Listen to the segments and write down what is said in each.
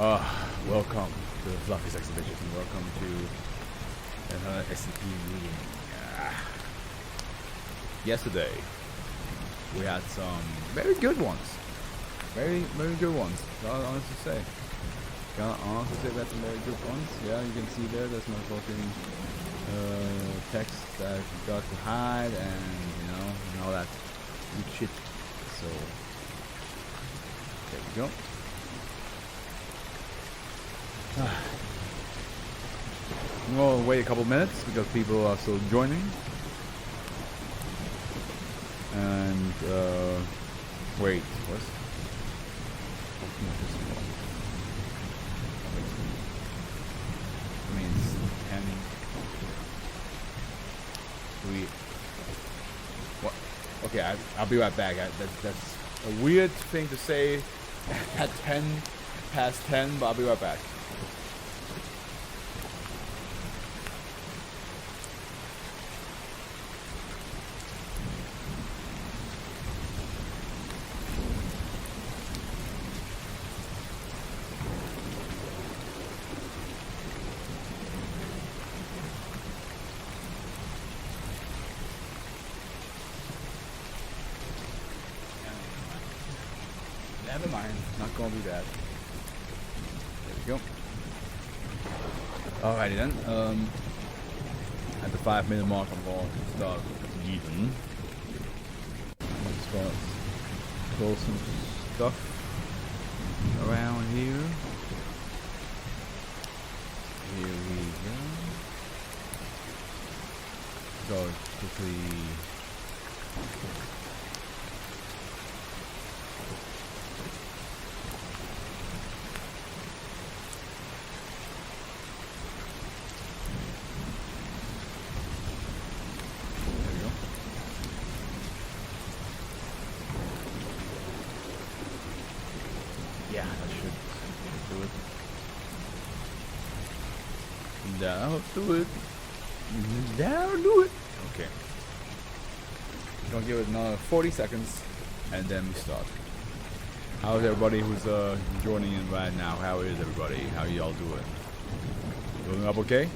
Welcome to the Fluffy's exhibition. Welcome to another SCP reading. Yesterday, we had some very good ones. Very good ones. Gotta honestly say. We had some very good ones. Yeah, you can see there's my fucking text that I got to hide and all that good shit. So, there we go. We'll wait a couple minutes because people are still joining. And wait, what? I mean, it's 10. What? Okay, I'll be right back. That's a weird thing to say at 10 past 10, but I'll be right back. Never mind, not gonna do that. There we go. Alrighty then. At the 5-minute mark, I'm going to start reading. Let's start close some stuff around here. Here we go. Go quickly. Yeah, that should do it. That'll do it. That'll do it. Okay. Gonna give it another 40 seconds and then we start. How's everybody who's joining in right now? How is everybody? How y'all doing? Doing up okay?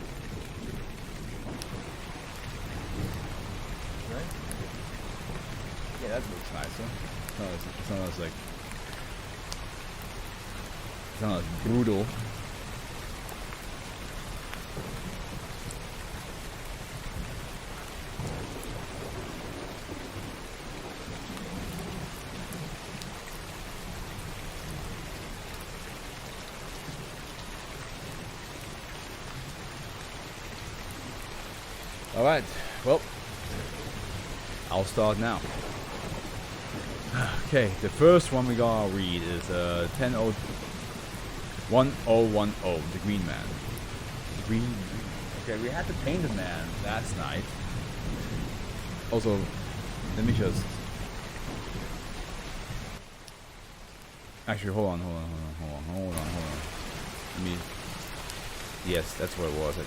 Right? Yeah, that looks nicer. It's not as like kind of brutal. All right. Well, I'll start now. Okay, the first one we gonna read is 101010, the Green Man. The Green Man. Okay, we had the Painted Man last night. Also, let me just... Actually, hold on. Let me... Yes, that's what it was. I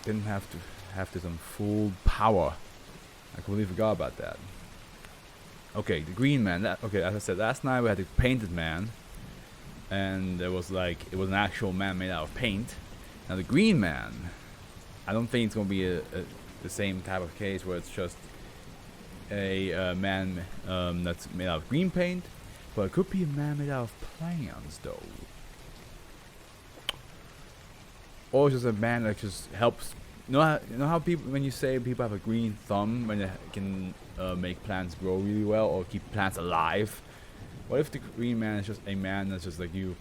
didn't have to have this on full power. I completely forgot about that. Okay, the Green Man. Okay, as I said, last night we had the Painted Man. And it was an actual man made out of paint. Now the Green Man, I don't think it's gonna be the same type of case where it's just a man that's made out of green paint, but it could be a man made out of plants though, or just a man that just helps. You know how people, when you say people have a green thumb when they can make plants grow really well or keep plants alive. What if the Green Man is just a man that's just like you?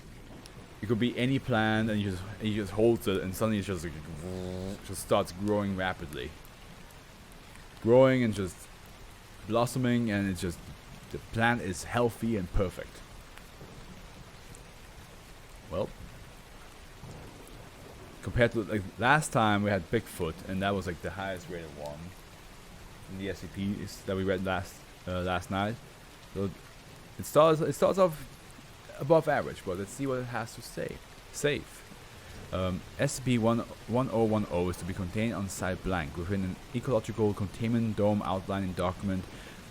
It could be any plant, and he just holds it, and suddenly it just starts growing rapidly, growing and just blossoming, and it's just the plant is healthy and perfect. Well, compared to like last time we had Bigfoot, and that was like the highest rated one in the SCP that we read last night. So it starts off above average, but let's see what it has to say. Safe. SCP-1010 is to be contained on site blank within an ecological containment dome outlined in document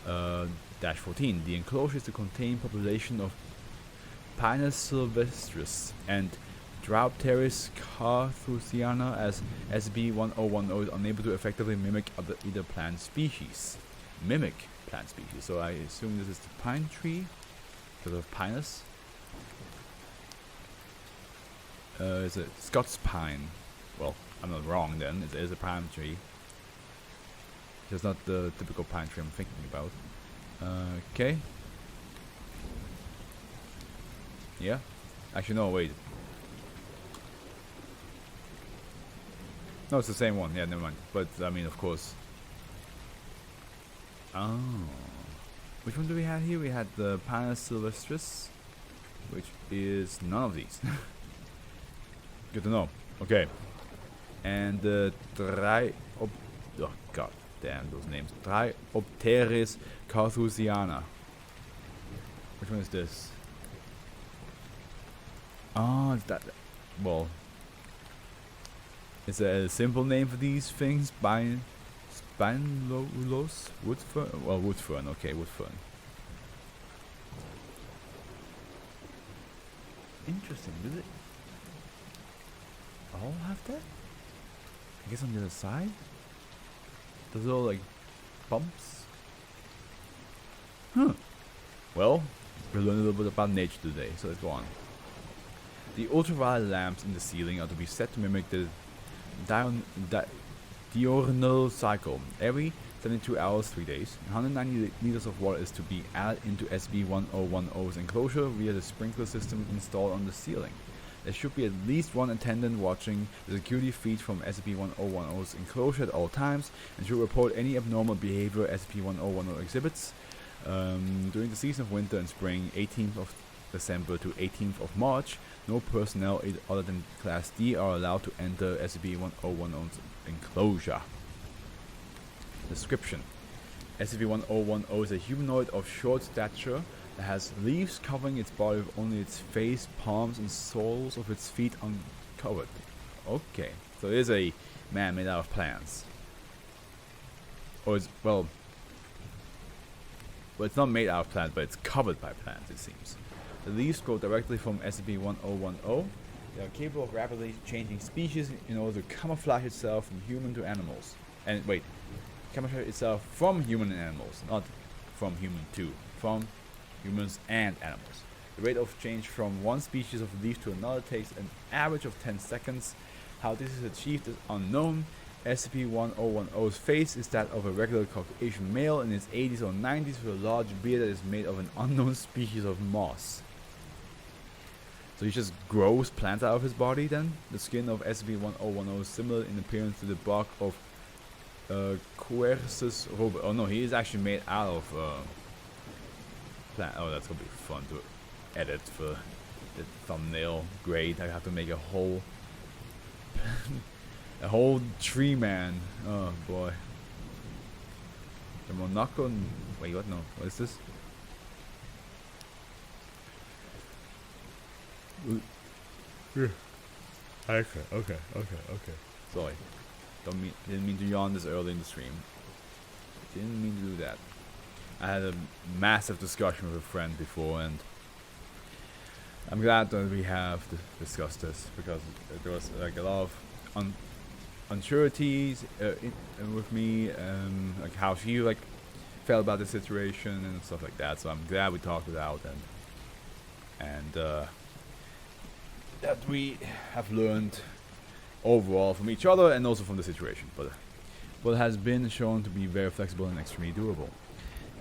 -14. The enclosure is to contain Pinus sylvestris and Dryopteris carthusiana as SB1010 is unable to effectively mimic either plant species. Mimic plant species. So I assume this is the pine tree because of Pinus. It's a Scots pine. Well, I'm not wrong then. It is a pine tree. Just not the typical pine tree I'm thinking about. Okay. Yeah. Actually, no, wait. No, it's the same one. Yeah, never mind. But, I mean, of course. Oh. Which one do we have here? We had the Pinus sylvestris, which is none of these. Good to know. Okay. And the oh god damn those names. Dryopteris carthusiana. Which one is this? Oh, is that... Well... Is there a simple name for these things? Spinulose? Wood fern? Well, wood fern. Okay, wood fern. Interesting. Does it all have that? I guess on the other side? Those all like bumps? Huh. Well, we learned a little bit about nature today, so let's go on. The ultraviolet lamps in the ceiling are to be set to mimic the diurnal cycle. Every 72 hours, 3 days, 190 liters of water is to be added into SB1010's enclosure via the sprinkler system installed on the ceiling. There should be at least one attendant watching the security feed from SCP-1010's enclosure at all times and should report any abnormal behavior SCP-1010 exhibits. During the season of winter and spring, 18th of December to 18th of March, no personnel other than Class D are allowed to enter SCP-1010's enclosure. Description: SCP-1010 is a humanoid of short stature that has leaves covering its body with only its face, palms, and soles of its feet uncovered. Okay, so it is a man made out of plants. Or it's, well, it's not made out of plants, but it's covered by plants, it seems. The leaves grow directly from SCP-1010. They are capable of rapidly changing species in order to camouflage itself from human to animals. And wait, camouflage itself from human and animals, not from human to. From humans and animals. The rate of change from one species of leaf to another takes an average of 10 seconds. How this is achieved is unknown. SCP-1010's face is that of a regular Caucasian male in his 80s or 90s with a large beard that is made of an unknown species of moss. So he just grows plants out of his body then? The skin of SCP-1010 is similar in appearance to the bark of Quercus robur. Oh no, he is actually made out of plant. Oh, that's gonna be fun to edit for the thumbnail. Great, I have to make a whole a whole tree man. Oh boy. The Monaco. Wait, what? No, what is this? Okay. Sorry. Didn't mean to yawn this early in the stream. Didn't mean to do that. I had a massive discussion with a friend before, and I'm glad that we have discussed this because there was like a lot of unsureties with me, like how she like felt about the situation and stuff like that. So I'm glad we talked it out and that we have learned overall from each other and also from the situation. But it has been shown to be very flexible and extremely durable.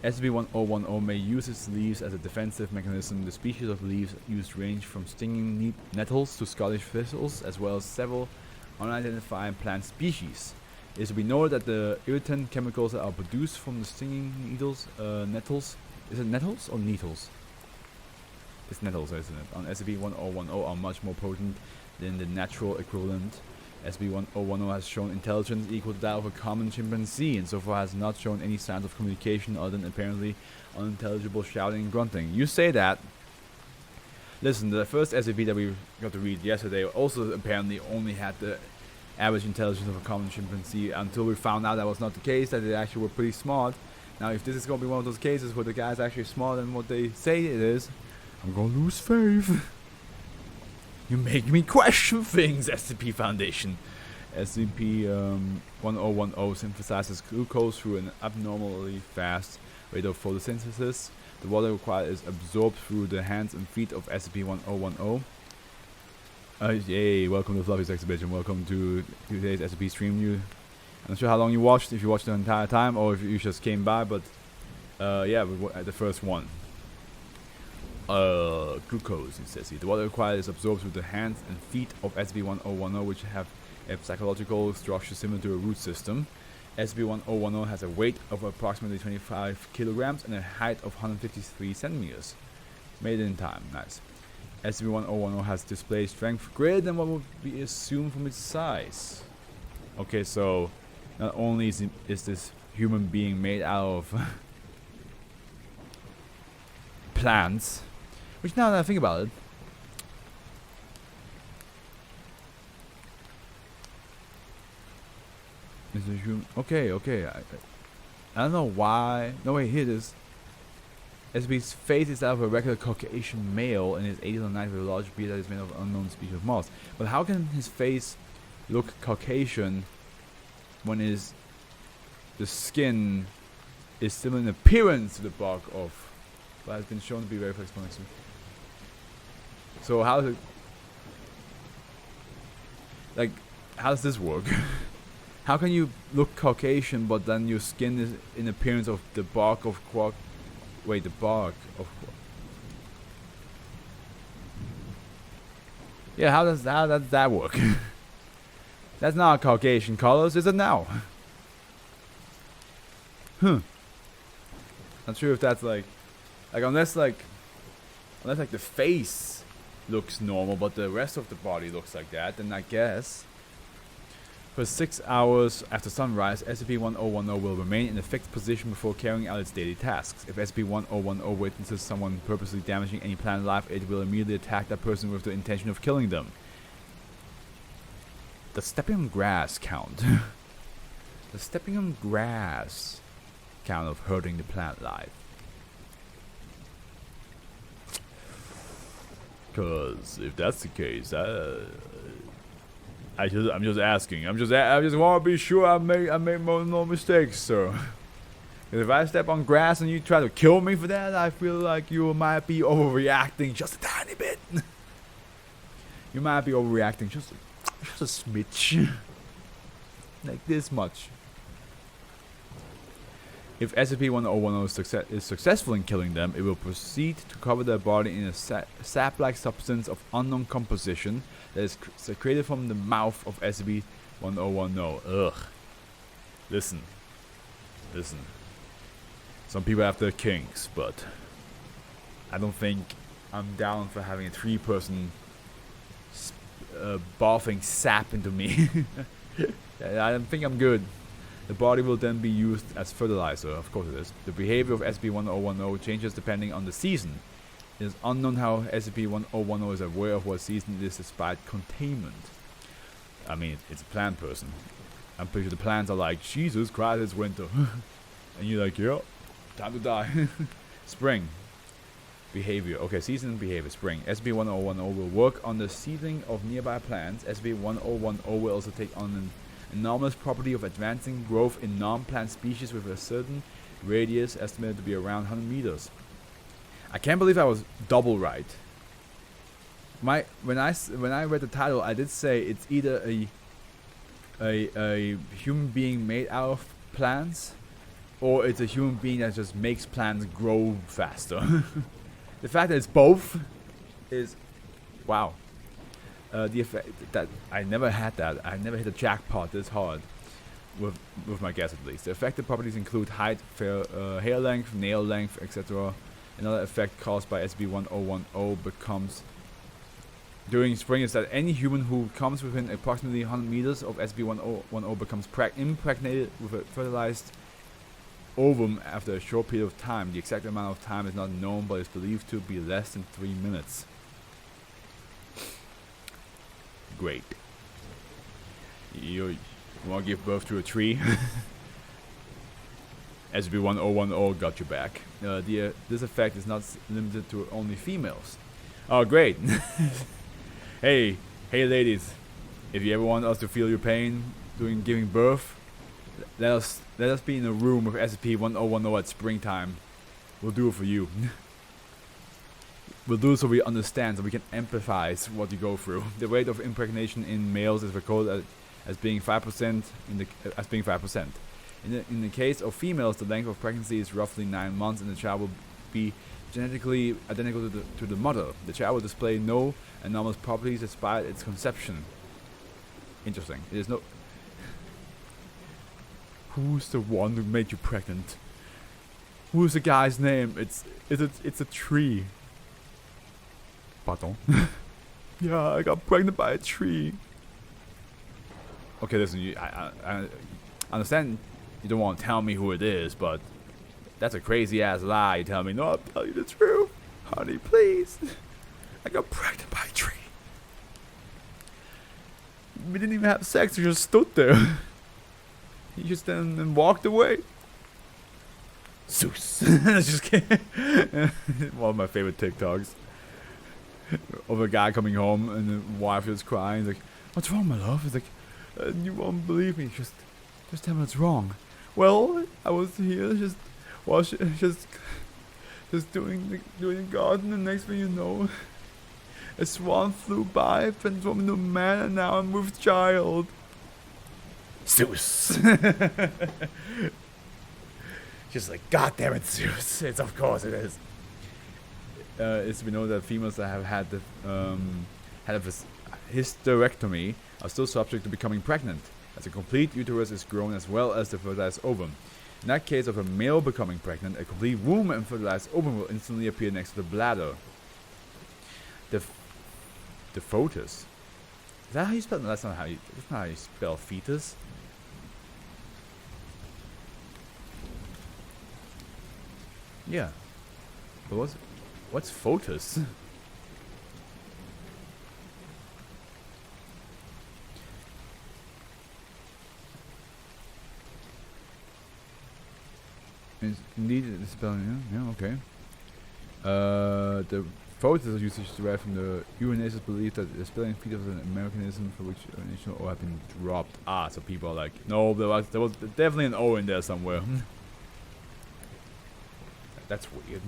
SCP-1010 may use its leaves as a defensive mechanism. The species of leaves used range from stinging nettles to Scottish thistles, as well as several unidentified plant species. It is to be noted that the irritant chemicals that are produced from the stinging nettles, is it nettles or nettles? It's nettles, isn't it? On SCP-1010 are much more potent than the natural equivalent. SCP-1010 has shown intelligence equal to that of a common chimpanzee, and so far has not shown any signs of communication other than apparently unintelligible shouting and grunting. You say that. Listen, the first SCP that we got to read yesterday also apparently only had the average intelligence of a common chimpanzee until we found out that was not the case, that they actually were pretty smart. Now, if this is going to be one of those cases where the guy's actually smarter than what they say it is, I'm gonna lose faith. You make me question things, SCP Foundation. SCP-1010 synthesizes glucose through an abnormally fast rate of photosynthesis. The water required is absorbed through the hands and feet of SCP-1010. Yay, welcome to Fluffy's exhibition. Welcome to today's SCP stream. I'm not sure how long you watched, if you watched the entire time or if you just came by, but yeah, the first one. Glucose, it says here. The water required is absorbed through the hands and feet of SCP-1010, which have a psychological structure similar to a root system. SCP-1010 has a weight of approximately 25 kilograms and a height of 153 centimeters. Made it in time, nice. SCP-1010 has displayed strength greater than what would be assumed from its size. Okay, so not only is this human being made out of plants, which now that I think about it, is a human. Okay. I don't know why. No wait, here it is. SCP's face is that of a regular Caucasian male and is 80 to 90 with a large beard that is made of an unknown species of moss. But how can his face look Caucasian when the skin is similar in appearance to the bark of, but has been shown to be very flexible? So how does it, like, how does this work? How can you look Caucasian but then your skin is in appearance of the bark of quark? Wait, the bark of. Yeah, how does that work? That's not Caucasian colors, is it now? Not sure if that's like unless the face looks normal, but the rest of the body looks like that, then I guess. For 6 hours after sunrise, SCP-1010 will remain in a fixed position before carrying out its daily tasks. If SCP-1010 witnesses someone purposely damaging any plant life, it will immediately attack that person with the intention of killing them. Does stepping on grass count? Does stepping on grass count of hurting the plant life? Cause if that's the case, I'm just asking. I just want to be sure I make no mistakes, sir. If I step on grass and you try to kill me for that, I feel like you might be overreacting just a tiny bit. You might be overreacting just a smidge, like this much. If SCP-1010 is successful in killing them, it will proceed to cover their body in a sap-like substance of unknown composition that is secreted from the mouth of SCP-1010. Ugh. Listen. Some people have their kinks, but I don't think I'm down for having a 3-person barfing sap into me. I don't think I'm good. The body will then be used as fertilizer. Of course it is. The behavior of SCP-1010 changes depending on the season. It is unknown how SCP-1010 is aware of what season it is despite containment. I mean, it's a plant person. I'm pretty sure the plants are like, Jesus Christ, it's winter. And you're like, yeah, time to die. Spring. Behavior. Okay, season and behavior. Spring. SCP-1010 will work on the seedling of nearby plants. SCP-1010 will also take on an anomalous property of advancing growth in non-plant species with a certain radius estimated to be around 100 meters. I can't believe I was double right. When I read the title, I did say it's either a human being made out of plants, or it's a human being that just makes plants grow faster. The fact that it's both is wow. The effect that I never had that. I never hit a jackpot this hard with my guess, at least. The affected properties include height, hair length, nail length, etc. Another effect caused by SCP-1010 becomes during spring is that any human who comes within approximately 100 meters of SCP-1010 becomes impregnated with a fertilized ovum after a short period of time. The exact amount of time is not known, but is believed to be less than 3 minutes. Great. You want to give birth to a tree? SB1010 got you back. This effect is not limited to only females. Oh, great. Hey ladies, if you ever want us to feel your pain during giving birth, let us be in a room with SCP-1010 at springtime. We'll do it for you. We'll do it so we understand, so we can empathize what you go through. The rate of impregnation in males is recorded as being 5%. In the case of females, the length of pregnancy is roughly 9 months, and the child will be genetically identical to the mother. The child will display no anomalous properties despite its conception. Interesting. There's no. Who's the one who made you pregnant? Who's the guy's name? It's a tree. Pardon? Yeah, I got pregnant by a tree. Okay, listen, I understand you don't want to tell me who it is, but that's a crazy ass lie. You tell me, no, I'll tell you the truth. Honey, please. I got pregnant by a tree. We didn't even have sex, we just stood there. He just then walked away. Zeus. Just kidding. One of my favorite TikToks. Of a guy coming home and the wife is crying. He's like, what's wrong, my love? He's like, you won't believe me. Just tell me what's wrong. Well, I was here just doing the garden, and next thing you know, a swan flew by, transformed into a man, and now I'm with child. Zeus. Just like, God damn it, Zeus. It's of course it is. It's we know that females that have had the had a hysterectomy are still subject to becoming pregnant, as a complete uterus is grown as well as the fertilized ovum. In that case of a male becoming pregnant, a complete womb and fertilized ovum will instantly appear next to the bladder. The foetus. Is that how you spell? No, that's not how you spell fetus. Yeah. But what's foetus? Indeed, the spelling. Yeah, okay. The foetus usage derived from the Uranus belief that the spelling fetus was an Americanism for which initial O had been dropped. Ah, so people are like, no, there was definitely an O in there somewhere. That's weird.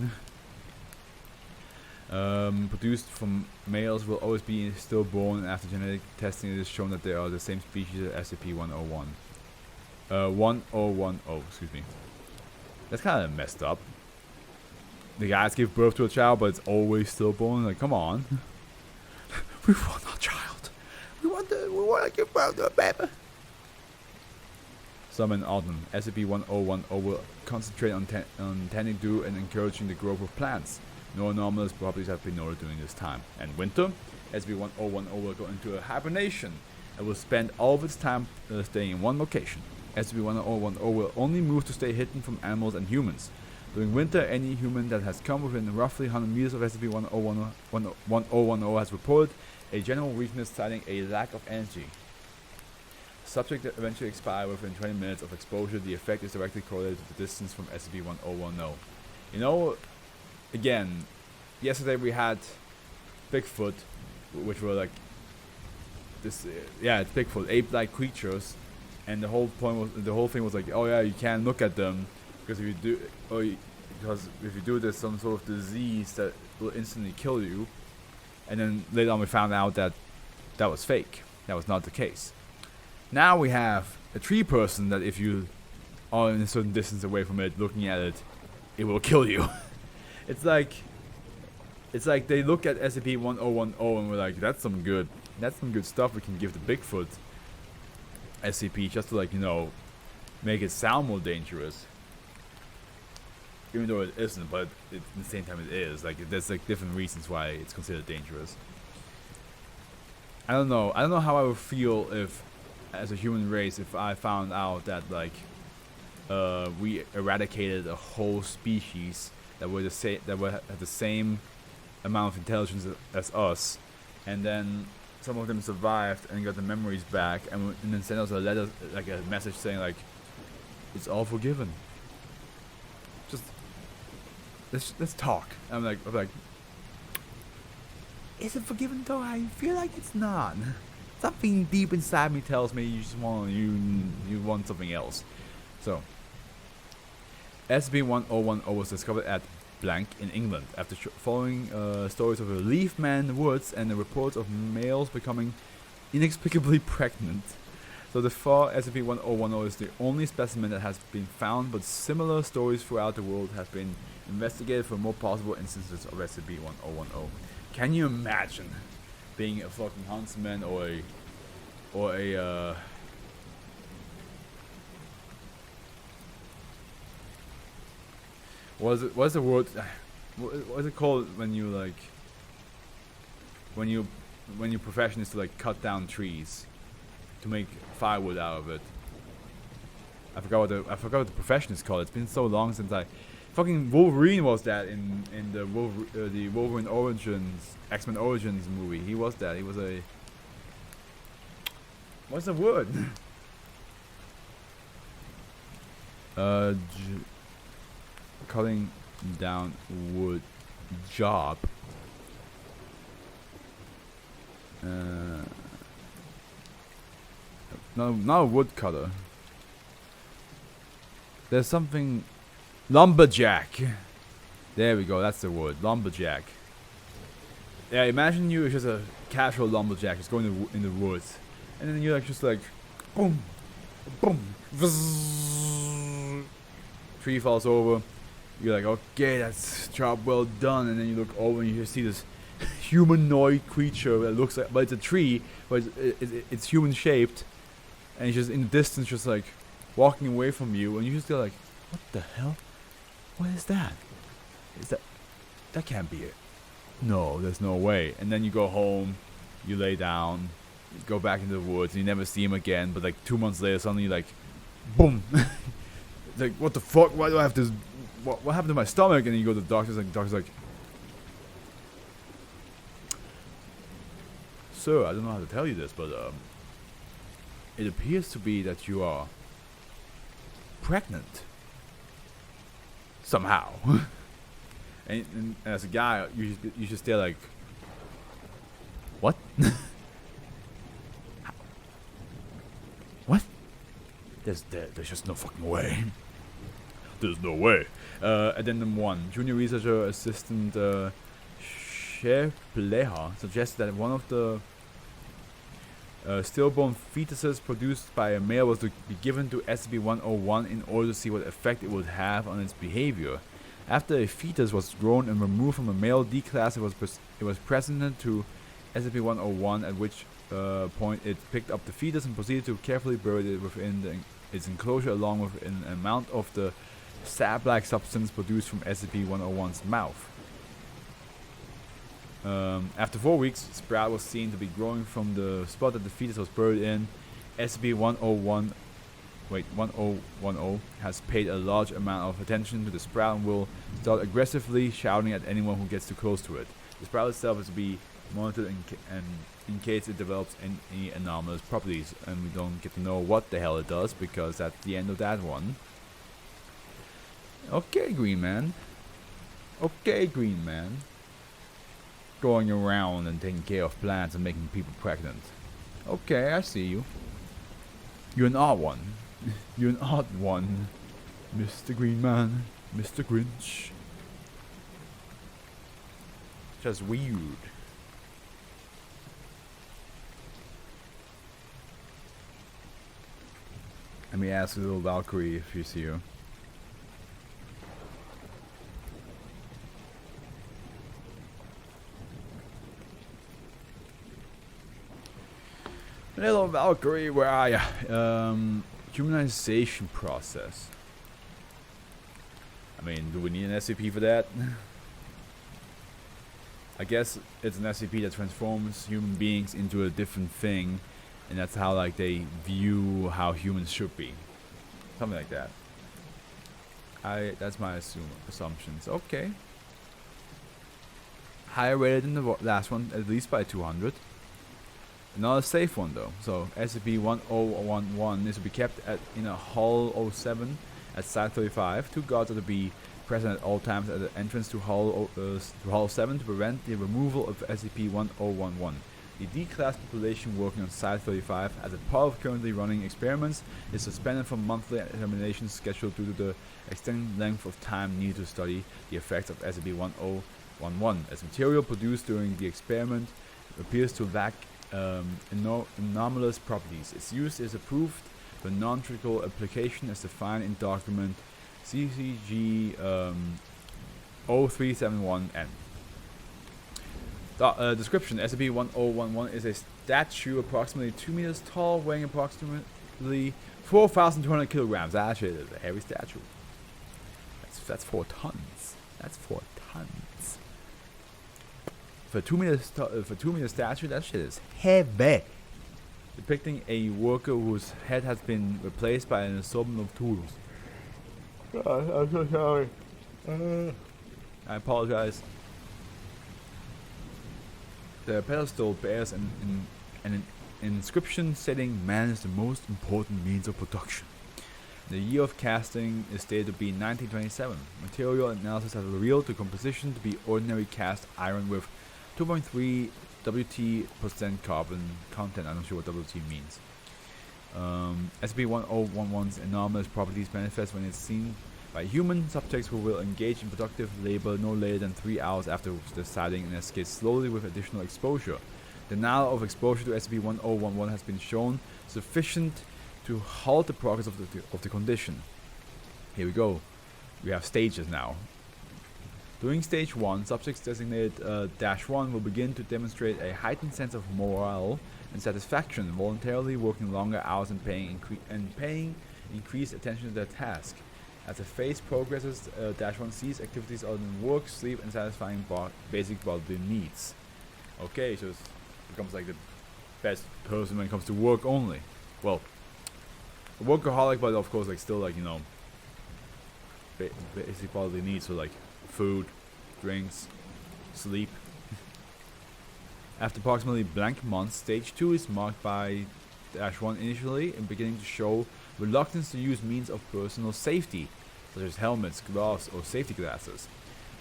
Produced from males will always be stillborn. After genetic testing, it is shown that they are the same species as SCP-1010. 1010, excuse me. That's kind of messed up. The guys give birth to a child, but it's always stillborn. Like, come on. We want our child. We want to give birth to a baby. Some in autumn, SCP-1010 will concentrate on tending to and encouraging the growth of plants. No anomalous properties have been noted during this time. And winter, SCP-1010 will go into a hibernation and will spend all of its time staying in one location. SCP-1010 will only move to stay hidden from animals and humans. During winter, any human that has come within roughly 100 meters of SCP-1010 has reported a general weakness, citing a lack of energy. Subject that eventually expire within 20 minutes of exposure. The effect is directly correlated to the distance from SCP-1010. You know, again, yesterday we had Bigfoot, which were like this. Yeah, it's Bigfoot, ape-like creatures, and the whole thing was like, oh yeah, you can't look at them because if you do, because if you do, there's some sort of disease that will instantly kill you. And then later on, we found out that that was fake. That was not the case. Now we have a tree person that if you are in a certain distance away from it, looking at it, it will kill you. It's like they look at SCP-1010 and we're like, that's some good stuff we can give the Bigfoot SCP just to, like, you know, make it sound more dangerous. Even though it isn't, but at the same time it is. Like, there's like different reasons why it's considered dangerous. I don't know how I would feel if, as a human race, if I found out that, like, we eradicated a whole species that were had the same amount of intelligence as us, and then some of them survived and got the memories back, and then sent us a letter, like a message saying like, it's all forgiven. let's talk. I'm like, is it forgiven though? I feel like it's not. Something deep inside me tells me you just want you want something else. So, SCP-1010 was discovered at blank in England after following stories of a leaf man in the woods and the reports of males becoming inexplicably pregnant. So the far SCP-1010 is the only specimen that has been found, but similar stories throughout the world have been investigated for more possible instances of SCP-1010. Can you imagine being a fucking huntsman or a what's the word? What is it called when you like when your profession is to like cut down trees to make firewood out of it? I forgot what the profession is called. It's been so long since I fucking Wolverine was that in the Wolverine Origins X-Men Origins movie. He was that. He was a what's the word? Cutting down wood job. No, not a woodcutter. There's something. Lumberjack. There we go. That's the word. Lumberjack. Yeah, imagine you as just a casual lumberjack just going in the woods, and then you're like just like, boom, boom, vzz, tree falls over. You're like, okay, that's job well done. And then you look over and you just see this humanoid creature that looks like, but it's a tree, but it's human shaped, and it's just in the distance, just like walking away from you, and you just go like, what the hell? What is that? That can't be it. No, there's no way. And then you go home, you lay down, you go back into the woods, and you never see him again. But like 2 months later, suddenly like, boom. It's like, what the fuck? Why do I have this? What happened to my stomach? And then you go to the doctor's like, sir, I don't know how to tell you this, but it appears to be that you are pregnant. Somehow. and as a guy, you should stay like, what? What? There's just no fucking way. There's no way. Addendum 1. Junior researcher assistant Shepleha suggests that one of the stillborn fetuses produced by a male was to be given to SCP-101 in order to see what effect it would have on its behavior. After a fetus was grown and removed from a male D class, it was presented to SCP-101, at which point it picked up the fetus and proceeded to carefully bury it within its enclosure along with an amount of the sap-like substance produced from SCP-101's mouth. After 4 weeks, sprout was seen to be growing from the spot that the fetus was buried in. SCP-1010 has paid a large amount of attention to the sprout and will start aggressively shouting at anyone who gets too close to it. The sprout itself is to be monitored in case it develops any anomalous properties, and we don't get to know what the hell it does because that's the end of that one. Okay, Green Man. Okay, Green Man. Going around and taking care of plants and making people pregnant. Okay, I see you. You're an odd one. You're an odd one, Mr. Green Man, Mr. Grinch. Just weird. Let me ask little Valkyrie if you see you. Hello Valkyrie, where are ya? Humanization process. I mean, do we need an SCP for that? I guess it's an SCP that transforms human beings into a different thing, and that's how like they view how humans should be. Something like that. That's my assumptions. Okay. Higher rated than the last one, at least by 200. Another safe one though. So SCP-1011 is to be kept in a Hull 07 at Site 35. 2 guards are to be present at all times at the entrance to Hull 7 to prevent the removal of SCP-1011. The D-Class population working on Site-35 as a part of currently running experiments is suspended from monthly examinations scheduled due to the extended length of time needed to study the effects of SCP-1011, as material produced during the experiment appears to lack anomalous properties. Its use is approved for non-trivial application as defined in document CCG 0371N. Description: SCP-1011 is a statue approximately 2 meters tall, weighing approximately 4,200 kilograms. That shit is a heavy statue. That's 4 tons. That's 4 tons. For 2 meter statue, that shit is heavy. Depicting a worker whose head has been replaced by an assortment of tools. I'm so sorry. I apologize. The pedestal bears an inscription stating man is the most important means of production. The year of casting is stated to be 1927. Material analysis has revealed the composition to be ordinary cast iron with 2.3 WT% carbon content. I'm not sure what WT means. SCP-1011's anomalous properties manifest when it's seen by human subjects who will engage in productive labor no later than 3 hours after the sighting and escape slowly with additional exposure. Denial of exposure to SCP-1011 has been shown sufficient to halt the progress of the condition. Here we go. We have stages now. During stage 1, subjects designated -1 will begin to demonstrate a heightened sense of morale and satisfaction, voluntarily working longer hours and paying increased attention to their task. As the phase progresses, -1 sees activities other than work, sleep, and satisfying basic bodily needs. Okay, so it becomes like the best person when it comes to work only. Well, a workaholic, but of course, like still like, you know, basic bodily needs, so like food, drinks, sleep. After approximately blank months, stage 2 is marked by -1 initially and beginning to show reluctance to use means of personal safety, such as helmets, gloves, or safety glasses.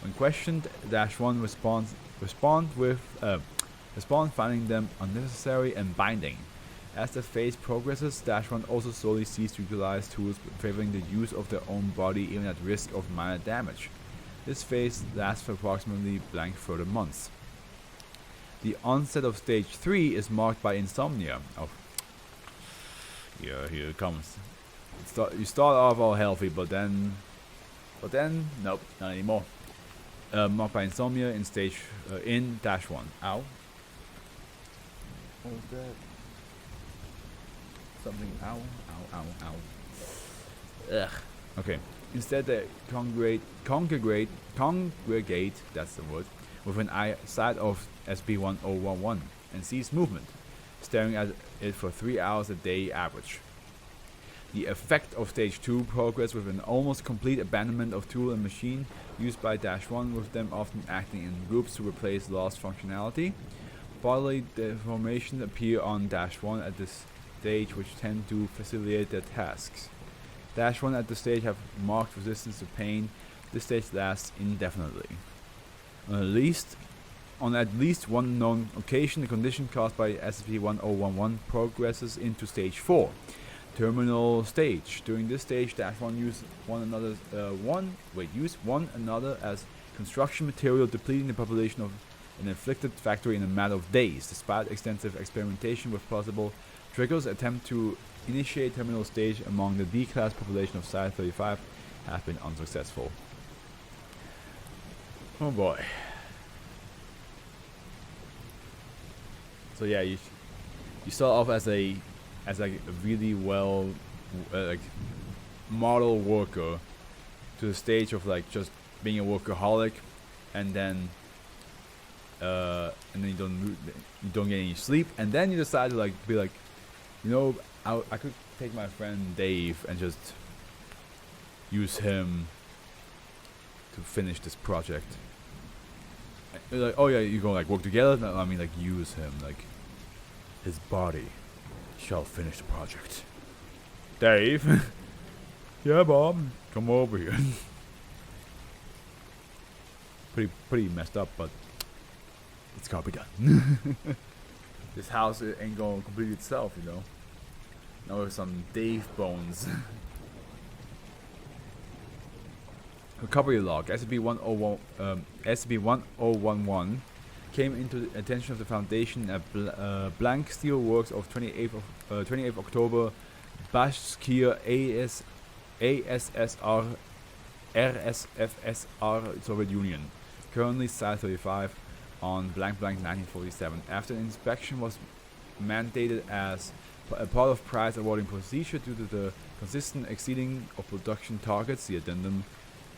When questioned, -1 respond finding them unnecessary and binding. As the phase progresses, -1 also slowly ceases to utilize tools, favoring the use of their own body even at risk of minor damage. This phase lasts for approximately blank further months. The onset of stage 3 is marked by insomnia. Oh, yeah, here it comes. You start off all healthy, but then, nope, not anymore. Marked by insomnia in stage in -1. Ow. What was that? Something. Ow, ow, ow, ow. Ugh. Okay. Instead, they congregate. That's the word. Within eyesight of SCP-1011 and cease movement, staring at it for 3 hours a day average. The effect of stage 2 progress with an almost complete abandonment of tool and machine used by -1, with them often acting in groups to replace lost functionality. Bodily deformation appear on -1 at this stage, which tend to facilitate their tasks. -1 at this stage have marked resistance to pain. This stage lasts indefinitely. On at least one known occasion, the condition caused by SCP-1011 progresses into stage 4, terminal stage. During this stage, -1 use one another as construction material, depleting the population of an inflicted factory in a matter of days. Despite extensive experimentation with possible triggers, attempt to initiate terminal stage among the D-class population of Site-35 have been unsuccessful. Oh boy. So yeah, you start off as like a really well like model worker to the stage of like just being a workaholic, and then you don't get any sleep, and then you decide to like be like, you know, I could take my friend Dave and just use him to finish this project. Like, oh yeah, you go like work together. No, I mean like use him, like his body shall finish the project. Dave, yeah, Bob, come over here. pretty messed up, but it's gotta be done. This house ain't gonna complete itself, you know. Now with some Dave bones. Recovery log SCP-1011 came into the attention of the Foundation at blank steel works of 28th October, Bashkir ASSR RSFSR Soviet Union, currently Site 35 on blank 1947. After an inspection was mandated as a part of prize awarding procedure due to the consistent exceeding of production targets, the addendum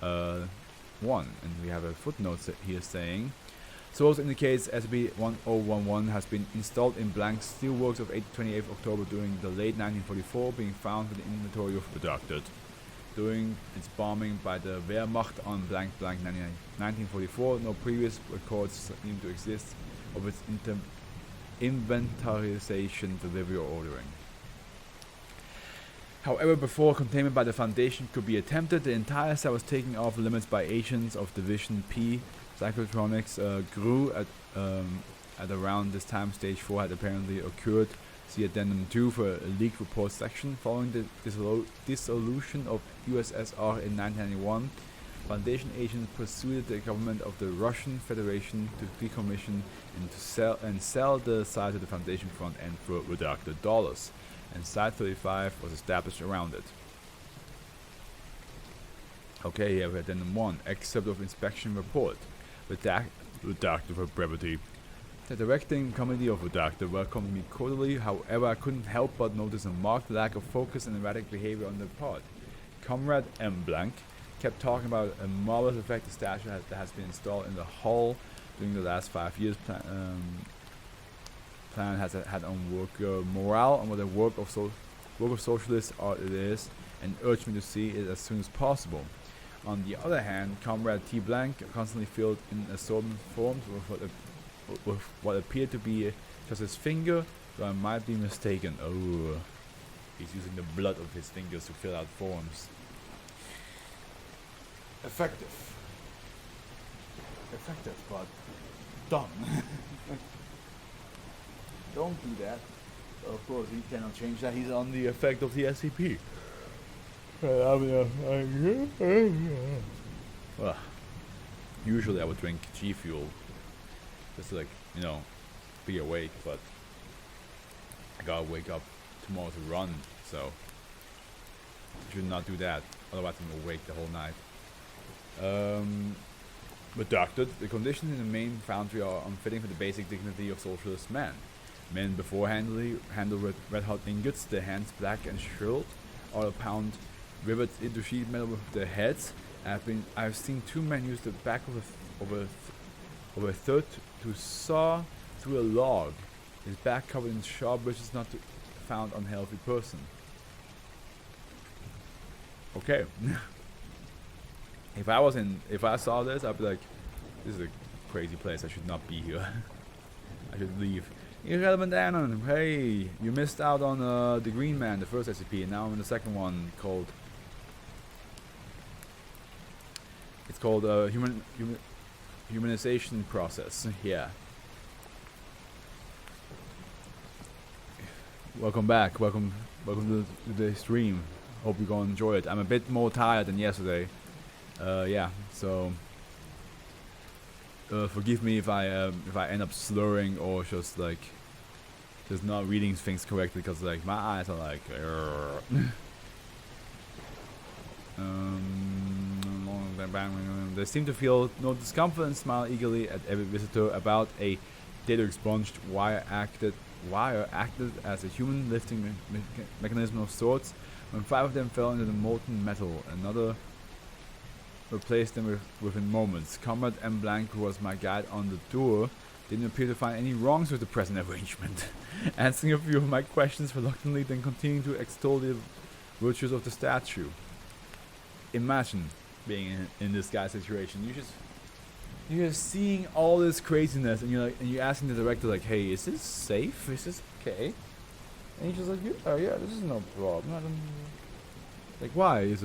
1, and we have a footnote here saying, source indicates SCP-1011 has been installed in blank steelworks of 28th October during the late 1944, being found with the inventory of redacted. During its bombing by the Wehrmacht on blank 1944, no previous records seem to exist of its inventarization, delivery, or ordering. However, before containment by the Foundation could be attempted, the entire site was taken off limits by agents of Division P. Psychotronics grew at around this time. Stage 4 had apparently occurred. See Addendum 2 for a leaked report section. Following the dissolution of USSR in 1991, Foundation agents persuaded the government of the Russian Federation to decommission and sell the site to the Foundation front end for redacted dollars, and Site 35 was established around it. Okay, here we have Addendum 1, excerpt of inspection report, redacted for brevity. The directing committee of Redacted welcomed me cordially. However, I couldn't help but notice a marked lack of focus and erratic behavior on their part. Comrade M. Blank kept talking about a marvelous effective statue that has been installed in the hall during the last 5 years. Plan has had on worker morale and what the work of socialist art it is, and urged me to see it as soon as possible. On the other hand, Comrade T. Blank constantly filled in assortment forms with what appeared to be just his finger, though I might be mistaken. Oh, he's using the blood of his fingers to fill out forms. Effective, but dumb. Don't do that. Of course, he cannot change that. He's on the effect of the SCP. Well, usually I would drink G Fuel just to, like, you know, be awake, but I gotta wake up tomorrow to run, so I should not do that, otherwise I'm awake the whole night. Redacted. The conditions in the main foundry are unfitting for the basic dignity of socialist men. Men before handle red hot ingots, their hands black and shriveled, or pound rivets into sheet metal with their heads. I've seen 2 men use the back of a third to saw through a log. His back covered in sharp ridges, not to found unhealthy person. Okay. If I saw this, I'd be like, this is a crazy place. I should not be here. I should leave. Irrelevant Anon. Hey, you missed out on the Green Man, the first SCP, and now I'm in the second one called. It's called humanization process. Yeah. Welcome back. Welcome to the stream. Hope you're gonna enjoy it. I'm a bit more tired than yesterday. Yeah. So forgive me if I end up slurring or just not reading things correctly, because like my eyes are like. They seem to feel no discomfort and smile eagerly at every visitor. About a data expunged wire acted as a human lifting mechanism of sorts. When 5 of them fell into the molten metal, another replaced them within moments. Comrade M. Blank, who was my guide on the tour, didn't appear to find any wrongs with the present arrangement. Answering a few of my questions reluctantly, then continuing to extol the virtues of the statue. Imagine being in this guy's situation. You're just seeing all this craziness, and you're asking the director like, "Hey, is this safe? Is this okay?" And he's just like, "Yeah, this is no problem." Like, why is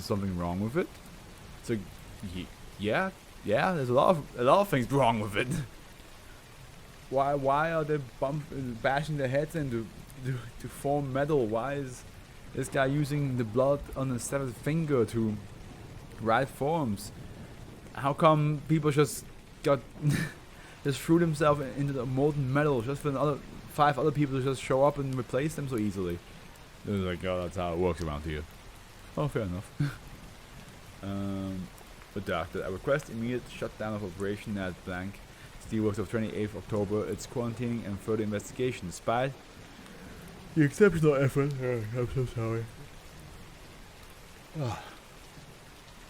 something wrong with it? So, yeah, Yeah, there's a lot of things wrong with it. Why are they bashing their heads in to form metal? Why is this guy using the blood on his seventh finger to write forms? How come people just got just threw themselves into the molten metal just for another 5 other people to just show up and replace them so easily? It was like, oh, that's how it works around here. Oh, fair enough. But doctor, I request immediate shutdown of operation at blank Steelworks of 28th October. It's quarantining and further investigation. Despite the exceptional effort, I'm so sorry.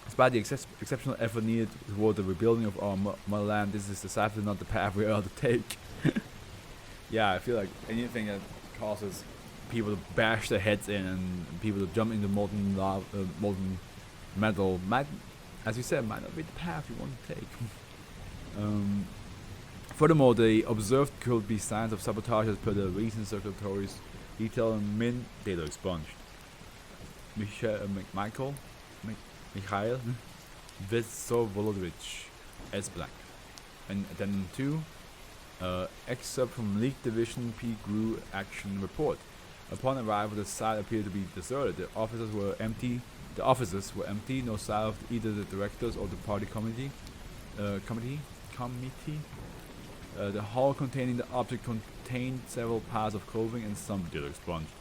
Despite the exceptional effort needed toward the rebuilding of our motherland, this is decidedly not the path we are to take. Yeah, I feel like anything that causes people to bash their heads in and people to jump into molten metal might, as you said, might not be the path you want to take. Furthermore, they observed could be signs of sabotage as per the recent circulatories detail and min data expunged. Mikhail Vizovolovic S. Blank. And addendum 2, excerpt from League Division P. GRU Action Report. Upon arrival, the site appeared to be deserted. The offices were empty. No sign of either the directors or the party committee. The hall containing the object contained several pairs of clothing and some data expunged,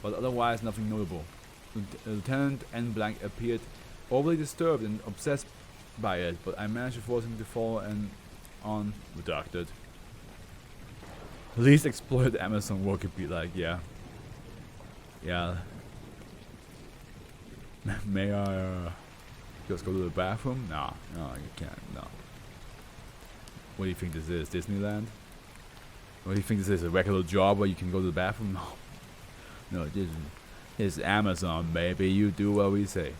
but otherwise nothing notable. Lieutenant N. Blank appeared overly disturbed and obsessed by it, but I managed to force him to follow and on redacted. Least exploited Amazon worker be like, yeah. May I just go to the bathroom? No, you can't. No. What do you think this is? Disneyland? What do you think this is? A regular job where you can go to the bathroom? No, this is Amazon, baby. You do what we say.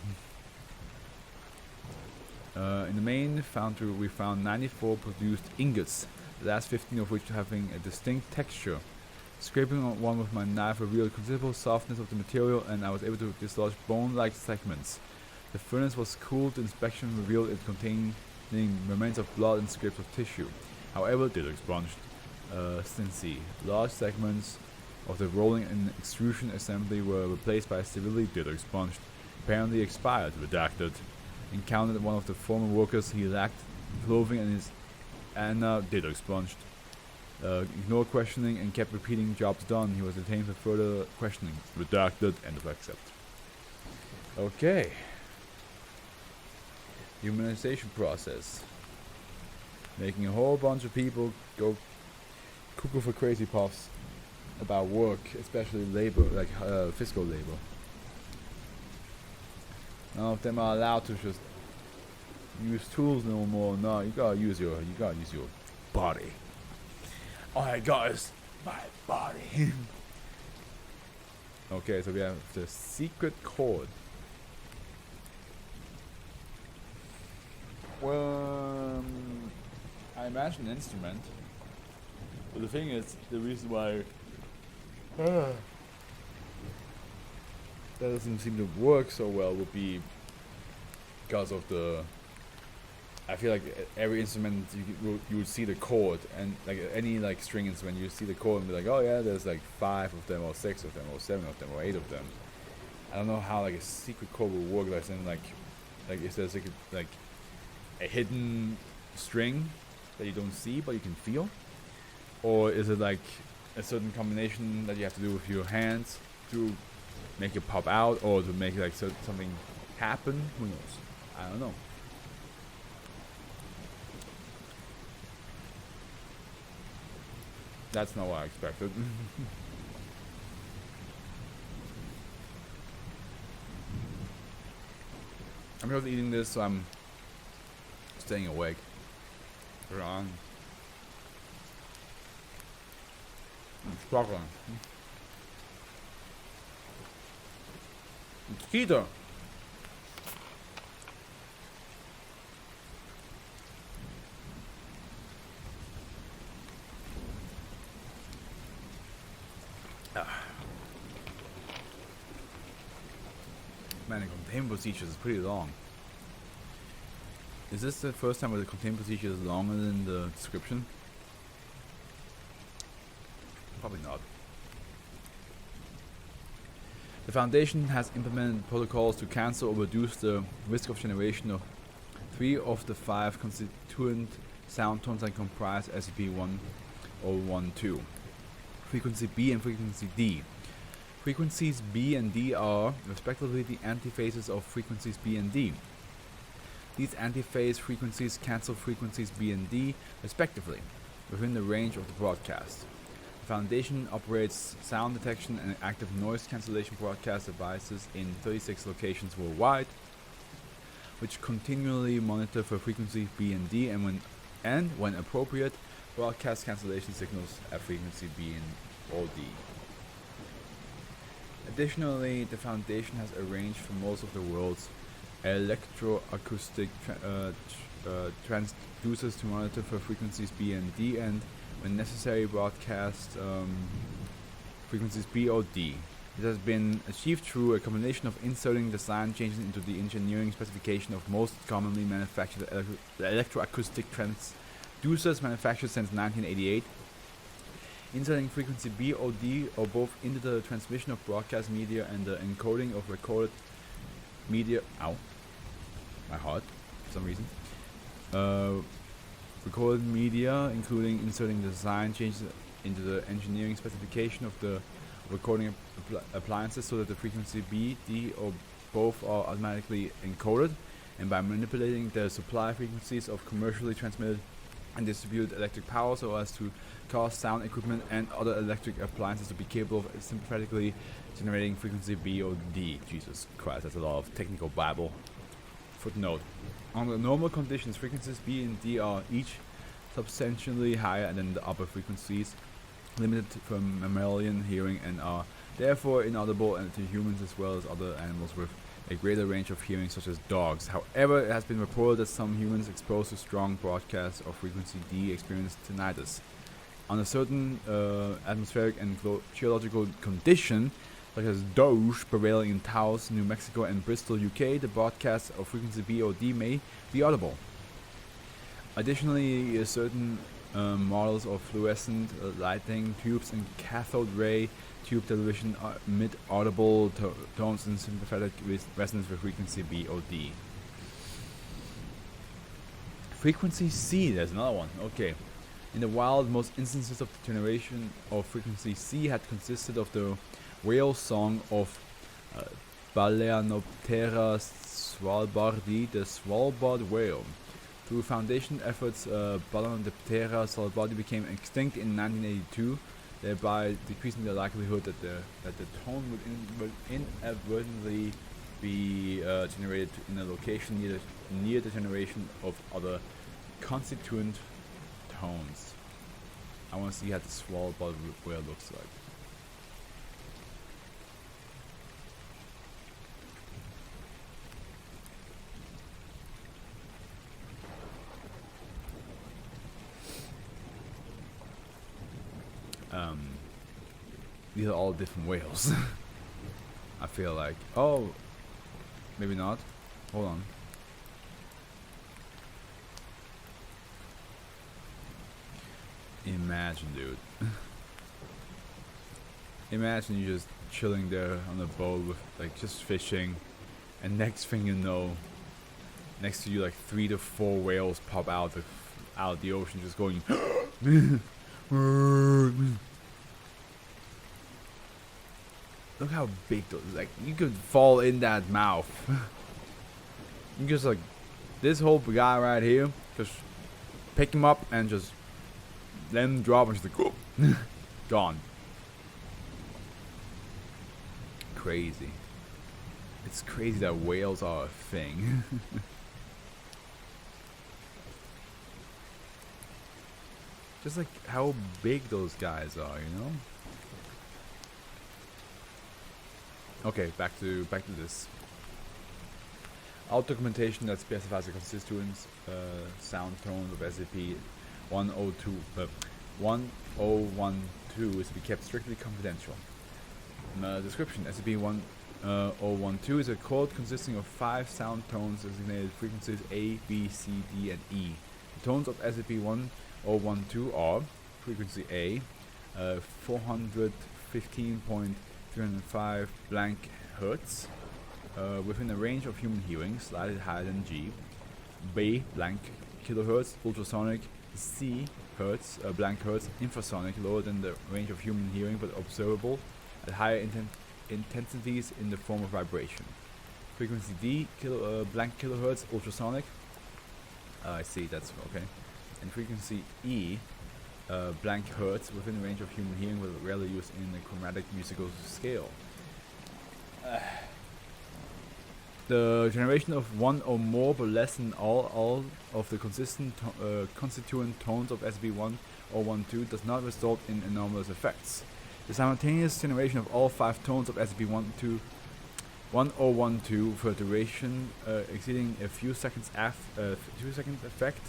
In the main foundry, we found 94 produced ingots, the last 15 of which having a distinct texture. Scraping on one with my knife revealed considerable softness of the material, and I was able to dislodge bone-like segments. The furnace was cooled. Inspection revealed it containing remains of blood and scraps of tissue. However, data expunged. Large segments of the rolling and extrusion assembly were replaced by severely data expunged. Apparently expired. Redacted. Encountered one of the former workers. He lacked clothing and data expunged. Ignored questioning and kept repeating jobs done. He was detained for further questioning. Redacted. End of accept. Okay. Humanization process. Making a whole bunch of people go cuckoo for crazy puffs about work, especially labor, like physical labor. None of them are allowed to just use tools no more. No, you gotta use your body. All I got is my body. Okay, so we have the secret chord. Well, I imagine an instrument, but the thing is, the reason why that doesn't seem to work so well would be because of the. I feel like every instrument you would see the chord, and like any like string instrument, you see the chord and be like, oh yeah, there's like 5 of them, or 6 of them, or 7 of them, or 8 of them. I don't know how like a secret chord would work. Like if there's like a hidden string that you don't see but you can feel, or is it like a certain combination that you have to do with your hands to make it pop out, or to make like something happen? Who knows? I don't know. That's not what I expected. I'm just eating this, so I'm staying awake. Wrong. I'm struggling. Mosquito. Man, the containment procedures is pretty long. Is this the first time where the containment procedure is longer than the description? Probably not. The Foundation has implemented protocols to cancel or reduce the risk of generation of 3 of the 5 constituent sound tones that comprise SCP-1012, frequency B and frequency D. Frequencies B and D are, respectively, the antiphases of frequencies B and D. These antiphase frequencies cancel frequencies B and D, respectively, within the range of the broadcast. The Foundation operates sound detection and active noise cancellation broadcast devices in 36 locations worldwide, which continually monitor for frequencies B and D, and when appropriate, broadcast cancellation signals at frequency B and or D. Additionally, the Foundation has arranged for most of the world's electroacoustic transducers to monitor for frequencies B and D, and when necessary, broadcast frequencies B or D. It has been achieved through a combination of inserting design changes into the engineering specification of most commonly manufactured electroacoustic transducers manufactured since 1988, inserting frequency B or D or both into the transmission of broadcast media and the encoding of recorded media. Ow. My heart, for some reason. Recorded media, including inserting design changes into the engineering specification of the recording appliances so that the frequency B, D, or both are automatically encoded, and by manipulating the supply frequencies of commercially transmitted and distributed electric power so as to cause sound equipment and other electric appliances to be capable of sympathetically generating frequency B or D. Jesus Christ, that's a lot of technical babble. Footnote. Under normal conditions, frequencies B and D are each substantially higher than the upper frequencies, limited from mammalian hearing, and are therefore inaudible to humans as well as other animals with a greater range of hearing, such as dogs. However, it has been reported that some humans exposed to strong broadcasts of frequency D experience tinnitus. Under certain atmospheric and geological conditions, such as those prevailing in Taos, New Mexico, and Bristol, UK, the broadcasts of frequency B or D may be audible. Additionally, certain models of fluorescent lighting tubes and cathode ray tube television emit audible tones in sympathetic resonance with frequency B or D. Frequency C, there's another one. Okay. In the wild, most instances of the generation of frequency C had consisted of the whale song of Balaenoptera svalbardi, the Svalbard whale. Through Foundation efforts, Balaenoptera svalbardi became extinct in 1982, thereby decreasing the likelihood that the tone would inadvertently be generated in a location near the generation of other constituent tones. I want to see how the Svalbard whale looks like. These are all different whales. I feel like. Oh, maybe not. Hold on. Imagine, dude. Imagine you just chilling there on a boat with, like, just fishing, and next thing you know, next to you, like 3 to 4 whales pop out of the ocean, just going. Look how big those, like, you could fall in that mouth. You just, like, this whole guy right here, just pick him up and just let him drop and just like, oh, gone. Crazy. It's crazy that whales are a thing. Just like how big those guys are, you know? Okay, back to this. All documentation that specifies the constituents sound tone of SCP-1012 is to be kept strictly confidential. Description: SCP-1012 012 is a chord consisting of 5 sound tones designated frequencies A, B, C, D, and E. The tones of SCP-1012 are frequency A, 415.305 blank hertz, within a range of human hearing, slightly higher than G. B, blank kilohertz, ultrasonic. C, hertz, blank hertz, infrasonic, lower than the range of human hearing but observable at higher intensities in the form of vibration. Frequency D, blank kilohertz, ultrasonic. I see, that's okay. And frequency E, blank hertz, within the range of human hearing but rarely used in the chromatic musical scale. The generation of one or more but less than all of the constituent tones of SCP-1012 does not result in anomalous effects. The simultaneous generation of all 5 tones of SCP-1012 for a duration exceeding a few seconds effect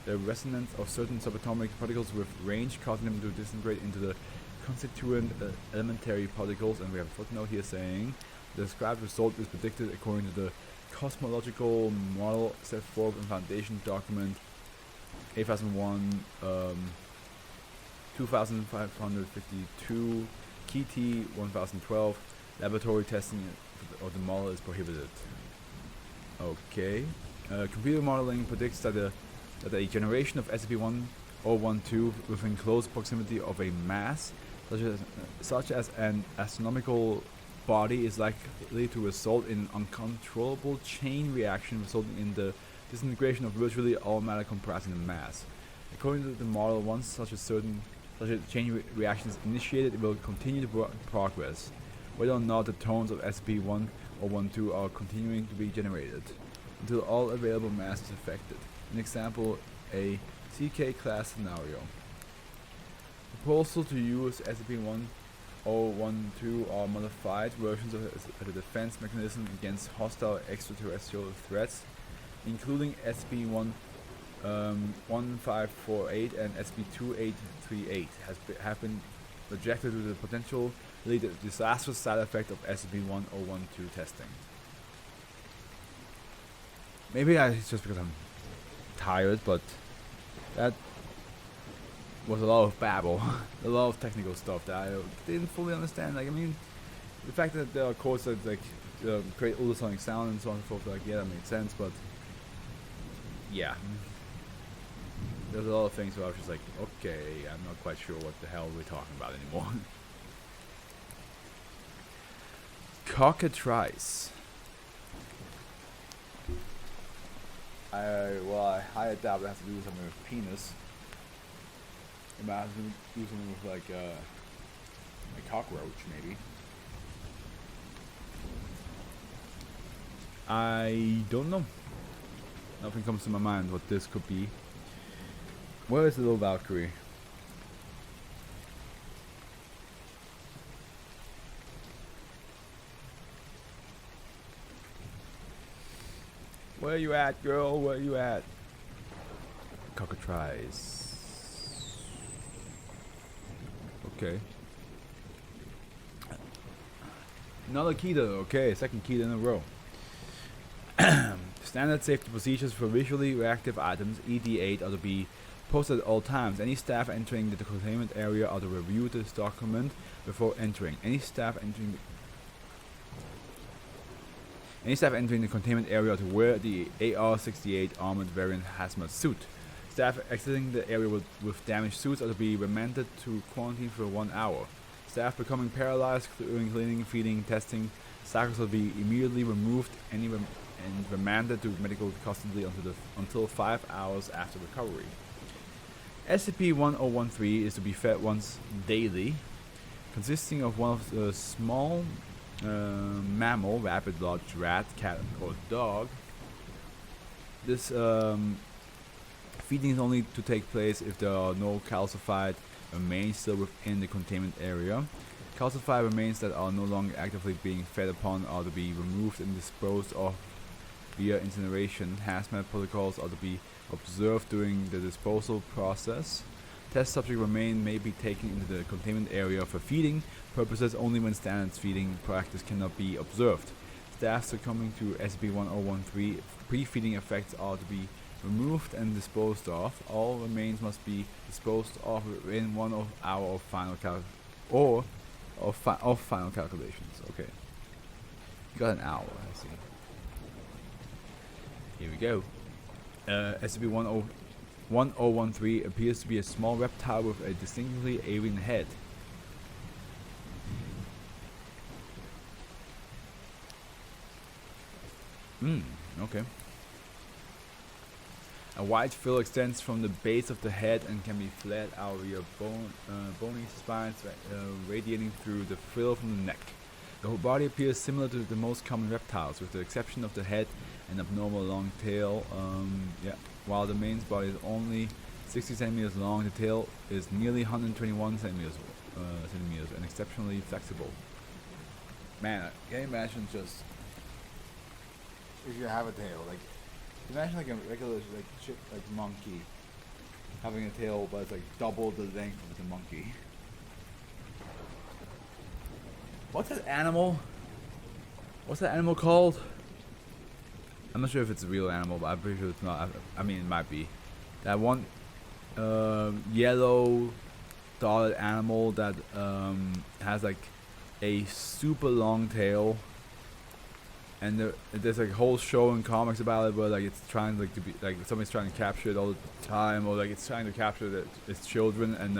the resonance of certain subatomic particles with range, causing them to disintegrate into the constituent elementary particles. And we have a footnote here saying the described result is predicted according to the cosmological model set forth in Foundation document 8001 2552 KT 1012. Laboratory testing of the model is prohibited. Okay. Computer modeling predicts that a generation of SCP-1012 within close proximity of a mass, such as an astronomical body, is likely to result in an uncontrollable chain reaction resulting in the disintegration of virtually all matter comprising the mass. According to the model, once such a chain reaction is initiated, it will continue to progress, whether or not the tones of SCP-1012 are continuing to be generated, until all available mass is affected. An example, a CK class scenario. Proposal to use SCP-1012 or modified versions of the defense mechanism against hostile extraterrestrial threats, including SCP-1548 and SCP-2838, have been rejected due to the potentially disastrous side effect of SCP-1012 testing. Maybe it's just because I'm tired, but that was a lot of babble, a lot of technical stuff that I didn't fully understand. Like, I mean, the fact that there are codes that create ultrasonic sound and so on and so forth, yeah, that makes sense, but yeah, there's a lot of things where I was just like, okay, I'm not quite sure what the hell we're talking about anymore. Cockatrice. I highly doubt it has to do something with penis. It might have to do something with like a cockroach, maybe. I don't know. Nothing comes to my mind what this could be. Where is the little Valkyrie? Where you at, girl? Where you at? Cockatrice. Okay. Another key to, okay, second key in a row. Standard safety procedures for visually reactive items, ED8, are to be posted at all times. Any staff entering the containment area are to review this document before entering. Any staff entering the containment area are to wear the AR-68 armored variant hazmat suit. Staff exiting the area with damaged suits are to be remanded to quarantine for 1 hour. Staff becoming paralyzed during cleaning, feeding, testing, cycles will be immediately removed and remanded to medical custody until 5 hours after recovery. SCP-1013 is to be fed once daily, consisting of one of the small mammal, rabbit, large rat, cat, or dog. This feeding is only to take place if there are no calcified remains still within the containment area. Calcified remains that are no longer actively being fed upon are to be removed and disposed of via incineration. Hazmat protocols are to be observed during the disposal process. Test subject remain may be taken into the containment area for feeding purposes only when standard feeding practice cannot be observed. Staff succumbing to SCP-1013 pre-feeding effects are to be removed and disposed of. All remains must be disposed of within 1 hour of final final calculations. Okay. Got an hour, I see. Here we go. SCP-1013 appears to be a small reptile with a distinctly alien head. Okay. A wide frill extends from the base of the head and can be flat out via bony spines radiating through the frill from the neck. The whole body appears similar to the most common reptiles, with the exception of the head and abnormal long tail. While the main body is only 60 centimeters long, the tail is nearly 121 centimeters and exceptionally flexible. Man, can you imagine just if you have a tail, like imagine like a regular like monkey having a tail, but it's like double the length of the monkey. What's that animal? What's that animal called? I'm not sure if it's a real animal, but I'm pretty sure it's not. I mean, it might be. That one yellow dotted animal that has like a super long tail, and there's like a whole show in comics about it, where like it's trying like to be like somebody's trying to capture it all the time, or like it's trying to capture its children, and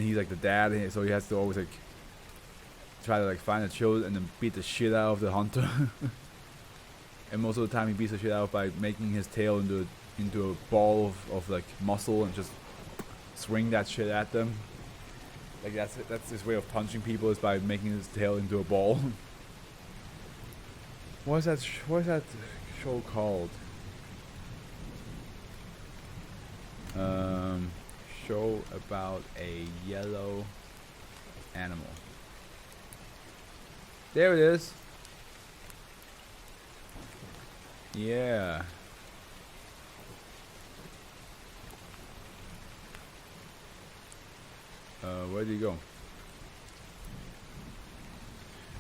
he's like the dad, so he has to always like try to like find the children and then beat the shit out of the hunter. And most of the time he beats the shit out by making his tail into a ball of like muscle and just swing that shit at them. Like that's his way of punching people, is by making his tail into a ball. What is that show called? Show about a yellow animal. There it is. Yeah. Where did he go?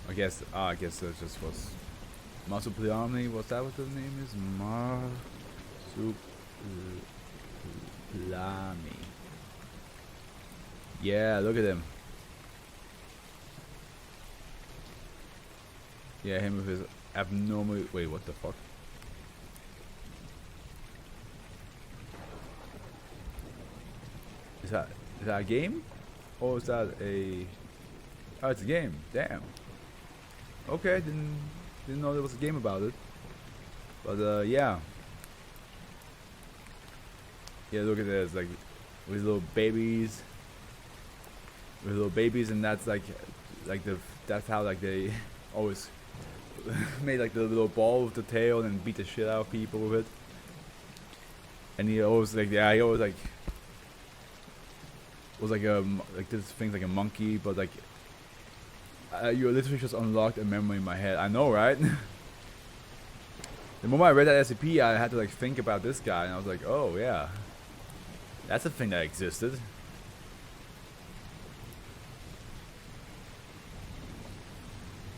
I guess that just was Marsupilami. What's that? What the name is? Marsupilami. Yeah, look at him. Yeah, him with his abnormal. Wait, what the fuck? Is that a game? Or is that a... Oh, it's a game. Damn. Okay, didn't know there was a game about it. But yeah. Yeah, look at this, like with little babies. And that's that's how like they always made like the little ball with the tail and beat the shit out of people with it. And he always was like this thing's like a monkey, but like you literally just unlocked a memory in my head. I know, right? The moment I read that SCP, I had to like think about this guy, and I was like, oh yeah, that's a thing that existed.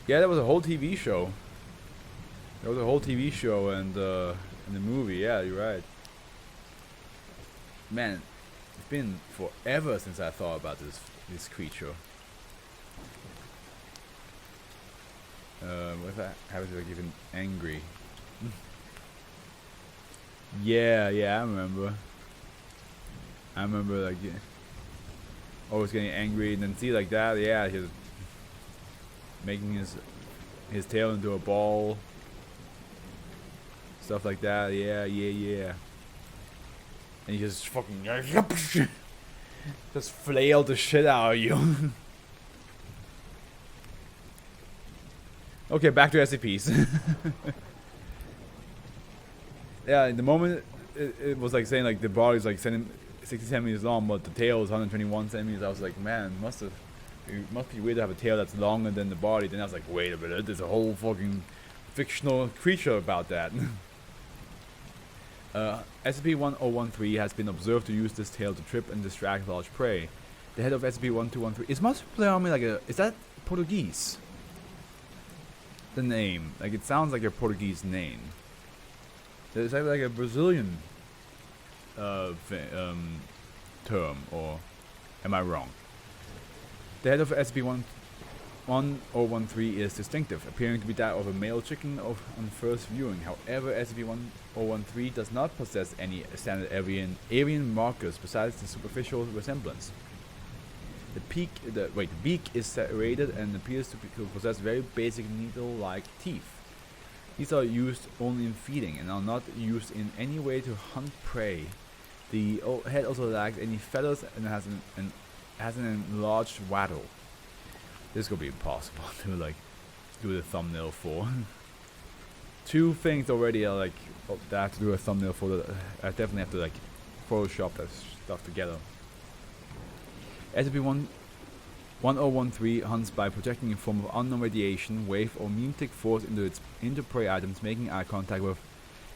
Yeah, there was a whole TV show. There was a whole TV show and the movie. Yeah, you're right. Man, it's been forever since I thought about this creature. What if I happens to like even angry? Yeah, I remember. Like always getting angry, and then see like that. Yeah, he's making his tail into a ball. Stuff like that. Yeah. And he just fucking just flail the shit out of you. Okay, back to SCPs. Yeah, in the moment it was like saying like the body's like 60 centimeters long, but the tail is 121 centimeters. I was like, man, it must be weird to have a tail that's longer than the body. Then I was like, wait a minute, there's a whole fucking fictional creature about that. SCP-1013 has been observed to use this tail to trip and distract large prey. The head of SCP-1213 is must play on me like a. Is that Portuguese? The name, like it sounds like a Portuguese name. It's like a Brazilian term, or am I wrong? The head of SCP-1013 is distinctive, appearing to be that of a male chicken on first viewing. However, SCP-1013 does not possess any standard avian markers besides the superficial resemblance. The beak is serrated and appears to possess very basic needle-like teeth. These are used only in feeding and are not used in any way to hunt prey. The head also lacks any feathers and has an enlarged wattle. This could be impossible to like do the thumbnail for. Two things already are like that I have to do a thumbnail for. That I definitely have to like Photoshop that stuff together. SCP-1013 hunts by projecting a form of unknown radiation, wave, or mimetic force into prey items, making eye contact with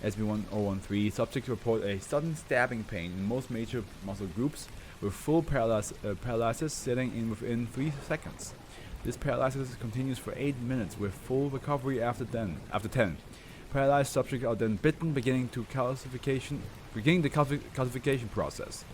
SCP-1013. Subjects report a sudden stabbing pain in most major muscle groups, with full paralysis setting in within 3 seconds. This paralysis continues for 8 minutes, with full recovery after 10. Paralyzed subjects are then bitten, beginning the calcification process.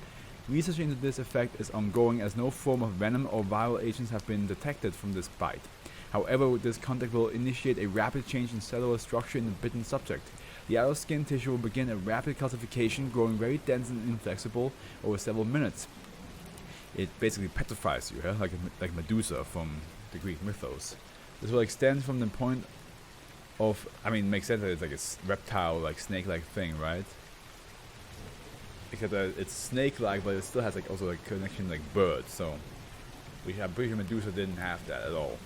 Research into this effect is ongoing, as no form of venom or viral agents have been detected from this bite. However, this contact will initiate a rapid change in cellular structure in the bitten subject. The outer skin tissue will begin a rapid calcification, growing very dense and inflexible over several minutes. It basically petrifies you, like Medusa from the Greek mythos. This will extend from the point of, I mean, it makes sense that it's like a reptile, like snake-like thing, right? Because it's snake-like, but it still has like also a connection like birds. So I'm pretty sure Medusa didn't have that at all.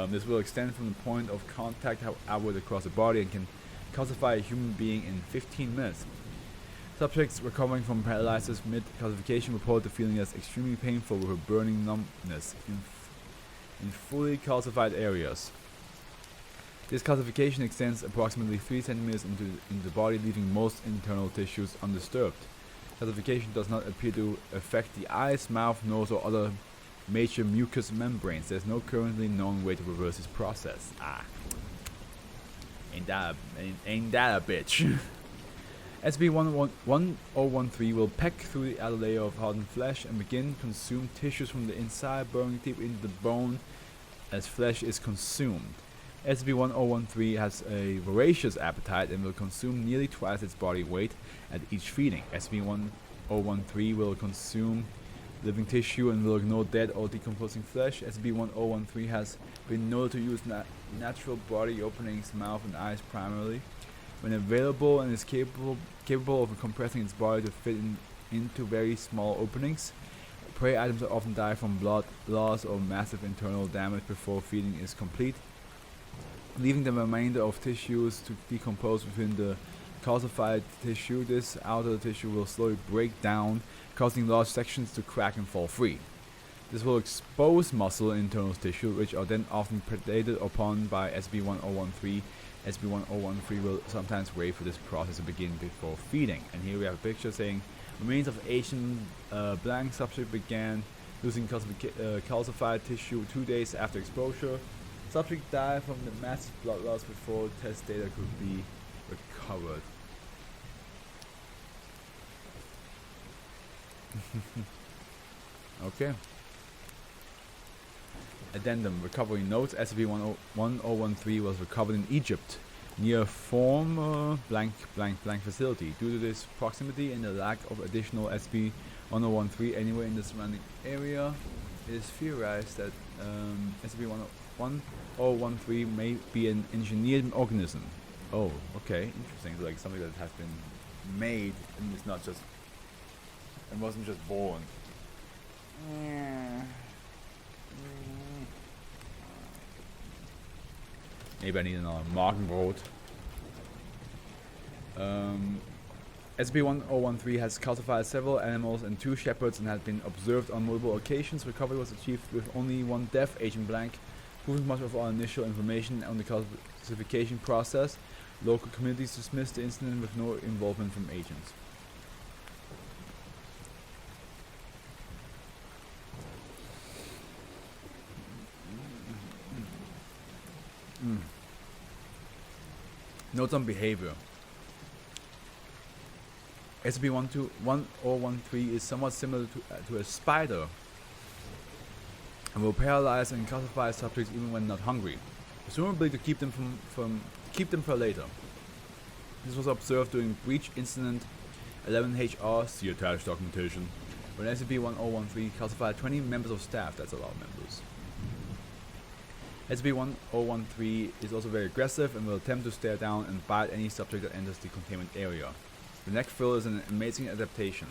This will extend from the point of contact outward across the body and can calcify a human being in 15 minutes. Subjects recovering from paralysis mid-calcification report the feeling as extremely painful, with a burning numbness in fully calcified areas. This calcification extends approximately 3 centimeters into the body, leaving most internal tissues undisturbed. Calcification does not appear to affect the eyes, mouth, nose, or other major mucous membranes. There is no currently known way to reverse this process. Ain't that a bitch? SCP-1013 will peck through the outer layer of hardened flesh and begin to consume tissues from the inside, burrowing deep into the bone as flesh is consumed. SCP-1013 has a voracious appetite and will consume nearly twice its body weight at each feeding. SCP-1013 will consume living tissue and will ignore dead or decomposing flesh. SCP-1013 has been noted to use natural body openings, mouth and eyes primarily, when available, and is capable of compressing its body to fit into very small openings. Prey items often die from blood loss or massive internal damage before feeding is complete, leaving the remainder of tissues to decompose within the calcified tissue. This outer tissue will slowly break down, causing large sections to crack and fall free. This will expose muscle and internal tissue, which are then often predated upon by SCP-1013. SCP-1013 will sometimes wait for this process to begin before feeding. And here we have a picture saying, remains of Asian blank subject began losing calcified tissue 2 days after exposure. Subject died from the massive blood loss before test data could be recovered. Okay. Addendum. Recovery notes. SCP-1013 was recovered in Egypt, near a former blank facility. Due to this proximity and the lack of additional SCP-1013 anywhere in the surrounding area, it is theorized that SCP-1013 may be an engineered organism. Oh, okay, interesting. Like something that has been made and it's not just, it wasn't just born. Maybe I need another Magenbrot. SCP-1013 has calcified several animals and 2 shepherds and has been observed on multiple occasions. Recovery was achieved with only 1 death, Agent Blank, proving much of our initial information on the calcification process. Local communities dismissed the incident with no involvement from agents. Notes on behavior. SCP-1013 is somewhat similar to a spider and will paralyze and classify subjects even when not hungry, presumably to keep them for later. This was observed during breach incident 11HR, see attached documentation, when SCP-1013 classified 20 members of staff. That's a lot of members. SCP-1013 is also very aggressive and will attempt to stare down and bite any subject that enters the containment area. The neck frill is an amazing adaptation.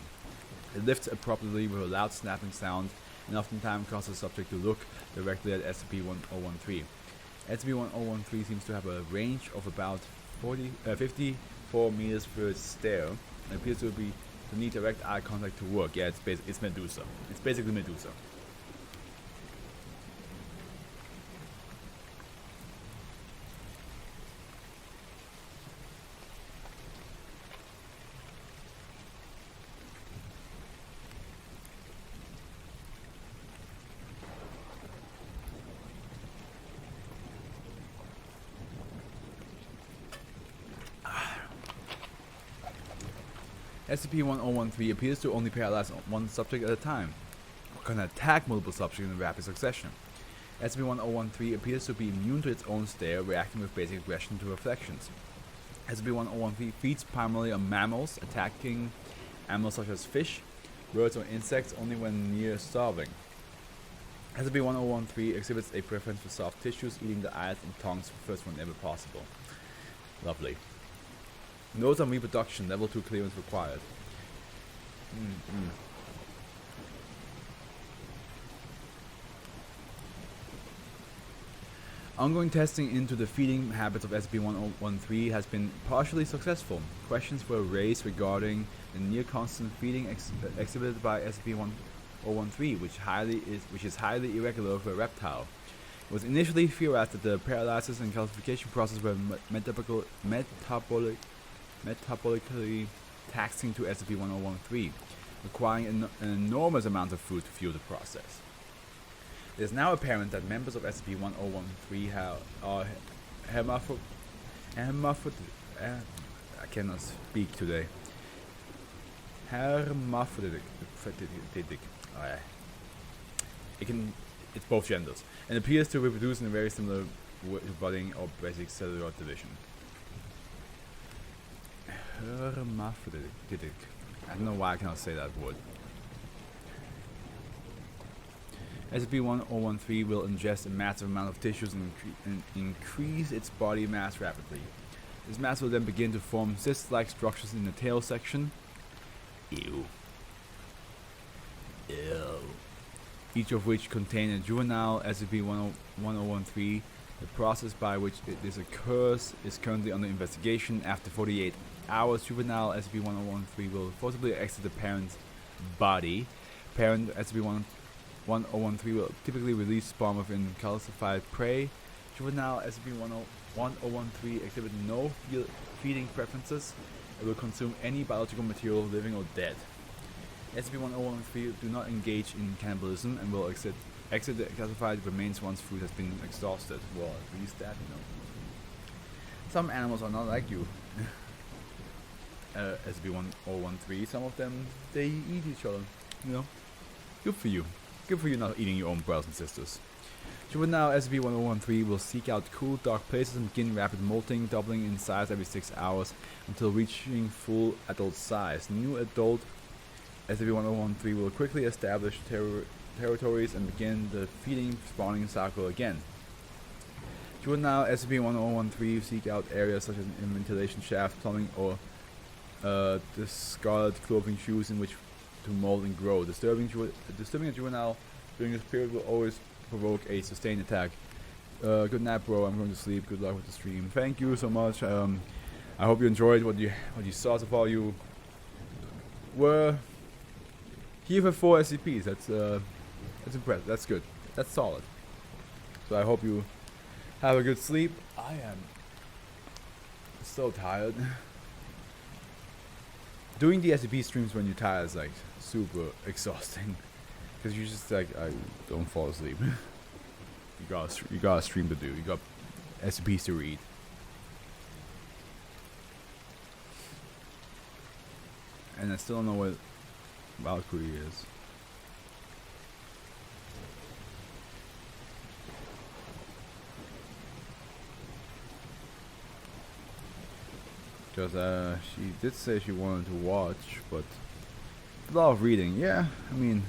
It lifts abruptly with a loud snapping sound and oftentimes causes the subject to look directly at SCP-1013. SCP-1013 seems to have a range of about 54 meters per its stare and appears to need direct eye contact to work. Yeah, it's Medusa. It's basically Medusa. SCP-1013 appears to only paralyze one subject at a time, or can attack multiple subjects in rapid succession. SCP-1013 appears to be immune to its own stare, reacting with basic aggression to reflections. SCP-1013 feeds primarily on mammals, attacking animals such as fish, birds, or insects only when near starving. SCP-1013 exhibits a preference for soft tissues, eating the eyes and tongues first whenever possible. Lovely. Notes on reproduction, level 2 clearance required. Ongoing testing into the feeding habits of SCP-1013 has been partially successful. Questions were raised regarding the near constant feeding exhibited by SCP-1013, which is highly irregular for a reptile. It was initially theorized that the paralysis and calcification process were metabolically taxing to SCP-1013, requiring an enormous amount of food to fuel the process. It is now apparent that members of SCP-1013 are hermaphroditic. I cannot speak today. Hermaphroditic. It's both genders, and appears to reproduce in a very similar way to budding or basic cellular division. Hermaphroditic. I don't know why I cannot say that word. SCP-1013 will ingest a massive amount of tissues and increase its body mass rapidly. This mass will then begin to form cyst-like structures in the tail section. Ew. Each of which contain a juvenile SCP-1013. The process by which this occurs is currently under investigation. After 48 hours, juvenile SCP-1013 will forcibly exit the parent's body. Parent SCP-1013 will typically release spawn within calcified prey. Juvenile SCP-1013 exhibit no feeding preferences. It will consume any biological material, living or dead. SCP-1013 do not engage in cannibalism and will exit the calcified remains once food has been exhausted. Well, at least that, you know. Some animals are not like you. SCP-1013, some of them, they eat each other, you know. Good for you. Good for you not eating your own brothers and sisters. Juvenile SCP-1013 will seek out cool, dark places and begin rapid molting, doubling in size every 6 hours until reaching full adult size. New adult SCP-1013 will quickly establish territories and begin the feeding spawning cycle again. Juvenile SCP-1013 seek out areas such as a ventilation shaft, plumbing, or discarded clothing shoes in which to mold and grow. Disturbing a juvenile during this period will always provoke a sustained attack. Good night, bro. I'm going to sleep. Good luck with the stream. Thank you so much. I hope you enjoyed what you saw so far. You were here for 4 SCPs. That's impressive. That's good. That's solid. So I hope you have a good sleep. I am So tired. Doing the SCP streams when you're tired is like super exhausting. Because you just like, I don't fall asleep. You got a stream to do. You got SCPs to read. And I still don't know what Valkyrie is. Because she did say she wanted to watch, but a lot of reading. Yeah, I mean,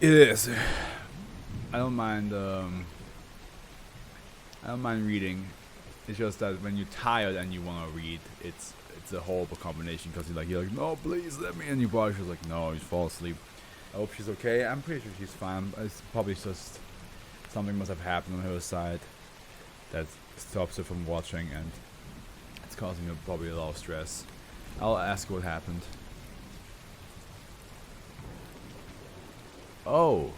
it is. I don't mind. I don't mind reading. It's just that when you're tired and you want to read, it's a horrible combination. Because you're like, no, please let me. And your body's just like, no, you fall asleep. I hope she's okay. I'm pretty sure she's fine. It's probably just something must have happened on her side that stops her from watching, and it's causing her probably a lot of stress. I'll ask what happened. Oh,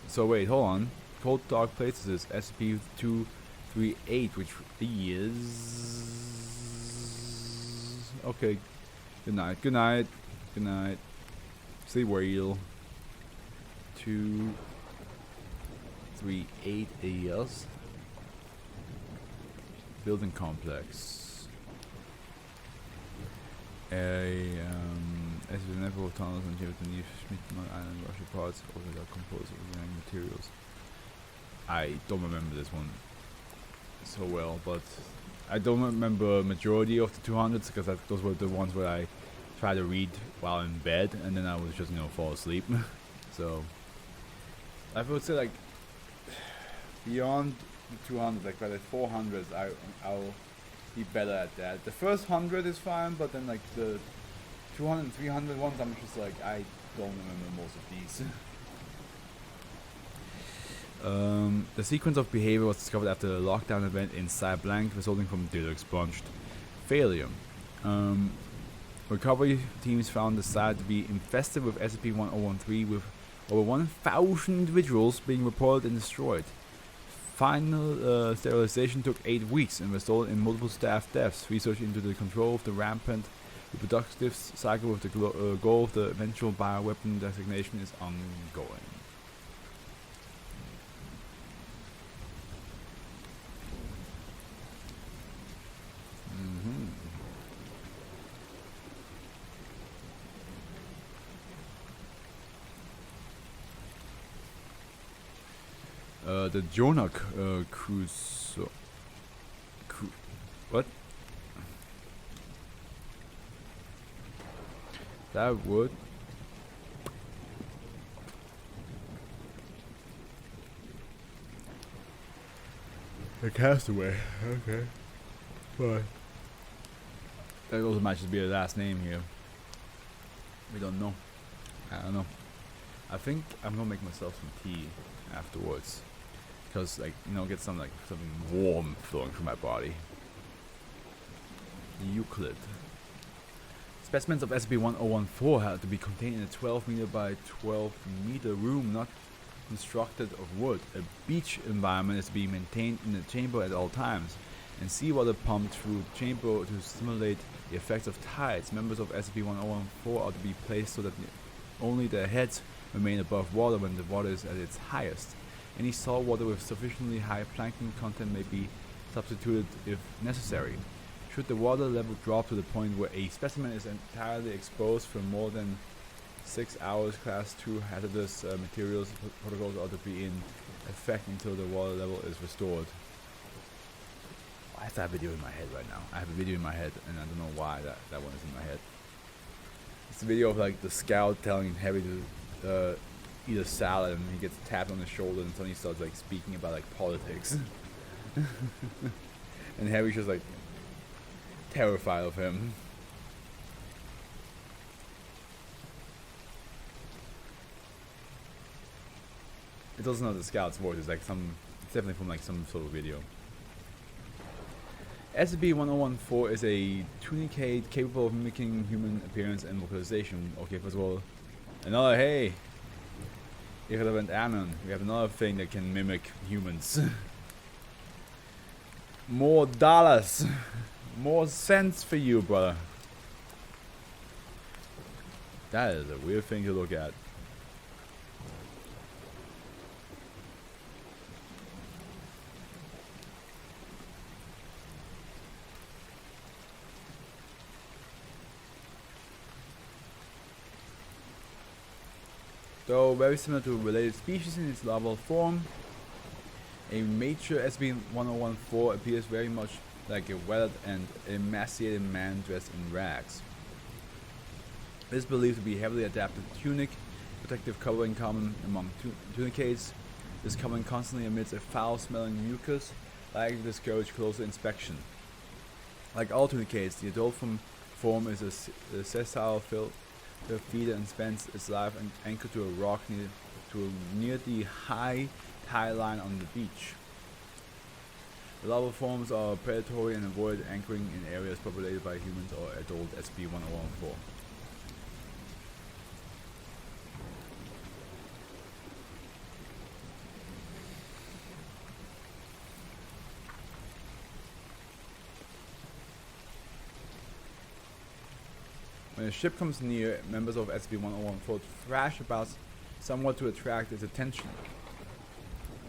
so wait, hold on. Cold Dark Places is SCP-238, which is okay. Good night. Good night. Good night. Sleep well. 238 is building complex. As with the network of tunnels and beneath Schmidtmann Island, Russian parts also got composed of organic materials. I don't remember this one so well, but I don't remember majority of the 200s because those were the ones where I tried to read while in bed and then I was just fall asleep. So I would say like beyond the 200s, like by the 400s, I'll be better at that. The first 100 is fine, but then like the 200 and 300 ones, I'm just like, I don't remember most of these. The sequence of behavior was discovered after a lockdown event in Blank, resulting from data expunged failure. Recovery teams found the site to be infested with SCP-1013, with over 1,000 individuals being reported and destroyed. Final sterilization took 8 weeks and resulted in multiple staff deaths. Research into the control of the rampant reproductive cycle with the goal of the eventual bioweapon designation is ongoing. The Jonah cruise. What? That would. The Castaway. Okay. Bye. That also might just be the last name here. We don't know. I don't know. I think I'm gonna make myself some tea afterwards. Because, like, get something warm flowing through my body. Euclid. Specimens of SCP-1014 had to be contained in a 12 meter by 12 meter room not constructed of wood. A beach environment is being maintained in the chamber at all times, and seawater pumped through the chamber to stimulate the effects of tides. Members of SCP-1014 are to be placed so that only their heads remain above water when the water is at its highest. Any salt water with sufficiently high plankton content may be substituted if necessary. Should the water level drop to the point where a specimen is entirely exposed for more than 6 hours, Class 2 hazardous materials protocols are to be in effect until the water level is restored. I have that video in my head right now. I have a video in my head and I don't know why that one is in my head. It's a video of like the scout telling Harry to eat a salad, and he gets tapped on the shoulder and suddenly he starts like speaking about like politics. And Harry's just like terrified of him. It's also not the scout's voice, it's definitely from like some sort of video. SCP-1014 is a tunicate capable of mimicking human appearance and vocalization. Okay, first of all, hey! Irrelevant Anon. We have another thing that can mimic humans. More dollars. More cents for you, brother. That is a weird thing to look at. Though very similar to related species in its larval form, a mature SB-1014 appears very much like a weathered and emaciated man dressed in rags. It is believed to be heavily adapted tunic, protective covering common among tunicates. This covering constantly emits a foul-smelling mucus, likely to discourage closer inspection. Like all tunicates, the adult form is a sessile feeder and spends its life anchored to a rock near the high tide line on the beach. The larval forms are predatory and avoid anchoring in areas populated by humans or adult SB-1014. When a ship comes near, members of SB-1014 thrash about somewhat to attract its attention.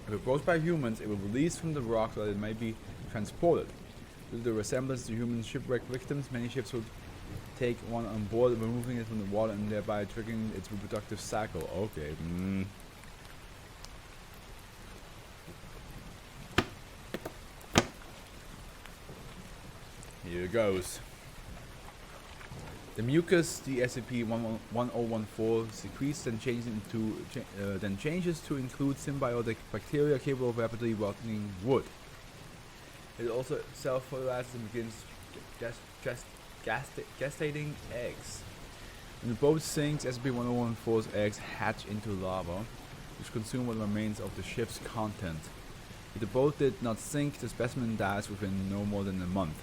If approached by humans, it will release from the rock so that it may be transported. Due to the resemblance to human shipwreck victims, many ships will take one on board, removing it from the water and thereby triggering its reproductive cycle. Okay. Here it goes. The mucus the SCP-1014 secretes then changes to include symbiotic bacteria capable of rapidly rotting wood. It also self-fertilizes and begins gestating eggs. When the boat sinks, SCP-1014's eggs hatch into larvae, which consume what remains of the ship's content. If the boat did not sink, the specimen dies within no more than a month.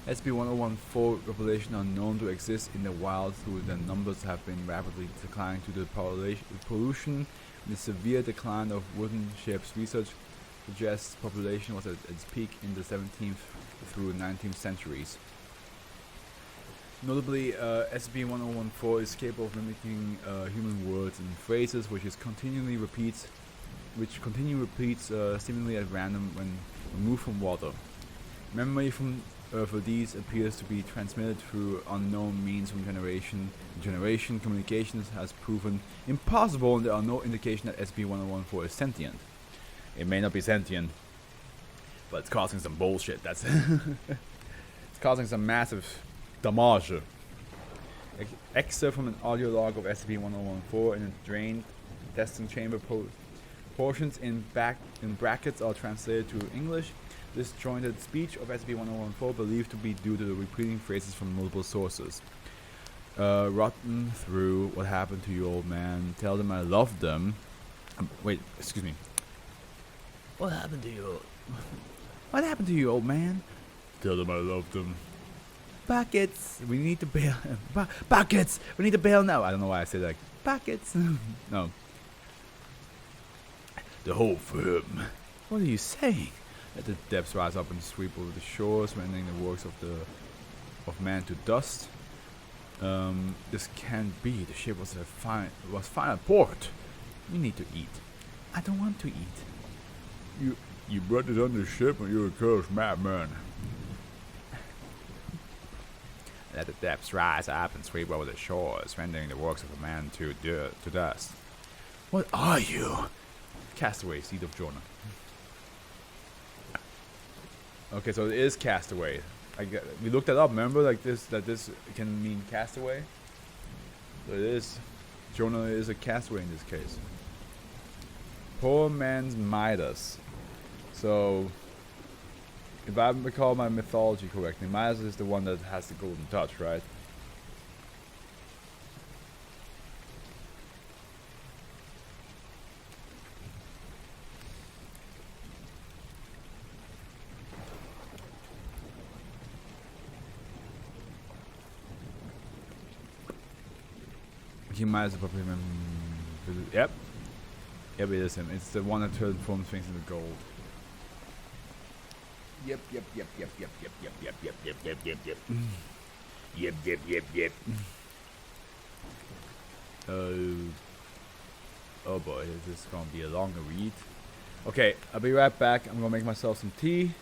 SCP-1014 population are known to exist in the wild, though their numbers have been rapidly declining due to pollution and the severe decline of wooden ships. Research suggests population was at its peak in the 17th through 19th centuries. Notably, SCP-1014 is capable of mimicking human words and phrases, which continually repeats seemingly at random when removed from water. Memory for these appears to be transmitted through unknown means from generation to generation. Communications has proven impossible, and there are no indication that SCP-1014 is sentient. It may not be sentient, but it's causing some bullshit. That's it's causing some massive damage. Excerpt from an audio log of SCP-1014 in a drained testing chamber. Portions in brackets are translated to English. Disjointed speech of SCP-1014 believed to be due to the repeating phrases from multiple sources. Rotten through, what happened to you, old man? Tell them I love them. Wait, excuse me. What happened to you? What happened to you, old man? Tell them I love them. Buckets, we need to bail. Buckets, we need to bail now. I don't know why I said like buckets. No. The whole firm. What are you saying? Let the depths rise up and sweep over the shores, rendering the works of man to dust. This can't be. The ship was at port. You need to eat. I don't want to eat. You brought it on the ship, and you're a cursed madman. Let the depths rise up and sweep over the shores, rendering the works of a man to dust. What are you? Castaway, seed of Jonah. Okay, so it is castaway. We looked that up. Remember, that this can mean castaway. So it is. Jonah is a castaway in this case. Poor man's Midas. So, if I recall my mythology correctly, Midas is the one that has the golden touch, right? He might as well probably Yep, it is him. It's the one that transforms things into gold. Yep, yep, yep, yep, yep, yep, yep, yep, yep, yep, yep, yep, yep. Yep, yep, yep, yep. Oh boy, this is gonna be a longer read. Okay, I'll be right back. I'm gonna make myself some tea.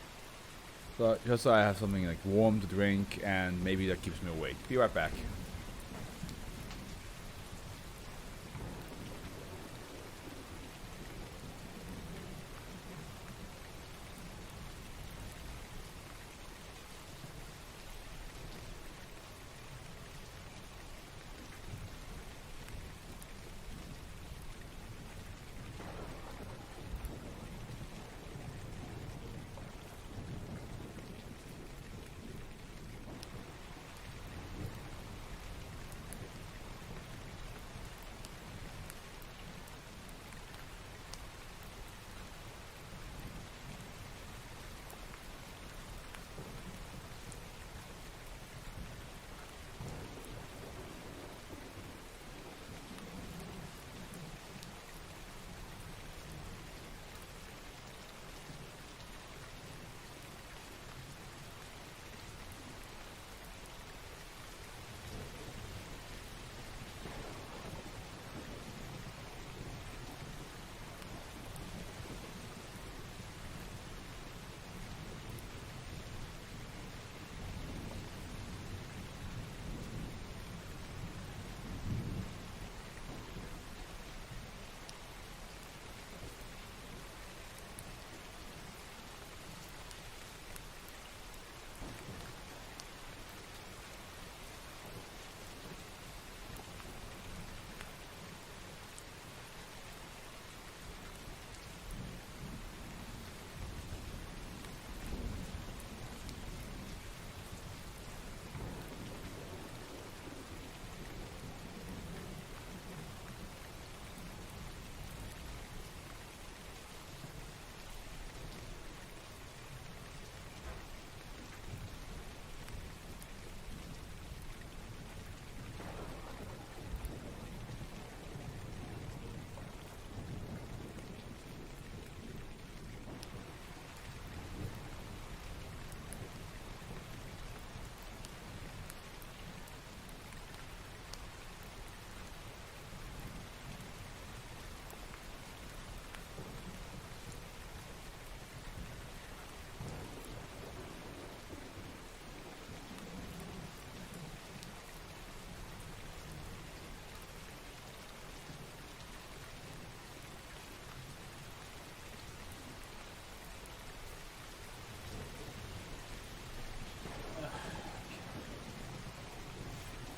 So, just so I have something like warm to drink and maybe that keeps me awake. Be right back.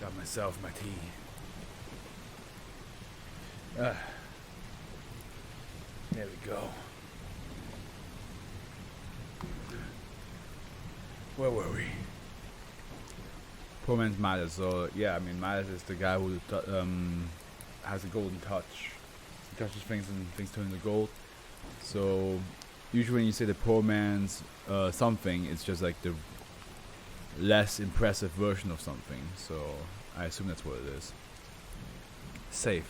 Got myself my tea. There we go. Where were we? Poor man's Midas. So yeah, I mean Midas is the guy who has a golden touch. He touches things and things turn into gold. So usually when you say the poor man's something, it's just like the less impressive version of something. So I assume that's what it is. Safe.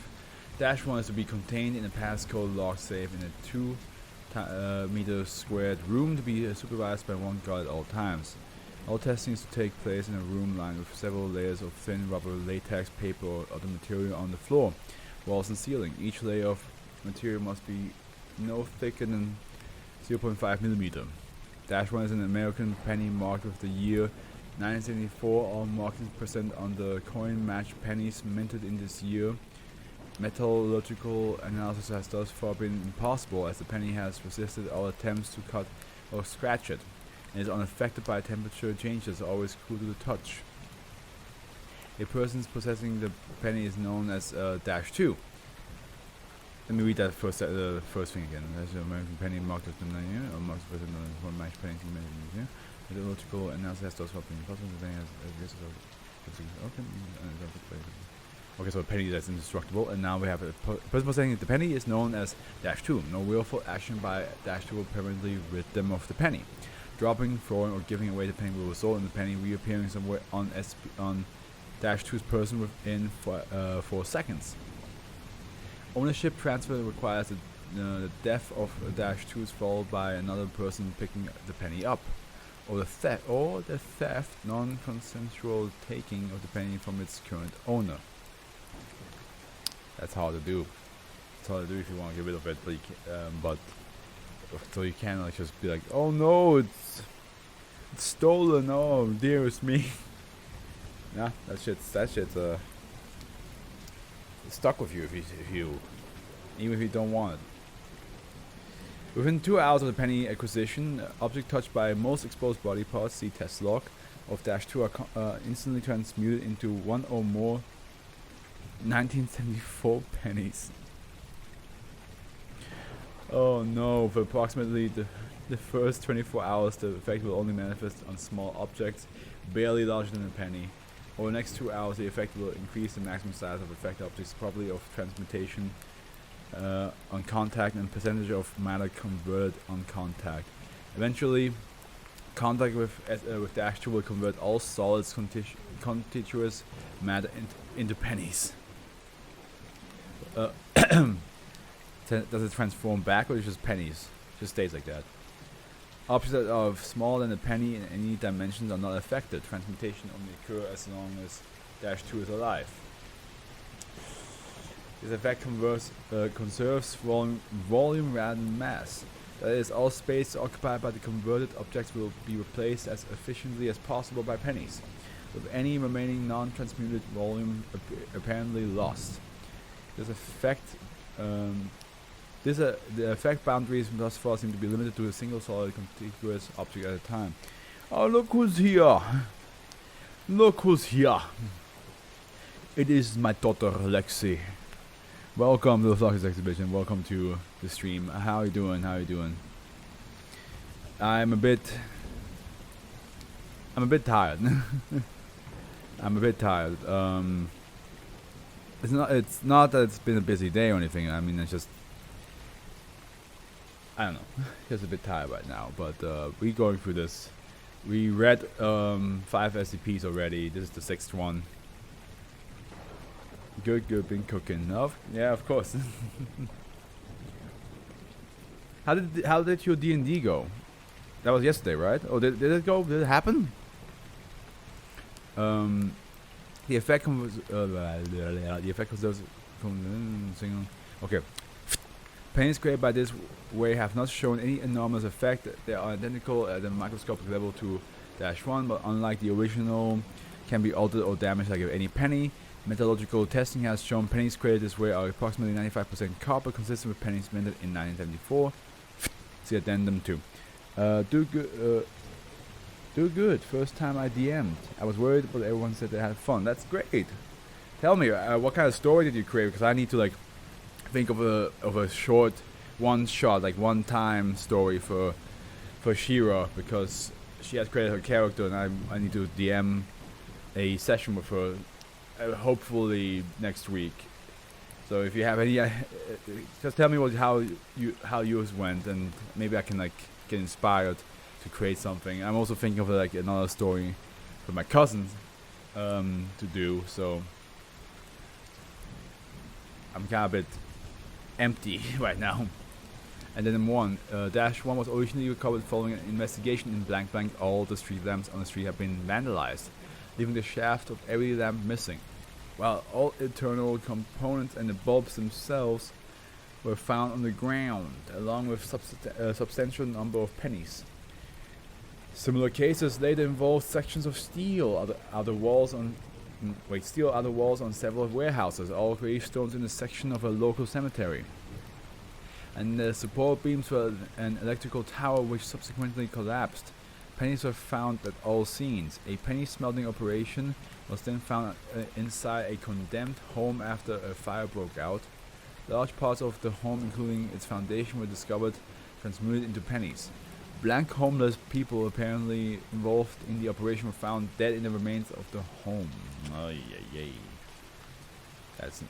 Dash 1 is to be contained in a passcode locked safe in a 2 meter squared room to be supervised by one guard at all times. All testing is to take place in a room lined with several layers of thin rubber, latex, paper, or other material on the floor, walls and ceiling. Each layer of material must be no thicker than 0.5 millimeter. Dash 1 is an American penny marked with the year 1974. All markings present on the coin match pennies minted in this year. Metallurgical analysis has thus far been impossible, as the penny has resisted all attempts to cut or scratch it, and is unaffected by temperature changes, always cool to the touch. A person possessing the penny is known as Dash 2. Let me read that first thing again. There's an American penny marked with the year, or marked with the coin match pennies in the year. Metallurgical analysis has thus far been impossible. The penny has okay, so a penny that's indestructible, and now we have a person saying the penny is known as Dash 2. No willful action by Dash 2 will permanently rid them of the penny. Dropping, throwing, or giving away the penny will result in the penny reappearing somewhere on Dash 2's person within 4 seconds. Ownership transfer requires the death of Dash 2 is followed by another person picking the penny up. or the theft, non-consensual taking of the penny from its current owner. That's hard to do. It's hard to do if you want to get rid of it, but so you can't like just be like, oh no, it's stolen. Oh, dearest me. Nah, that shit's stuck with you even if you don't want it. Within 2 hours of the penny acquisition, object touched by most exposed body parts, see test log, of -2 are instantly transmuted into one or more 1974 pennies. Oh no, for approximately the first 24 hours the effect will only manifest on small objects, barely larger than a penny. Over the next 2 hours the effect will increase the maximum size of affected objects, probably of transmutation on contact and percentage of matter converted on contact. Eventually, contact with -2 will convert all solids contiguous matter into pennies. Does it transform back or is it just pennies? Just stays like that. Objects that are smaller than a penny in any dimensions are not affected. Transmutation only occurs as long as -2 is alive. This effect conserves volume rather than mass. That is, all space occupied by the converted objects will be replaced as efficiently as possible by pennies, with any remaining non-transmuted volume apparently lost. This effect, the effect boundaries thus far seem to be limited to a single solid contiguous object at a time. Oh, look who's here! Look who's here! It is my daughter Lexi. Welcome to the Fluff exhibition. Welcome to the stream. How you doing? How you doing? I'm a bit tired. I'm a bit tired. It's not that it's been a busy day or anything. I mean, it's just, I don't know. Just a bit tired right now. But we going through this. We read 5 SCPs already. This is the 6th one. Good, been cooking. Yeah, of course. How did your D&D go? That was yesterday, right? Oh, did it go? Did it happen? The effect was okay. Pennies created by this way have not shown any enormous effect. They are identical at the microscopic level to -1, but unlike the original, can be altered or damaged like any penny. Metallurgical testing has shown pennies created this way are approximately 95% copper, consistent with pennies minted in 1974. See addendum 2. Do good. First time I DM'd. I was worried, but everyone said they had fun. That's great. Tell me, what kind of story did you create? Because I need to like think of a short, one-shot, like one-time story for Shira, because she has created her character, and I need to DM a session with her. Hopefully next week. So if you have any, just tell me how yours went, and maybe I can like get inspired to create something. I'm also thinking of like another story for my cousins to do. So I'm kind of a bit empty right now. And then -1 was originally recovered following an investigation in blank. All the street lamps on the street have been vandalized, leaving the shaft of every lamp missing, while all internal components and the bulbs themselves were found on the ground, along with a substantial number of pennies. Similar cases later involved sections of steel, outer walls on several warehouses, all gravestones in a section of a local cemetery, and the support beams for an electrical tower which subsequently collapsed. Pennies were found at all scenes. A penny smelting operation was then found inside a condemned home after a fire broke out. Large parts of the home, including its foundation, were discovered transmuted into pennies. Blank homeless people apparently involved in the operation were found dead in the remains of the home. Ay, ay, ay. That's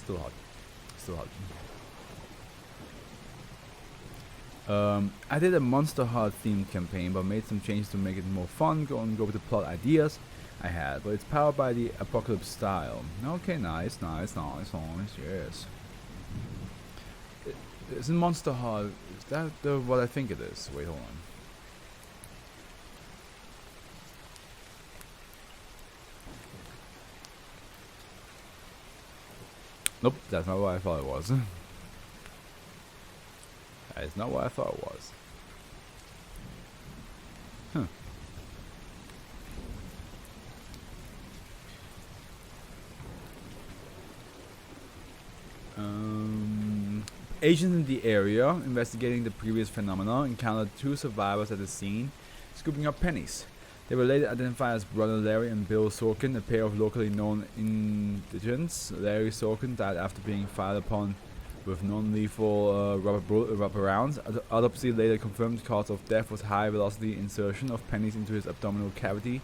still hot. Still hot. I did a Monster Heart themed campaign, but made some changes to make it more fun. Go with the plot ideas I had, but it's powered by the Apocalypse style. Okay, nice, yes. Isn't Monster High? Is that what I think it is? Wait, hold on. Nope, that's not what I thought it was. That is not what I thought it was. Huh. Agents in the area investigating the previous phenomena encountered 2 survivors at the scene, scooping up pennies. They were later identified as Brother Larry and Bill Sorkin, a pair of locally known indigents. Larry Sorkin died after being fired upon with non-lethal rubber rounds. Autopsy later confirmed the cause of death was high-velocity insertion of pennies into his abdominal cavity,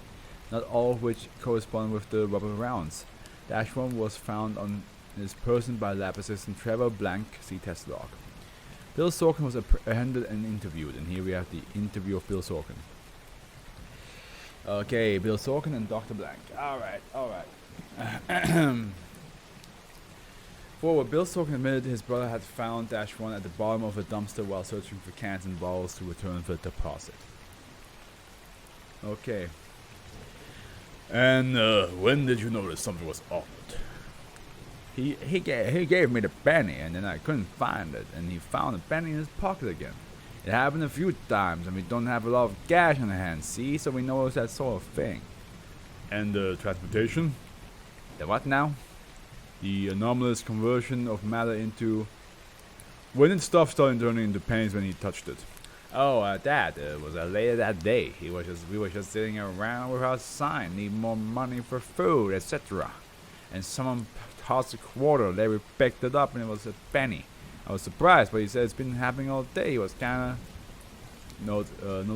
not all of which correspond with the rubber rounds. The ash one was found on his person by lab assistant Trevor Blank, see test log. Bill Sorkin was apprehended and interviewed, and here we have the interview of Bill Sorkin. Okay, Bill Sorkin and Dr. Blank. Alright. Forward, Bill Sorkin admitted his brother had found Dash 1 at the bottom of a dumpster while searching for cans and bottles to return for the deposit. Okay. And when did you notice something was odd? He gave me the penny, and then I couldn't find it, and he found the penny in his pocket again. It happened a few times, and we don't have a lot of cash on hand, see? So we know it's that sort of thing. And the transportation? The what now? The anomalous conversion of matter into... When did stuff start turning into pennies when he touched it? Oh, that was later that day. We were just sitting around with our sign, need more money for food, etc. And someone tossed a quarter. Larry picked it up, and it was a penny. I was surprised, but he said it's been happening all day. He was kinda... Notes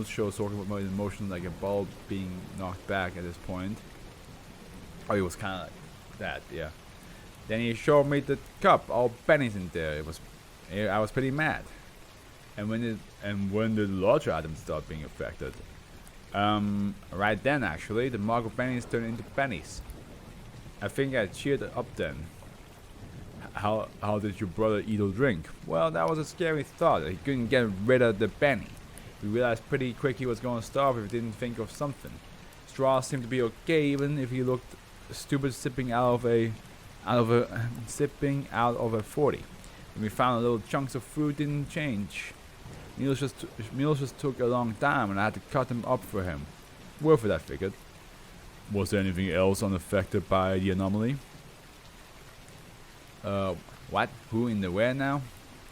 show Sorkin with emotion like a ball being knocked back at this point. Oh, he was kinda like that, yeah. Then he showed me the cup, all pennies in there. I was pretty mad. And when did larger items start being affected? Right then actually, the mark of pennies turned into pennies. I think I cheered up then. How did your brother eat or drink? Well, that was a scary thought. He couldn't get rid of the penny. We realized pretty quick he was going to starve if he didn't think of something. Straw seemed to be okay, even if he looked stupid sipping out of a 40. When we found a little chunks of food, didn't change. Meals just took a long time, and I had to cut them up for him. Worth it, I figured. Was there anything else unaffected by the anomaly? What? Who in the where now?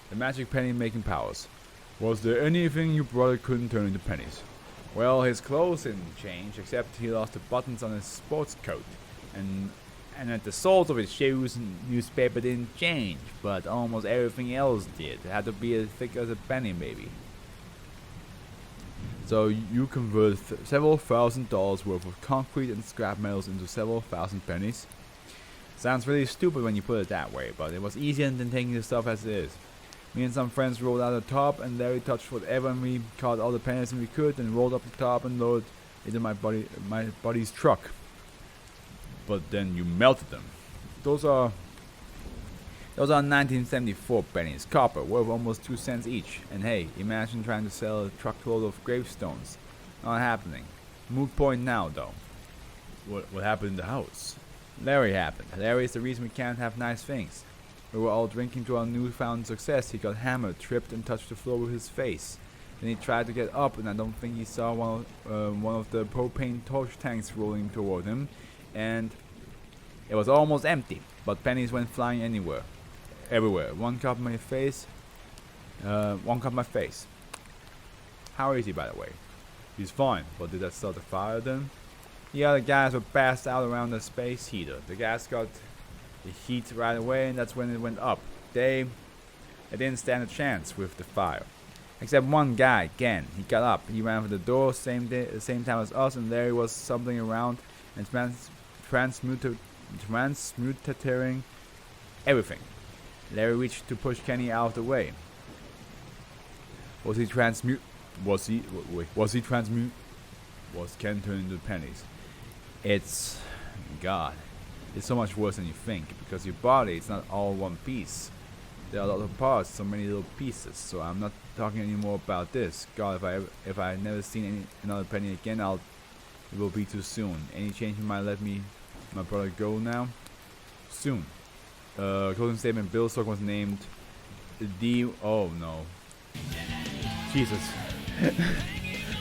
The magic penny making powers. Was there anything your brother couldn't turn into pennies? Well, his clothes didn't change, except he lost the buttons on his sports coat. And at the soles of his shoes, newspaper didn't change, but almost everything else did. It had to be as thick as a penny, maybe. So you converted several $1,000s worth of concrete and scrap metals into several thousand pennies? Sounds really stupid when you put it that way, but it was easier than taking the stuff as it is. Me and some friends rolled out the top, and Larry touched whatever, and we caught all the pennies we could, and rolled up the top and loaded it in my buddy's truck. But then you melted them. Those are 1974 pennies, copper, worth almost 2 cents each. And hey, imagine trying to sell a truckload of gravestones. Not happening. Moot point now, though. What happened in the house? Larry happened. Larry is the reason we can't have nice things. We were all drinking to our newfound success. He got hammered, tripped, and touched the floor with his face. Then he tried to get up, and I don't think he saw one of the propane torch tanks rolling toward him, and it was almost empty. But pennies went flying everywhere. One caught my face. How is he, by the way? He's fine, but did that start the fire then? The other guys were passed out around the space heater. The gas got the heat right away, and that's when it went up. They didn't stand a chance with the fire. Except one guy, Ken. He got up. He ran for the door same time as us, and Larry was stumbling around and transmutating everything. Larry reached to push Kenny out of the way. Was Ken turned into pennies? It's God. It's so much worse than you think, because your body is not all one piece. There are a lot of parts, so many little pieces. So I'm not talking anymore about this. God, if I never seen another penny again, it will be too soon. Any change in my my brother go now? Soon. Closing statement. Bill's stock was named D. Oh no. Jesus.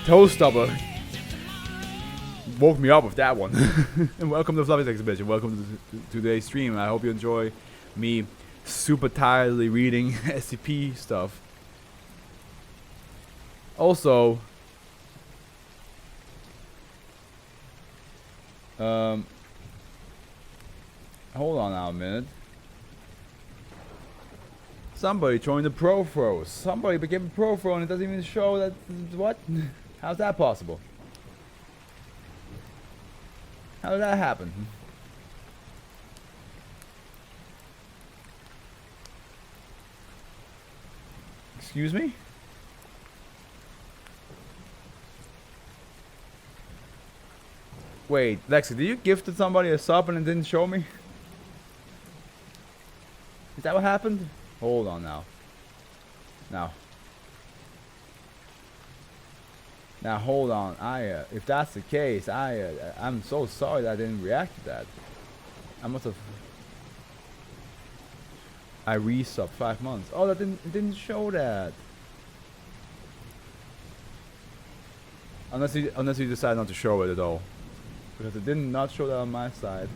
Toe stopper. Woke me up with that one. And welcome to Fluffy's exhibition. Welcome to today's stream. I hope you enjoy me super tiredly reading SCP stuff. Also, hold on now a minute. Somebody joined the Pro-Fro. Somebody became a Pro-Fro and it doesn't even show that. What? How's that possible? How did that happen? Excuse me? Wait, Lexi, did you gift somebody a sub and it didn't show me? Is that what happened? Hold on now. Now hold on. If that's the case, I'm so sorry that I didn't react to that. I must have. I resubbed 5 months. Oh, it didn't show that. Unless you decide not to show it at all, because it did not show that on my side.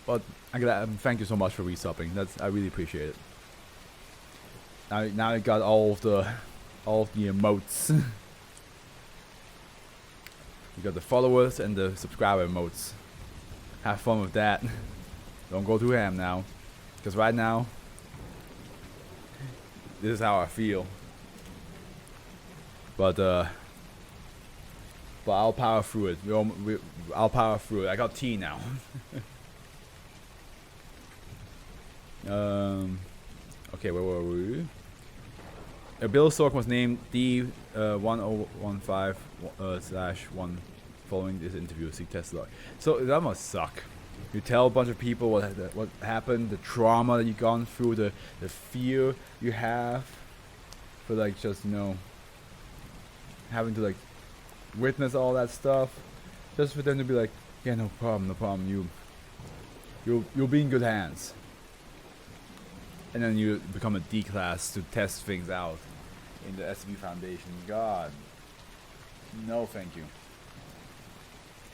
But thank you so much for resubbing. I really appreciate it. Now I got all of the emotes. You got the followers and the subscriber emotes. Have fun with that. Don't go too ham now, because right now this is how I feel. But I'll power through it. I'll power through it. I got tea now. Okay, where were we? Bill's stock was named D1015/1 following this interview. See test log. So that must suck. You tell a bunch of people what happened, the trauma that you've gone through, the fear you have for like just having to like witness all that stuff, just for them to be like, yeah, no problem, you'll be in good hands. And then you become a D class to test things out in the SCP Foundation. God, no, thank you.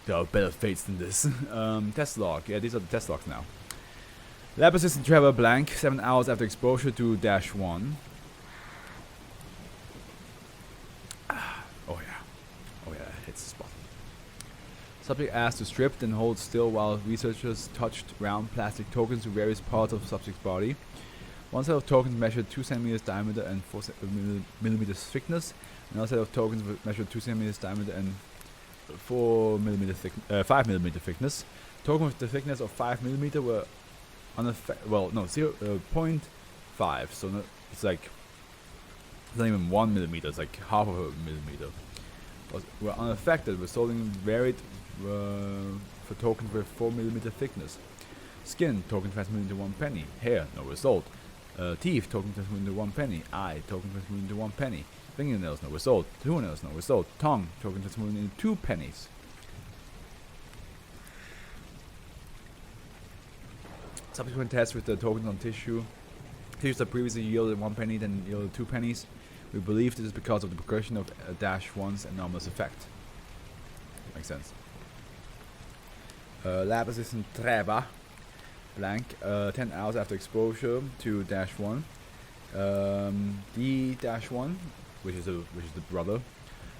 There are better fates than this. Test log. Yeah, these are the test logs now. Lab assistant Trevor blank. 7 hours after exposure to -1. Oh yeah, hits the spot. Subject asked to strip and hold still while researchers touched round plastic tokens to various parts of the subject's body. One set of tokens measured 2 centimeters diameter and 4 millimeters thickness. Another set of tokens measured 2 centimeters diameter and 5 millimeter thickness. Tokens with the thickness of 5 millimeter were 0.5. So it's like it's not even 1 millimeter. It's like half of a millimeter. Were unaffected, resulting varied for tokens with 4 millimeter thickness. Skin token transmitted into 1 penny. Hair, no result. Teeth, token transmitted into 1 penny. Eye, token transmitted into 1 penny. Fingernails, no result. Toenails, no result. Tongue, token transmitted into 2 pennies. Subsequent tests with the tokens on tissues that previously yielded 1 penny, then yielded 2 pennies. We believe this is because of the progression of -1's anomalous effect. Makes sense. Lab assistant Trevor blank. 10 hours after exposure to -1. D-1, which is the brother,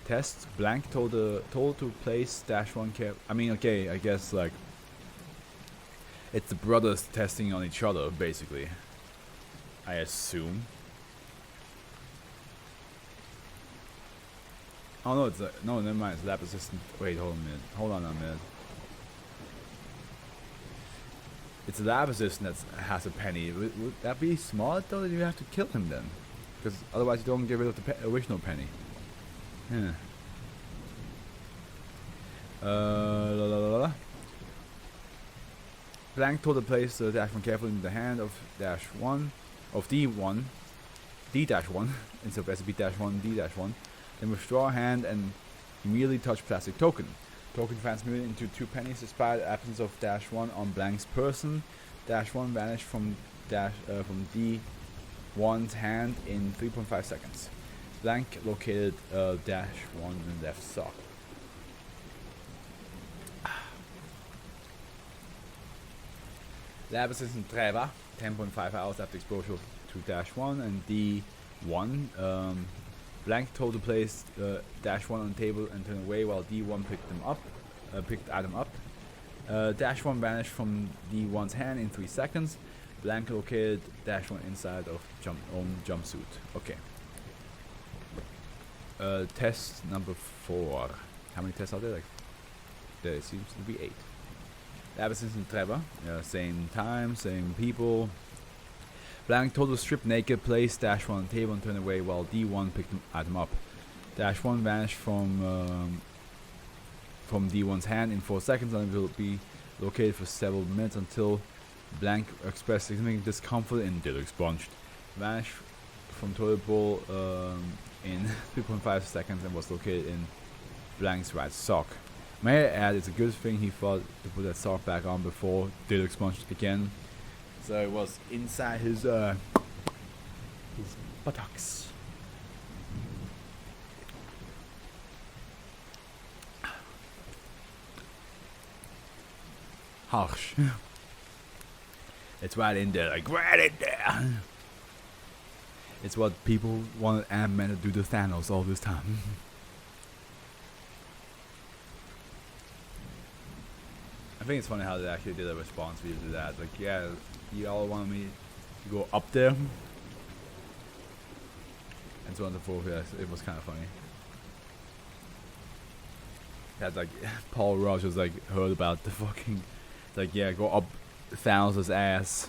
test blank told to place -1 care. I mean, okay, I guess like it's the brothers testing on each other, basically. I assume. Oh no, it's no, never mind. It's lab assistant. Wait, hold on a minute. It's a lab assistant that has a penny. Would that be smart though? That you have to kill him then, because otherwise you don't get rid of the original penny. Yeah. La, la, la, la. Blank told to place the dash one carefully in the hand of D1, D-1, instead of SB-1, D-1. Then withdraw hand and immediately touch plastic token. Token transmuted into 2 pennies despite the absence of -1 on Blank's person. -1 vanished from D1's hand in 3.5 seconds. Blank located -1 in left sock. Lab assistant Trevor, 10.5 hours after exposure to -1 and D1. Blank told to place -1 on the table and turn away while D1 picked the item up. -1 vanished from D1's hand in 3 seconds. Blank located -1 inside of own jumpsuit. Okay. Test number 4. How many tests are there? Like, there seems to be 8. Lab assistant Trevor, same time, same people. Blank told to strip naked, place -1 on the table and turn away while D1 picked the item up. -1 vanished from D1's hand in 4 seconds and will be located for several minutes until Blank expressed significant discomfort and did expunged. Vanished from toilet bowl in 3.5 seconds and was located in Blank's right sock. May I add, it's a good thing he thought to put that sock back on before did expunged again. So it was inside his buttocks. Harsh. It's right in there, like right in there. It's what people wanted Ant-Man to do to Thanos all this time. I think it's funny how they actually did a response video to that. Like, yeah, you all wanted me to go up there. And so on and so forth. Yeah, it was kind of funny. Had like Paul Rush was like heard about the fucking, like, yeah, go up Thanos' ass,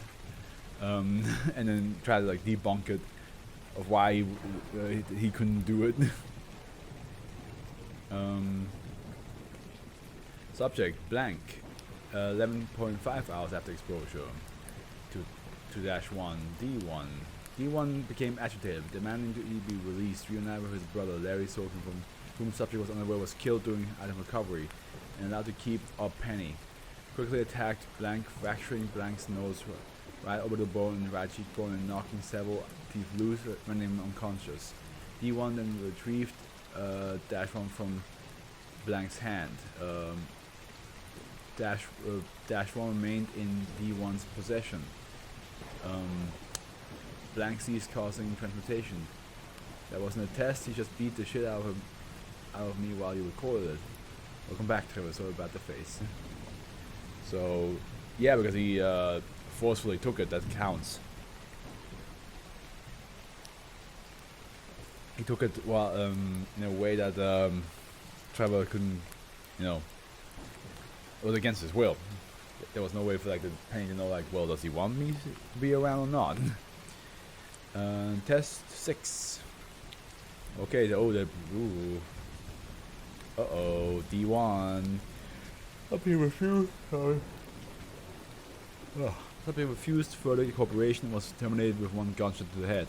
and then try to like debunk it of why he couldn't do it. Subject Blank, 11.5 hours after exposure to -1 D1. D1 became agitated, demanding to be released. Reunited with his brother Larry Sorkin, from whom subject was unaware was killed during item recovery, and allowed to keep up Penny. Quickly attacked Blank, fracturing Blank's nose right over the bone and right cheekbone and knocking several teeth loose, rendering him unconscious. D1 then retrieved -1 from Blank's hand. -1 remained in D1's possession. Blank ceased causing transmutation. That wasn't a test, he just beat the shit out of me while you recorded it. Welcome back, Trevor, sorry about the face. So, yeah, because he forcefully took it, that counts. He took it while, in a way that Trevor couldn't, it was against his will. There was no way for like the Penny to know, like, well, does he want me to be around or not? Test 6. Okay, D1. Subject refused. Sorry. Subject refused further cooperation and was terminated with 1 gunshot to the head.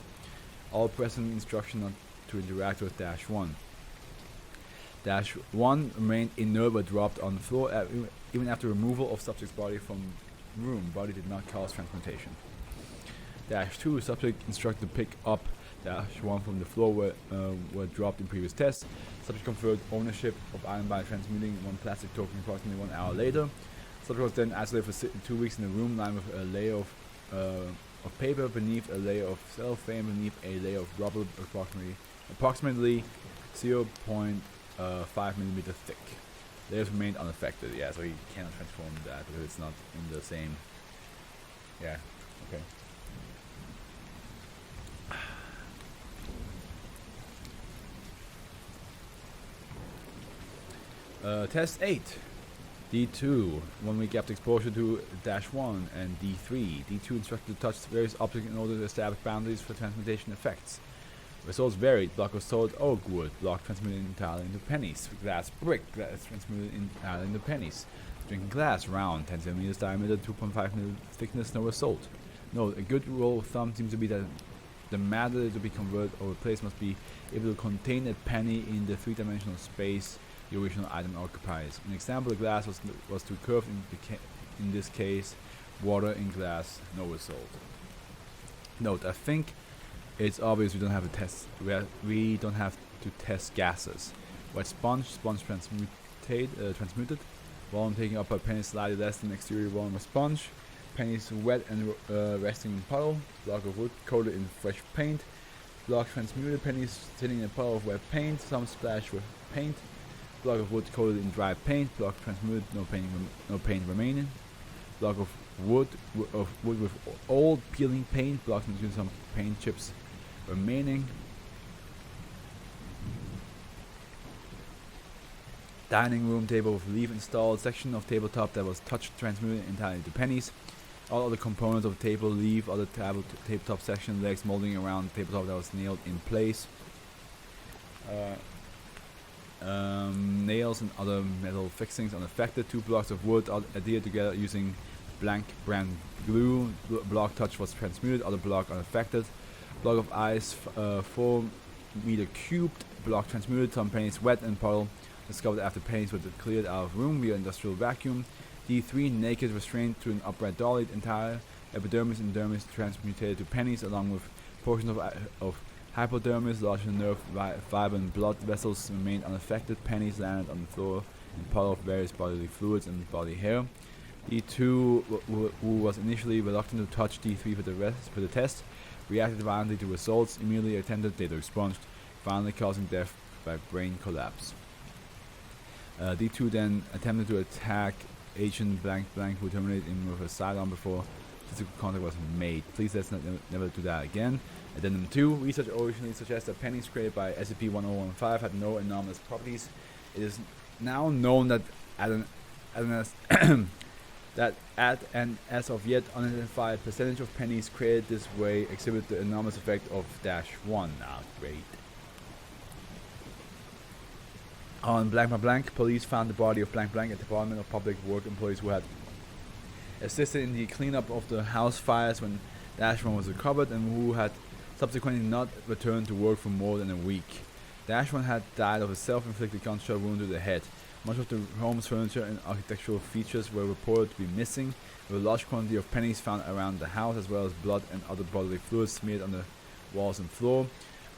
All present instruction not to interact with -1. -1 remained inert but dropped on the floor even after removal of subject's body from room. Body did not cause transmutation. -2 subject instructed to pick up -1 from the floor were dropped in previous tests. Subject conferred ownership of item by transmuting 1 plastic token approximately 1 hour later. Subject was then isolated for 2 weeks in a room lined with a layer of paper beneath a layer of cellophane beneath a layer of rubber approximately 0.5 millimeter thick. Layers remained unaffected. Yeah, so he cannot transform that because it's not in the same. Yeah. Okay. Test 8. D2, 1 week after exposure to -1, and D3. D2 instructed to touch various objects in order to establish boundaries for transmutation effects. Results varied. Block of solid oak wood. Block transmuted entirely into pennies. Glass brick. Glass transmuted entirely into pennies. Drinking glass. Round. 10 centimeters diameter. 2.5 millimeter thickness. No result. Note, a good rule of thumb seems to be that the matter to be converted or replaced must be able to contain a penny in the three-dimensional space the original item occupies. An example, the glass was too curved in this case. Water in glass. No result. Note, I think it's obvious we don't have to test. We don't have to test gases. Wet sponge transmuted. Volume taken up by pennies slightly less than exterior volume of sponge. Pennies wet and resting in puddle. Block of wood coated in fresh paint. Block transmuted. Pennies sitting in a puddle of wet paint. Some splash with paint. Block of wood coated in dry paint. Block transmuted. No paint remaining. Block of wood with old peeling paint. Block transmuted. Some paint chips remaining. Dining room table with leaf installed. Section of tabletop that was touched transmuted entirely to pennies. All other components of the table, leaf, other tabletop section, legs molding around the tabletop that was nailed in place. Nails and other metal fixings unaffected. 2 blocks of wood adhered together using blank brand glue. Block touch was transmuted, other block unaffected. Block of ice 4 meter cubed. Block transmuted, some pennies wet and puddle. Discovered after pennies were cleared out of room via industrial vacuum. D3 naked restrained to an upright dolly. Entire epidermis and dermis transmutated to pennies along with portions of hypodermis, larger nerve fiber and blood vessels remained unaffected. Pennies landed on the floor in puddle of various bodily fluids and body hair. D2, who was initially reluctant to touch D3 for the test, reacted violently to results, immediately attempted data expunged, finally causing death by brain collapse. D2 then attempted to attack Agent blank who terminated him with a sidearm before physical contact was made. Please let's never do that again. Addendum 2. Research originally suggests that pennies created by SCP-1015 had no anomalous properties. It is now known that at an as of yet unidentified percentage of pennies created this way exhibit the anomalous effect of -1. Great. On blank, police found the body of blank, a Department of Public Work employees who had assisted in the cleanup of the house fires when -1 was recovered and who had subsequently not returned to work for more than a week. -1 had died of a self-inflicted gunshot wound to the head. Much of the home's furniture and architectural features were reported to be missing. There were a large quantity of pennies found around the house, as well as blood and other bodily fluids smeared on the walls and floor.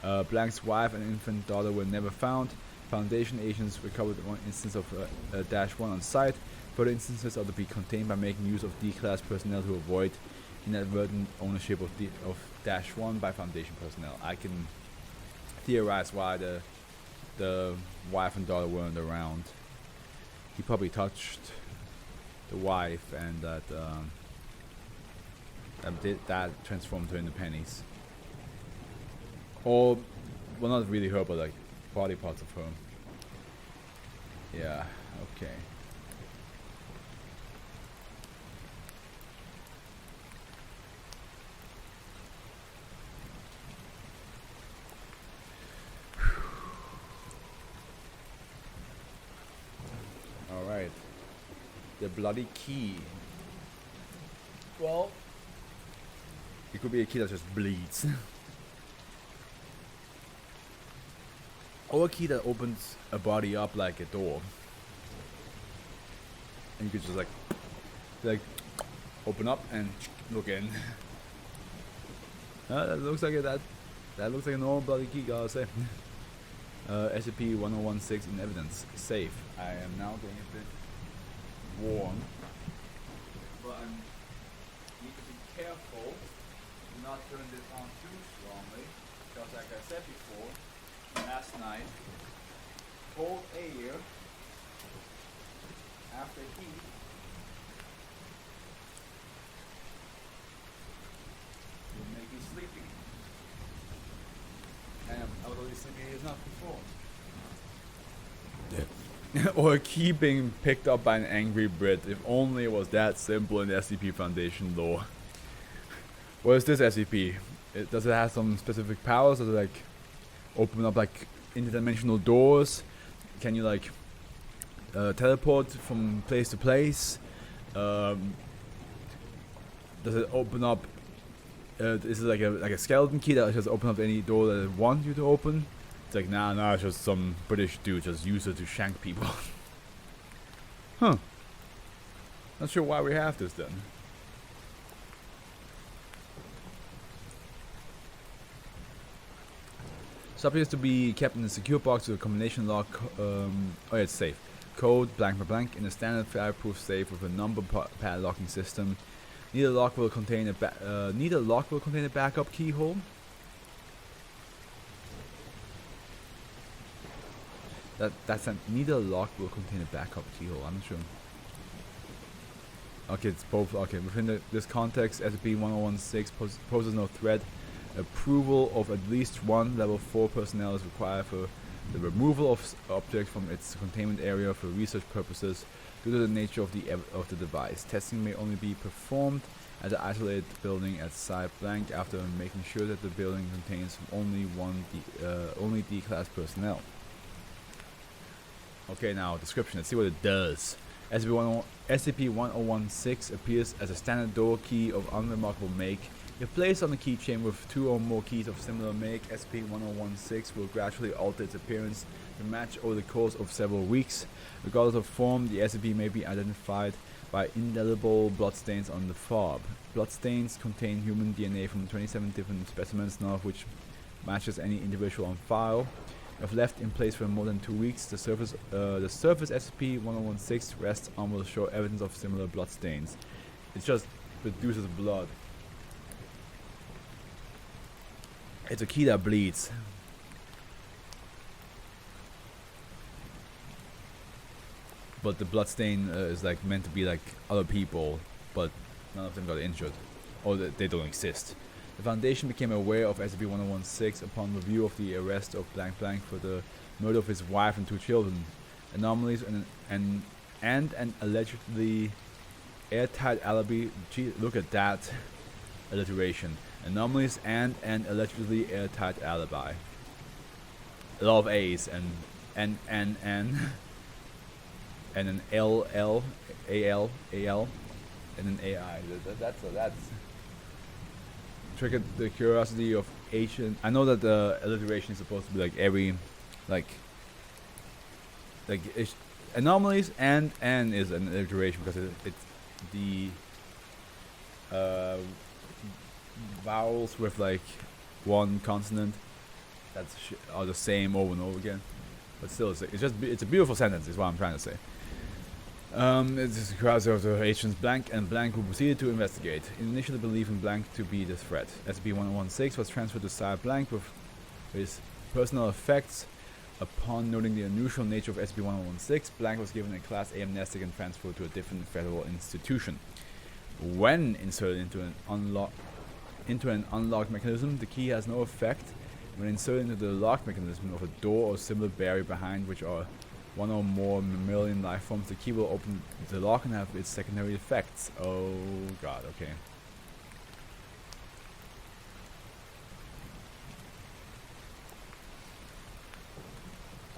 Blank's wife and infant daughter were never found. Foundation agents recovered one instance of -1 on site. Further instances are to be contained by making use of D-class personnel to avoid inadvertent ownership of -1 by Foundation personnel. I can theorize why the wife and daughter weren't around. He probably touched the wife, and that transformed her into pennies. Or, well, not really her, but like body parts of her. Yeah, okay. Alright. The bloody key. Well, it could be a key that just bleeds. Or a key that opens a body up like a door. And you could just like open up and look in. That looks like that looks like a normal bloody key, gotta say. SCP-1016 in evidence. Safe. I am now getting a bit warm. But I need to be careful to not turn this on too strongly. Because like I said before, last night, cold air after heat will make you sleepy. And I was already sleepy as not before. Or a key being picked up by an angry Brit. If only it was that simple in the SCP Foundation lore. What is this SCP? Does it have some specific powers? Does it like open up like interdimensional doors? Can you like teleport from place to place? Does it open up? Is it like a skeleton key that just open up any door that it wants you to open? It's like nah, it's just some British dude just use it to shank people. Huh. Not sure why we have this then. So appears to be kept in a secure box with a combination lock. Oh yeah, it's safe. Code blank by blank in a standard fireproof safe with a number pad locking system. Neither lock will contain a backup keyhole. Neither lock will contain a backup keyhole. I'm not sure. Okay, it's both. Okay, within this context, SCP-1016 poses no threat. Approval of at least one level 4 personnel is required for the removal of objects from its containment area for research purposes due to the nature of the device. Testing may only be performed at an isolated building at site blank after making sure that the building contains only D-class personnel. Okay, now description. Let's see what it does. SCP-1016 appears as a standard door key of unremarkable make. If placed on a keychain with 2 or more keys of similar make, SCP-1016 will gradually alter its appearance to match over the course of several weeks. Regardless of form, the SCP may be identified by indelible bloodstains on the fob. Bloodstains contain human DNA from 27 different specimens, none of which matches any individual on file. If left in place for more than 2 weeks, the surface SCP-1016 rests on will show evidence of similar bloodstains. It just produces blood. It's a key that bleeds. But the bloodstain is like meant to be like other people, but none of them got injured, or they don't exist. The Foundation became aware of SCP-1016 upon review of the arrest of blank blank for the murder of his wife and 2 children. Anomalies and an allegedly airtight alibi. Gee, look at that alliteration. Anomalies and an allegedly airtight alibi. A lot of A's and an and an L L A L A L and an AI. That's triggered the curiosity of ancient. I know that the alliteration is supposed to be like every anomalies and is an alliteration because it's the vowels with like one consonant that's are the same over and over again, but still it's a beautiful sentence is what I'm trying to say. It's the curiosity of the agents blank and blank who proceeded to investigate, initially believing blank to be the threat. SCP-1016 was transferred to Site blank with his personal effects. Upon noting the unusual nature of SCP-1016, blank was given a Class A amnestic and transferred to a different federal institution. When inserted into an unlock mechanism, the key has no effect. When inserted into the lock mechanism of a door or similar barrier behind which are 1 or more mammalian life forms, the key will open the lock and have its secondary effects. Oh god, okay.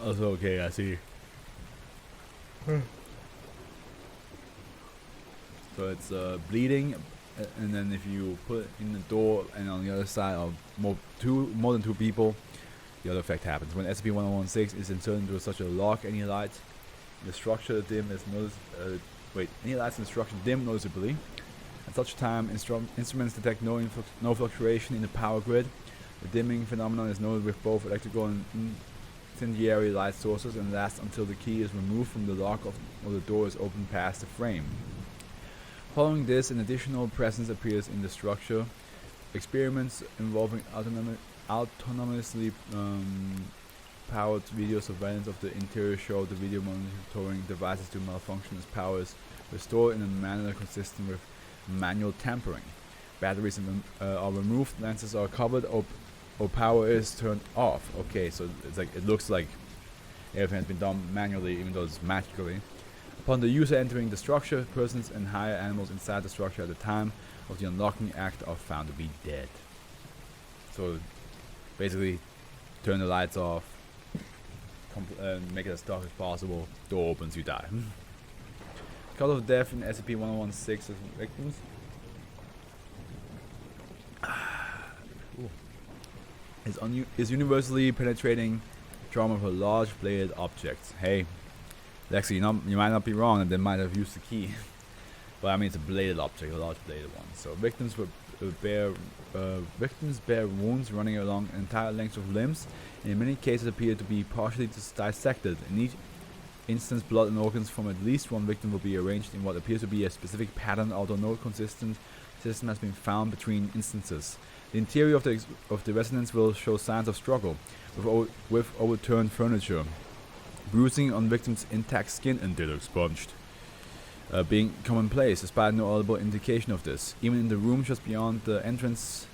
Also, okay, I see. So it's bleeding, and then if you put it in the door and on the other side of more than 2 people, the other effect happens. When SCP-1016 is inserted into such a lock, any light in the structure dim is any lights in the structure dim noticeably. At such time, instruments detect no fluctuation in the power grid. The dimming phenomenon is noted with both electrical and incendiary light sources and lasts until the key is removed from the lock or the door is opened past the frame. Following this, an additional presence appears in the structure. Experiments involving autonomously powered video surveillance of the interior show the video monitoring devices to malfunction as power is restored in a manner consistent with manual tampering. Batteries are removed, lenses are covered, or power is turned off. Okay, so it's like it looks like everything has been done manually, even though it's magically. Upon the user entering the structure, persons and higher animals inside the structure at the time of the unlocking act are found to be dead. So basically, turn the lights off, make it as dark as possible, door opens, you die. Cause of death in SCP-1016 as victims. Is universally penetrating trauma for large bladed objects. Hey, Lexi, you might not be wrong, and they might have used the key. But I mean, it's a bladed object, a large bladed one. So victims bear wounds running along entire lengths of limbs, and in many cases appear to be partially dissected. In each instance, blood and organs from at least one victim will be arranged in what appears to be a specific pattern, although no consistent system has been found between instances. The interior of the residence will show signs of struggle, with overturned furniture, bruising on victims' intact skin, and they look sponged, being commonplace, despite no audible indication of this. Even in the room just beyond the entrance.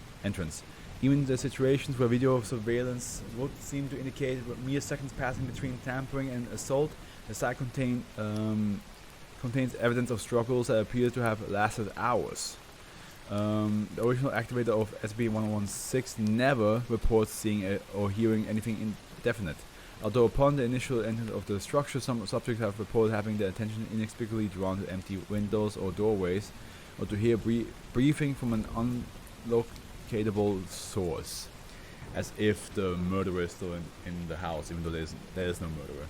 Even the situations where video surveillance would seem to indicate mere seconds passing between tampering and assault, the site contains evidence of struggles that appear to have lasted hours. The original activator of SCP-1016 never reports seeing or hearing anything indefinite. Although upon the initial entrance of the structure, some subjects have reported having their attention inexplicably drawn to empty windows or doorways, or to hear breathing from an unlocatable source, as if the murderer is still in the house, even though there is no murderer.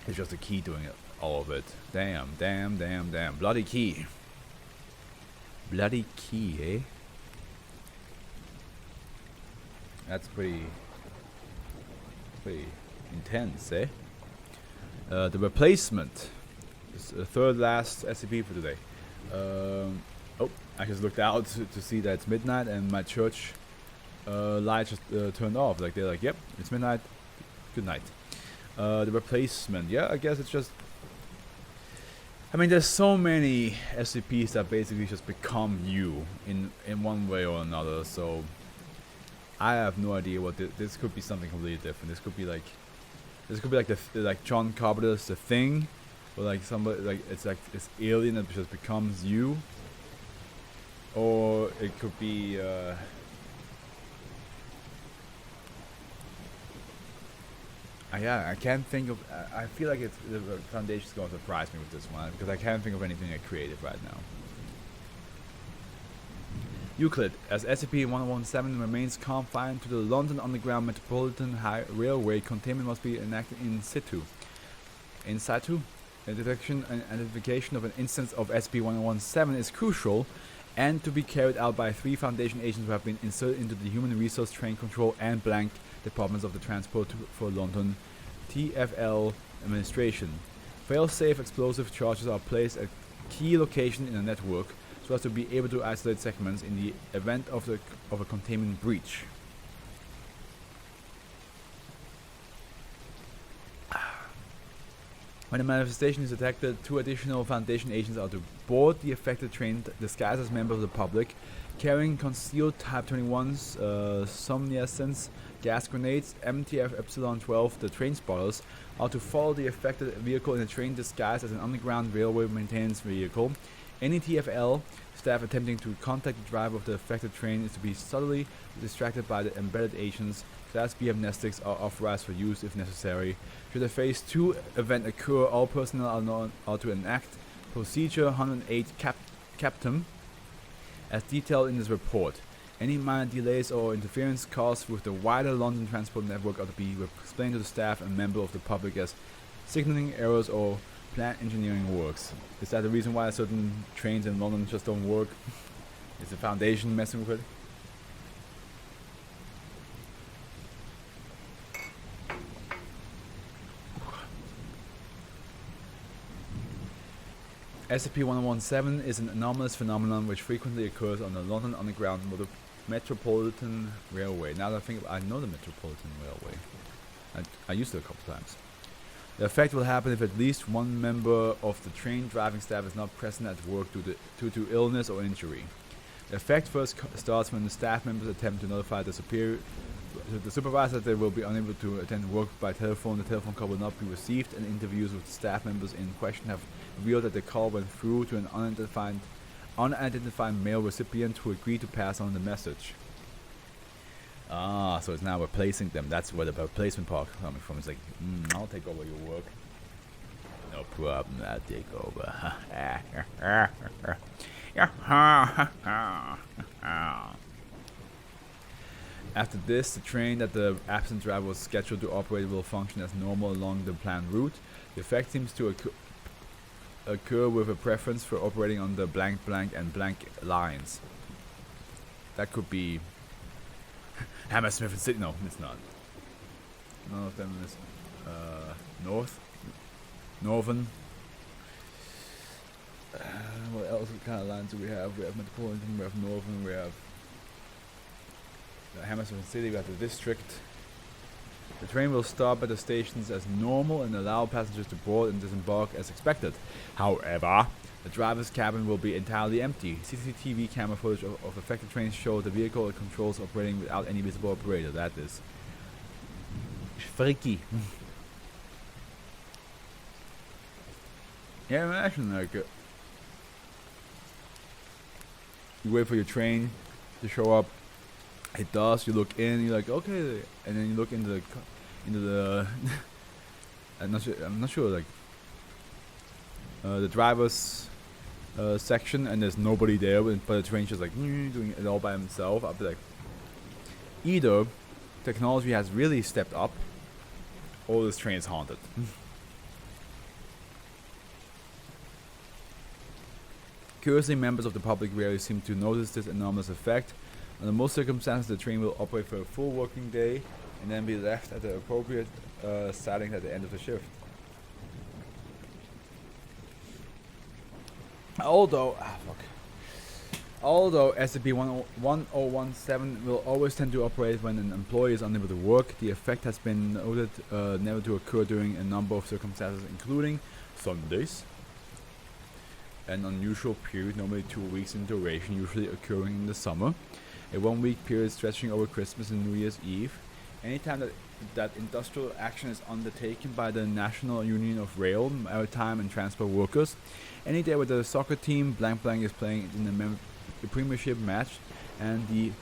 It's just a key doing all of it. Damn. Bloody key. Bloody key, eh? That's pretty intense, eh? The replacement is the third last SCP for today. Oh, I just looked out to see that it's midnight, and my church lights just turned off. Like, they're like, yep, it's midnight, good night. The replacement, yeah, I guess it's just, I mean, there's so many SCPs that basically just become you in one way or another, so I have no idea what this could be. Something completely different. This could be like like John Carpenter's The Thing, or like somebody it's like this alien that just becomes you, or it could be yeah, I can't think of. I feel like the Foundation's going to surprise me with this one, because I can't think of anything creative right now. Euclid, as SCP-117 remains confined to the London Underground Metropolitan Railway, containment must be enacted in situ. In situ, the detection and identification of an instance of SCP-117 is crucial, and to be carried out by 3 Foundation agents who have been inserted into the Human Resource Train Control and Blank Departments of the Transport for London TFL Administration. Fail-safe explosive charges are placed at key locations in the network, so as to be able to isolate segments in the event of a containment breach. When a manifestation is detected, 2 additional Foundation agents are to board the affected train disguised as members of the public, carrying concealed Type 21s, somniescence gas grenades. MTF Epsilon 12, the train spotters, are to follow the affected vehicle in a train disguised as an underground railway maintenance vehicle. Any TFL staff attempting to contact the driver of the affected train is to be subtly distracted by the embedded agents. Class B amnestics are authorized for use if necessary. Should a Phase 2 event occur, all personnel are to enact Procedure 108 Captum as detailed in this report. Any minor delays or interference caused with the wider London transport network are to be explained to the staff and member of the public as signaling errors or plant engineering works. Is that the reason why certain trains in London just don't work? Is the Foundation messing with it? SCP-117 is an anomalous phenomenon which frequently occurs on the London Underground Metropolitan Railway. Now that I think I know the Metropolitan Railway. I used it a couple times. The effect will happen if at least one member of the train driving staff is not present at work due to illness or injury. The effect first starts when the staff members attempt to notify the supervisor that they will be unable to attend work by telephone. The telephone call will not be received, and interviews with the staff members in question have revealed that the call went through to an unidentified male recipient who agreed to pass on the message. Ah, so it's now replacing them. That's where the replacement part coming from. It's like, I'll take over your work. No problem, I'll take over. After this, the train that the absent driver was scheduled to operate will function as normal along the planned route. The effect seems to occur with a preference for operating on the blank blank and blank lines. That could be Hammersmith and Sydney. No, it's not. None of them is Northern. What else kind of lines do we have? We have Metropolitan, we have Northern, we have Hammersmith City, we have the District. The train will stop at the stations as normal and allow passengers to board and disembark as expected. However, the driver's cabin will be entirely empty. CCTV camera footage of affected trains show the vehicle and controls operating without any visible operator. That is freaky. Yeah, imagine like you wait for your train to show up. It does. You look in. You're like, okay, and then you look into the. I'm not sure. Like the driver's section, and there's nobody there, but the train's just like doing it all by himself. I'll be like, either technology has really stepped up, or this train is haunted. Curiously, members of the public rarely seem to notice this anomalous effect. Under most circumstances, the train will operate for a full working day and then be left at the appropriate siding at the end of the shift. Although SCP-1017 will always tend to operate when an employee is unable to work, the effect has been noted never to occur during a number of circumstances, including Sundays, an unusual period, normally 2 weeks in duration, usually occurring in the summer, a 1 week period stretching over Christmas and New Year's Eve. Anytime that industrial action is undertaken by the National Union of Rail, Maritime and Transport Workers, any day where the soccer team blank blank is playing in the Premiership match, and the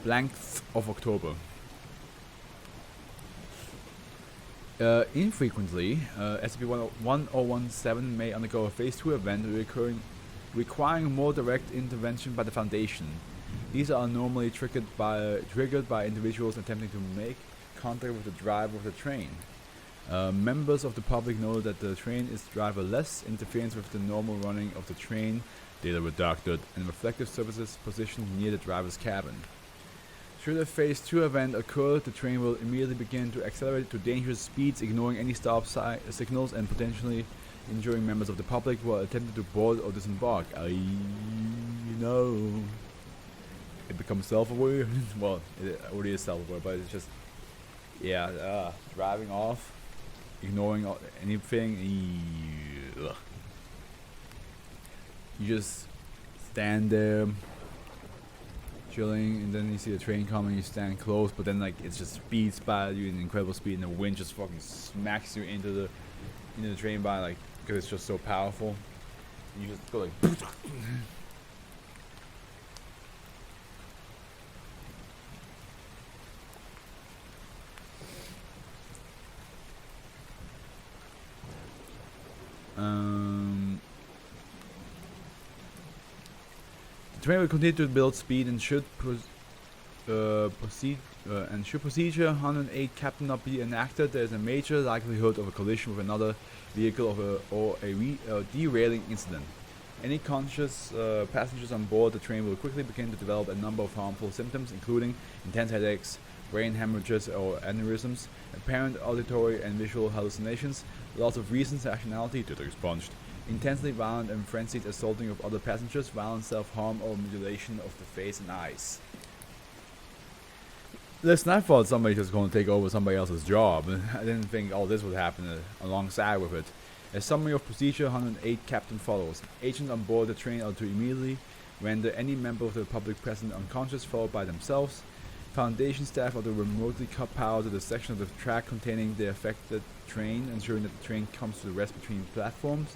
blanks of October. Infrequently, SCP-1017 may undergo a Phase 2 event requiring more direct intervention by the Foundation. These are normally triggered by individuals attempting to make contact with the driver of the train. Members of the public know that the train is driverless, interference with the normal running of the train, data redacted, and reflective surfaces positioned near the driver's cabin. Should a Phase 2 event occur, the train will immediately begin to accelerate to dangerous speeds, ignoring any stop signals and potentially injuring members of the public who are attempting to board or disembark. It becomes self-aware. Well, it already is self-aware, but it's just, driving off, ignoring anything. You just stand there, chilling, and then you see the train coming, you stand close, but then like it just speeds by you in incredible speed, and the wind just fucking smacks you into the train by, like, because it's just so powerful. You just go like the train will continue to build speed and should procedure 108 captain not be enacted, there is a major likelihood of a collision with another vehicle or a derailing incident. Any conscious passengers on board the train will quickly begin to develop a number of harmful symptoms, including intense headaches, brain hemorrhages or aneurysms, apparent auditory and visual hallucinations, loss of reason, rationality, to the expunged, intensely violent and frenzied assaulting of other passengers, violent self-harm or mutilation of the face and eyes. Listen, I thought somebody was going to take over somebody else's job. I didn't think all this would happen alongside with it. A summary of procedure 108 captain follows. Agents on board the train are to immediately render any member of the public present unconscious, followed by themselves. Foundation staff are to remotely cut power to the section of the track containing the affected train, ensuring that the train comes to rest between platforms.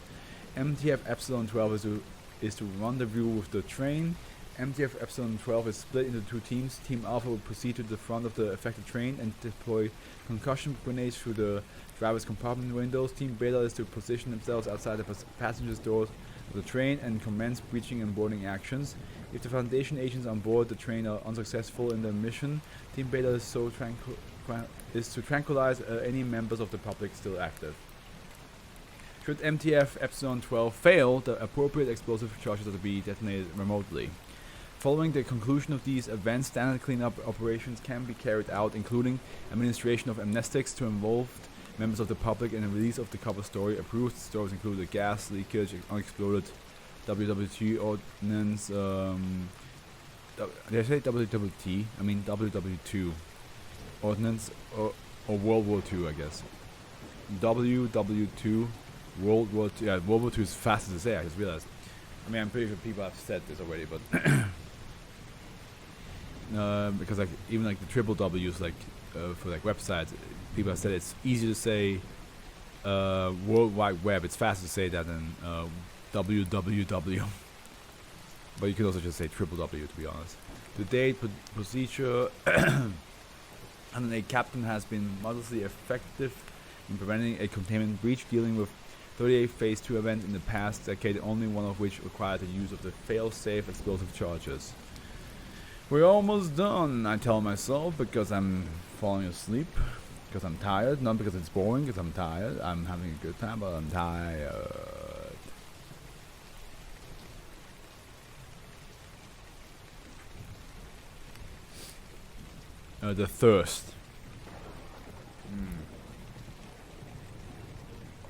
MTF Epsilon 12 is to rendezvous with the train. MTF Epsilon 12 is split into two teams. Team Alpha will proceed to the front of the affected train and deploy concussion grenades through the driver's compartment windows. Team Beta is to position themselves outside the passengers' doors of the train and commence breaching and boarding actions. If the Foundation agents on board the train are unsuccessful in their mission, Team Beta is to tranquilize any members of the public still active. Should MTF Epsilon 12 fail, the appropriate explosive charges are to be detonated remotely. Following the conclusion of these events, standard cleanup operations can be carried out, including administration of amnestics to involved members of the public and the release of the cover story. Approved stories include the gas leakage, unexploded WWT ordnance, did I say WWT? I mean WW2 ordnance, or World War II, I guess. WW2, World War II. Yeah, World War II is faster to say, I just realized. I mean, I'm pretty sure people have said this already, but because like even like the triple W's, like for like websites, people have said it's easy to say World Wide Web. It's faster to say that than www. But you could also just say triple W, to be honest. The date, procedure, and a captain has been modestly effective in preventing a containment breach, dealing with 38 Phase 2 events in the past decade, only one of which required the use of the fail-safe explosive charges. We're almost done, I tell myself, because I'm falling asleep, because I'm tired, not because it's boring, because I'm tired. I'm having a good time, but I'm tired. The thirst.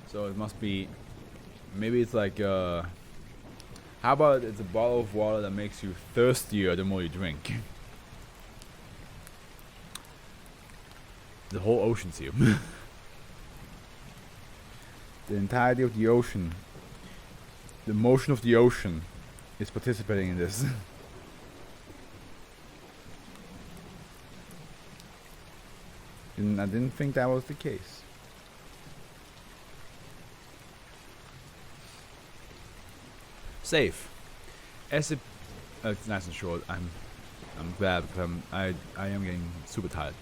So it must be, maybe it's like, how about it's a bottle of water that makes you thirstier the more you drink? The whole ocean's here. The entirety of the ocean, the motion of the ocean is participating in this. And I didn't think that was the case. Safe. It's nice and short. I'm glad because I am getting super tired.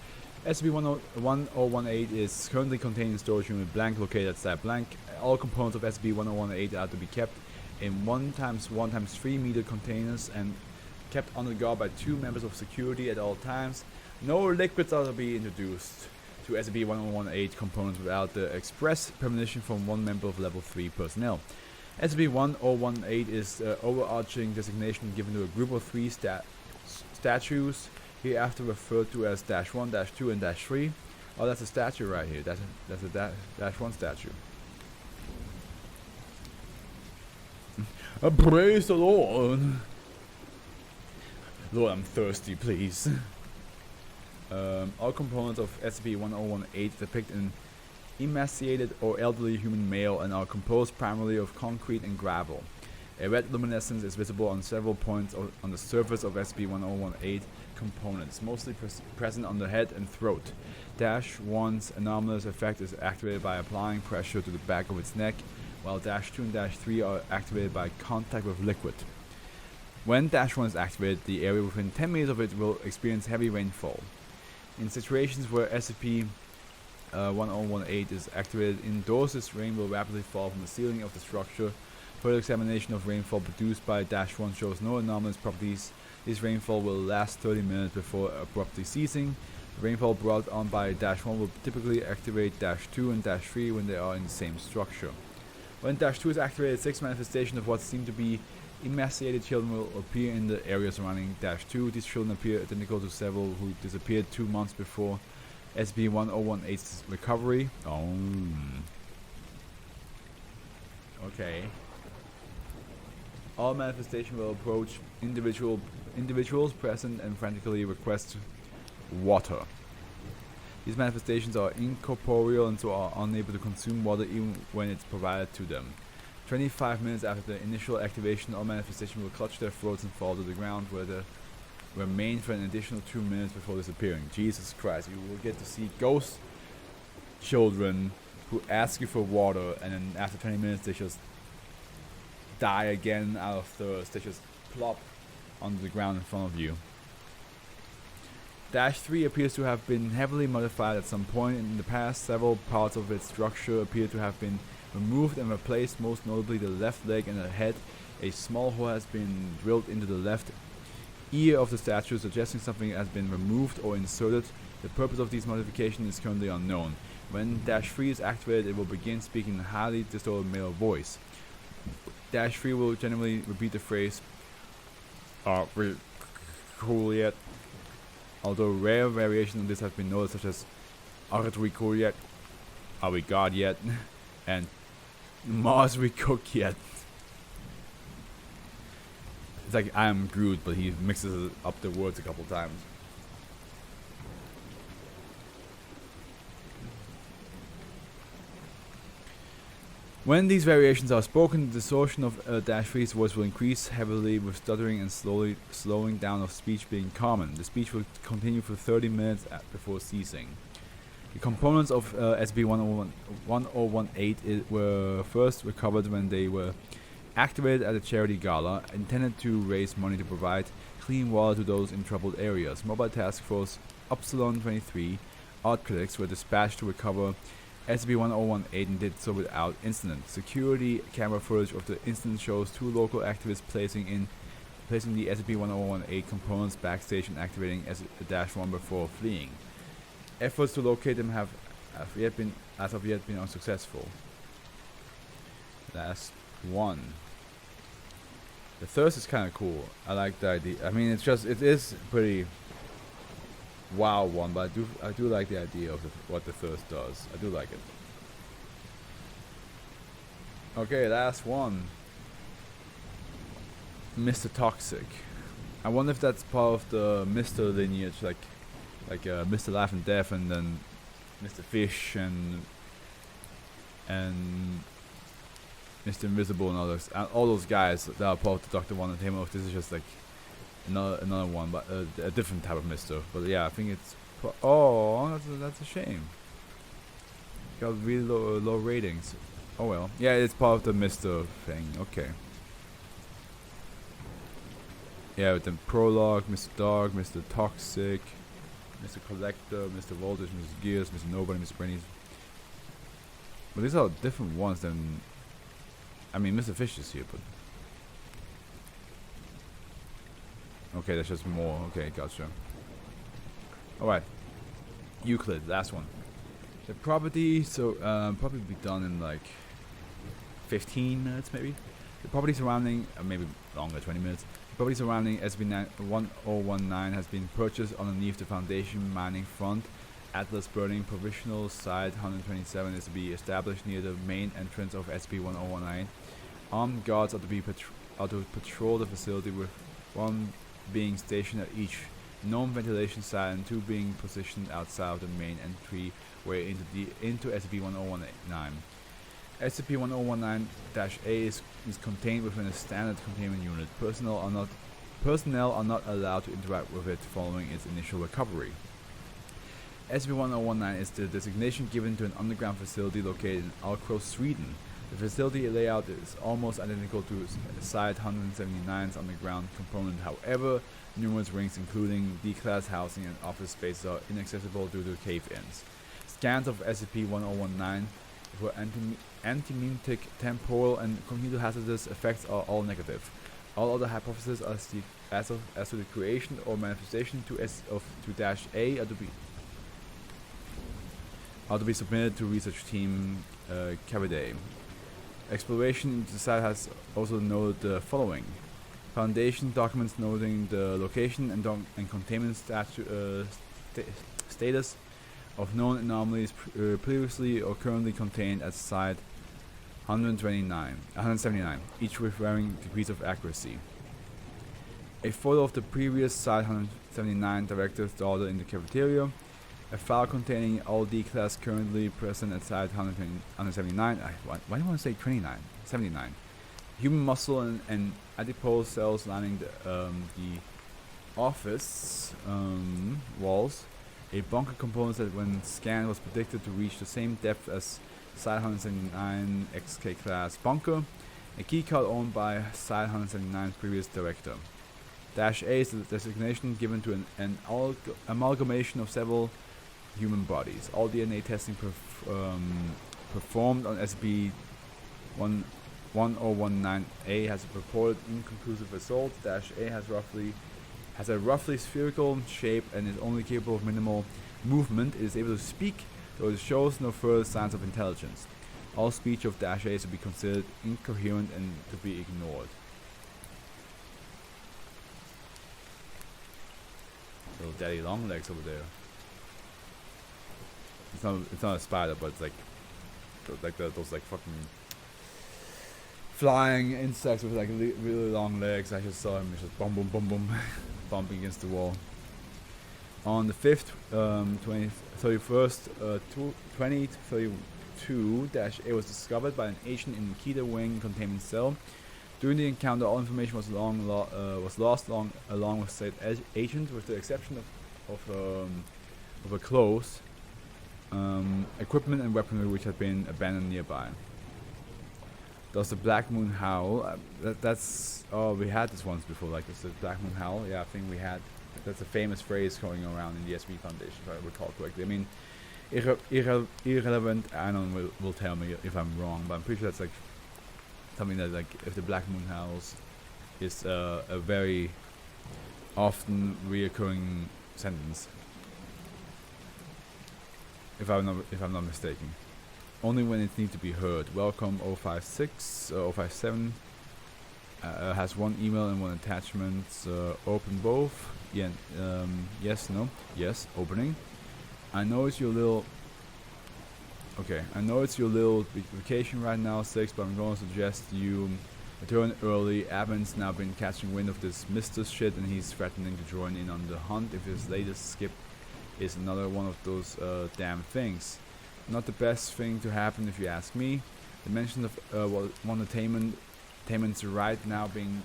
SCP-1018 is currently contained in storage unit blank located at site blank. All components of SCP-1018 are to be kept in 1x1x3 meter containers and kept under guard by 2 members of security at all times. No liquids are to be introduced to SCP-1018 components without the express permission from 1 member of Level 3 personnel. SCP-1018 is the overarching designation given to a group of 3 statues, hereafter referred to as -1, -2, and -3. Oh, that's a statue right here. That's a -1 statue. Praise the Lord. Lord, I'm thirsty, please. All components of SCP-1018 depict an emaciated or elderly human male and are composed primarily of concrete and gravel. A red luminescence is visible on several points on the surface of SCP-1018 components, mostly present on the head and throat. -1's anomalous effect is activated by applying pressure to the back of its neck, while -2 and -3 are activated by contact with liquid. When -1 is activated, the area within 10 meters of it will experience heavy rainfall. In situations where SCP-1018 is activated indoors, this rain will rapidly fall from the ceiling of the structure. Further examination of rainfall produced by -1 shows no anomalous properties. This rainfall will last 30 minutes before abruptly ceasing. The rainfall brought on by -1 will typically activate -2 and -3 when they are in the same structure. When -2 is activated, 6 manifestations of what seem to be emaciated children will appear in the area surrounding -2. These children appear identical to several who disappeared 2 months before SCP-1018's recovery. Oh. Okay. All manifestations will approach individuals present and frantically request water. These manifestations are incorporeal and so are unable to consume water even when it's provided to them. 25 minutes after the initial activation, all manifestations will clutch their throats and fall to the ground, where they remain for an additional 2 minutes before disappearing. Jesus Christ, you will get to see ghost children who ask you for water, and then after 20 minutes they just die again out of thirst. They just plop on the ground in front of you. Dash 3 appears to have been heavily modified at some point in the past. Several parts of its structure appear to have been removed and replaced, most notably the left leg and the head. A small hole has been drilled into the left ear of the statue, suggesting something has been removed or inserted. The purpose of these modifications is currently unknown. When Dash 3 is activated, it will begin speaking in a highly distorted male voice. Dash 3 will generally repeat the phrase, "Are we cool yet?" Although rare variations of this have been noted, such as "Aren't we cool yet?" "Are we God yet?" and "Mars we cook yet?" It's like I am Groot, but he mixes up the words a couple times. When these variations are spoken, the distortion of Dash 3's voice will increase heavily, with stuttering and slowing down of speech being common. The speech will continue for 30 minutes before ceasing. The components of SCP-1018 were first recovered when they were activated at a charity gala, intended to raise money to provide clean water to those in troubled areas. Mobile Task Force Upsilon 23 art critics were dispatched to recover SCP-1018 and did so without incident. Security camera footage of the incident shows two local activists placing the SCP-1018 components backstage and activating S-1 before fleeing. Efforts to locate them have as of yet been unsuccessful. Last one. The thirst is kind of cool. I like the idea. I mean, it is pretty wow one, but I do like the idea of what the thirst does. I do like it. Okay, last one. Mr. Toxic. I wonder if that's part of the Mr. lineage, like Mr. Life and Death, and then Mr. Fish and Mr. Invisible and others, and all those guys that are part of the Dr. One and This is just like another one, but a different type of Mister. But yeah, I think it's that's a shame. Got really low ratings. Oh well. Yeah, it's part of the Mister thing. Okay. Yeah, with the prologue, Mr. Dog, Mr. Toxic, Mr. Collector, Mr. Voltage, Mr. Gears, Mr. Nobody, Mr. Brainies. But these are different ones than. I mean, Mr. Fish is here, but. Okay, that's just more. Okay, gotcha. Alright. Euclid, last one. The property, probably be done in like 15 minutes maybe. The property surrounding, maybe longer, 20 minutes. The property surrounding SCP-1019 has been purchased underneath the Foundation mining front. Atlas Burning Provisional Site 127 is to be established near the main entrance of SCP-1019. Armed guards are to patrol the facility, with one being stationed at each known ventilation site and two being positioned outside of the main entryway into SCP-1019. SCP-1019-A is contained within a standard containment unit. Personnel are not allowed to interact with it following its initial recovery. SCP-1019 is the designation given to an underground facility located in Afro, Sweden. The facility layout is almost identical to Site 179's underground component. However, numerous wings, including D-class housing and office spaces, are inaccessible due to cave-ins. Scans of SCP-1019 for antimetic, temporal, and cognitive hazardous effects are all negative. All other hypotheses as to the creation or manifestation to -A are to be submitted to research team Cavide. Exploration into the site has also noted the following: Foundation documents noting the location and containment status of known anomalies previously or currently contained at Site 179, each with varying degrees of accuracy. A photo of the previous Site 179 director's daughter in the cafeteria. A file containing all D-class currently present at Site 179. Why do I want to say 29? 79. Human muscle and adipose cells lining the office walls. A bunker component that, when scanned, was predicted to reach the same depth as Site 179 XK class bunker. A keycard owned by Site 179's previous director. Dash A is the designation given to an amalgamation of several human bodies. All DNA testing performed on SB1019A has reported inconclusive results. Dash A has a roughly spherical shape and is only capable of minimal movement. It is able to speak, though it shows no further signs of intelligence. All speech of Dash A is to be considered incoherent and to be ignored. Little daddy long legs over there. It's not a spider, but it's like those like fucking flying insects with like really long legs. I just saw him just boom boom boom boom bumping against the wall. On the 5th, 2032, Dash A was discovered by an agent in Keter Wing containment cell. During the encounter, all information was lost along with said agent, with the exception of a clothes, equipment and weaponry which had been abandoned nearby. Does the Black Moon howl? That's we had this once before. Like, does the Black Moon howl? Yeah, I think we had. That's a famous phrase going around in the SB Foundation, if I recall correctly. I mean, irrelevant. Anon will tell me if I'm wrong, but I'm pretty sure that's like something that, like, if the Black Moon howls is a very often reoccurring sentence. If I'm not mistaken. Only when it needs to be heard. Welcome 056, 057 has one email and one attachment. Open both. Yeah. Yes. No. Yes. Opening. I know it's your little. Okay. I know it's your little vacation right now, 6. But I'm going to suggest you return early. Abin's now been catching wind of this Mr. shit, and he's threatening to join in on the hunt if his latest skip is another one of those damn things. Not the best thing to happen if you ask me. The mention of one attainment's right now being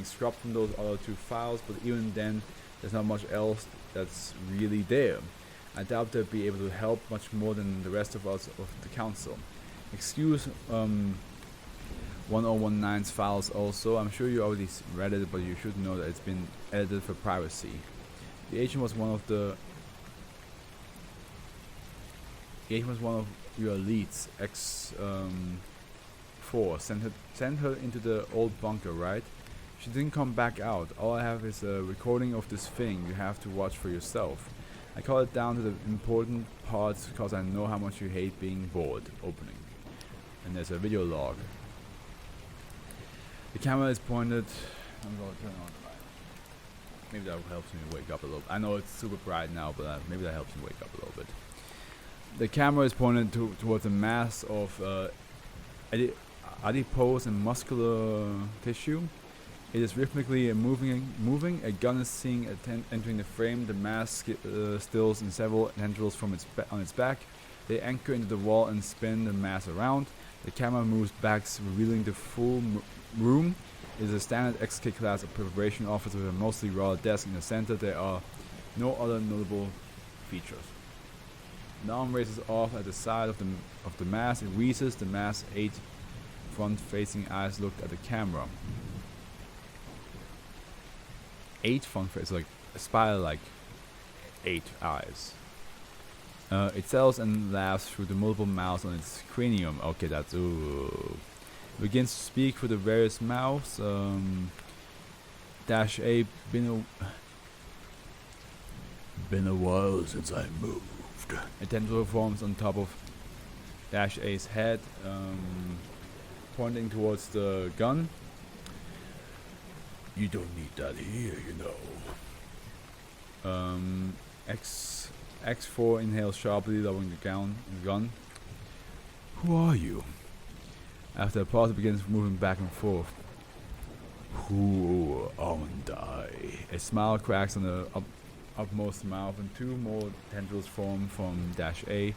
scrubbed from those other 2 files, but even then there's not much else that's really there. I doubt they'll be able to help much more than the rest of us of the council. Excuse 1019's files also. I'm sure you already read it, but you should know that it's been edited for privacy. The agent was one of your elites. X4 sent her into the old bunker, right? She didn't come back out. All I have is a recording of this thing. You have to watch for yourself. I call it down to the important parts because I know how much you hate being bored. Opening. And there's a video log. The camera is pointed. I'm going to turn on the light. Maybe that helps me wake up a little. I know it's super bright now, but maybe that helps me wake up a little bit. The camera is pointed towards a mass of adipose and muscular tissue. It is rhythmically moving. A gun is seen entering the frame. The mass stills in several tendrils from on its back. They anchor into the wall and spin the mass around. The camera moves back, revealing the full room. It is a standard XK class of preparation office with a mostly raw desk in the center. There are no other notable features. The arm races off at the side of the mass. It wheezes. The mass 8 front-facing eyes looked at the camera. 8 front-facing, like a spider, like 8 eyes. It sells and laughs through the multiple mouths on its cranium. Okay, that's ooh. It begins to speak through the various mouths. Dash A, been a while since I moved. A tendril forms on top of Dash A's head, pointing towards the gun. You don't need that here, you know. X4 inhales sharply, lowering the gun. Who are you? After a pause, it begins moving back and forth. Who aren't I? A smile cracks on the upmost mouth, and 2 more tendrils form from Dash A.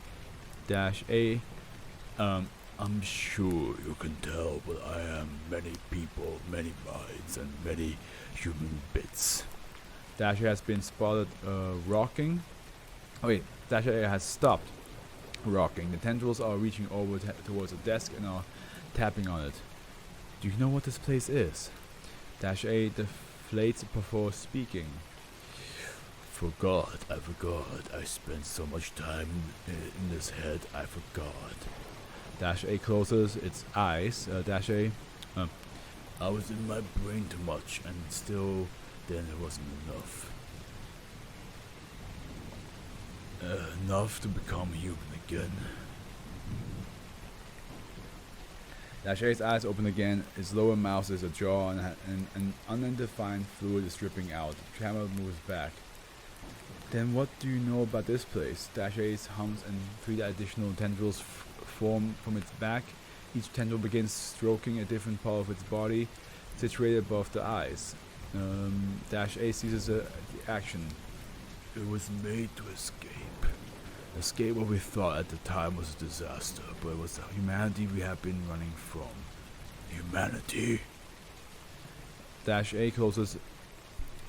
I'm sure you can tell, but I am many people, many minds, and many human bits. Dash A has been spotted rocking. Oh wait, Dash A has stopped rocking. The tendrils are reaching over towards the desk and are tapping on it. Do you know what this place is? Dash A, the deflates before speaking. I forgot. I spent so much time in this head, I forgot. Dash A closes its eyes. Dash A. I was in my brain too much, and still, then it wasn't enough. Enough to become human again. Dash A's eyes open again. Its lower mouth is ajar, and an undefined fluid is dripping out. The camera moves back. Then what do you know about this place? Dash A's hums and 3 additional tendrils form from its back. Each tendril begins stroking a different part of its body, situated above the eyes. Dash A seizes the action. It was made to escape. Escape what we thought at the time was a disaster, but it was the humanity we have been running from. Humanity? Dash A closes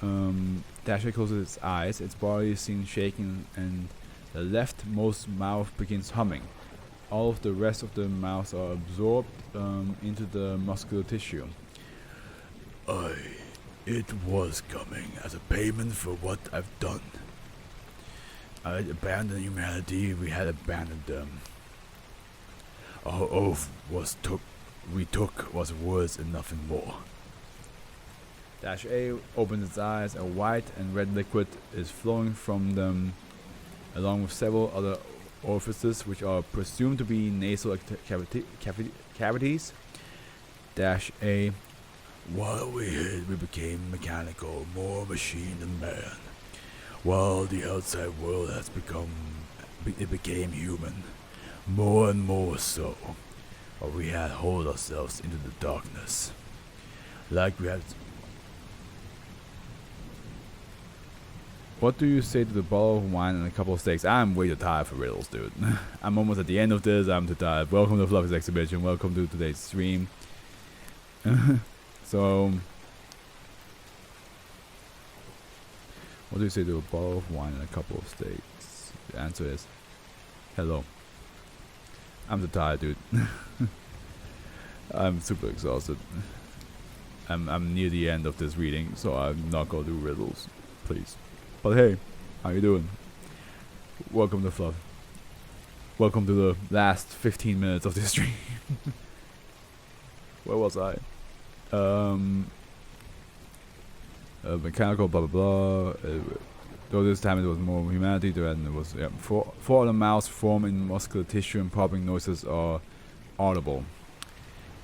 its eyes. Its body is seen shaking, and the leftmost mouth begins humming. All of the rest of the mouth are absorbed into the muscular tissue. It was coming as a payment for what I've done. I had abandoned humanity, we had abandoned them. Our oath we took was words and nothing more. Dash A opens its eyes. A white and red liquid is flowing from them, along with several other orifices, which are presumed to be nasal cavities. Dash A. While we hid, we became mechanical, more machine than man. While the outside world became human, more and more so. Or we had hauled ourselves into the darkness. Like we had... What do you say to the bottle of wine and a couple of steaks? I'm way too tired for riddles, dude. I'm almost at the end of this. I'm too tired. Welcome to Fluff's exhibition. Welcome to today's stream. So, what do you say to a bottle of wine and a couple of steaks? The answer is, hello. I'm too tired, dude. I'm super exhausted. I'm near the end of this reading, so I'm not gonna do riddles, please. But hey, how you doing? Welcome to Fluff. Welcome to the last 15 minutes of this stream. Where was I? Mechanical, blah blah blah. Though this time it was more humanity, then it was four other mouths form in muscular tissue and popping noises are audible.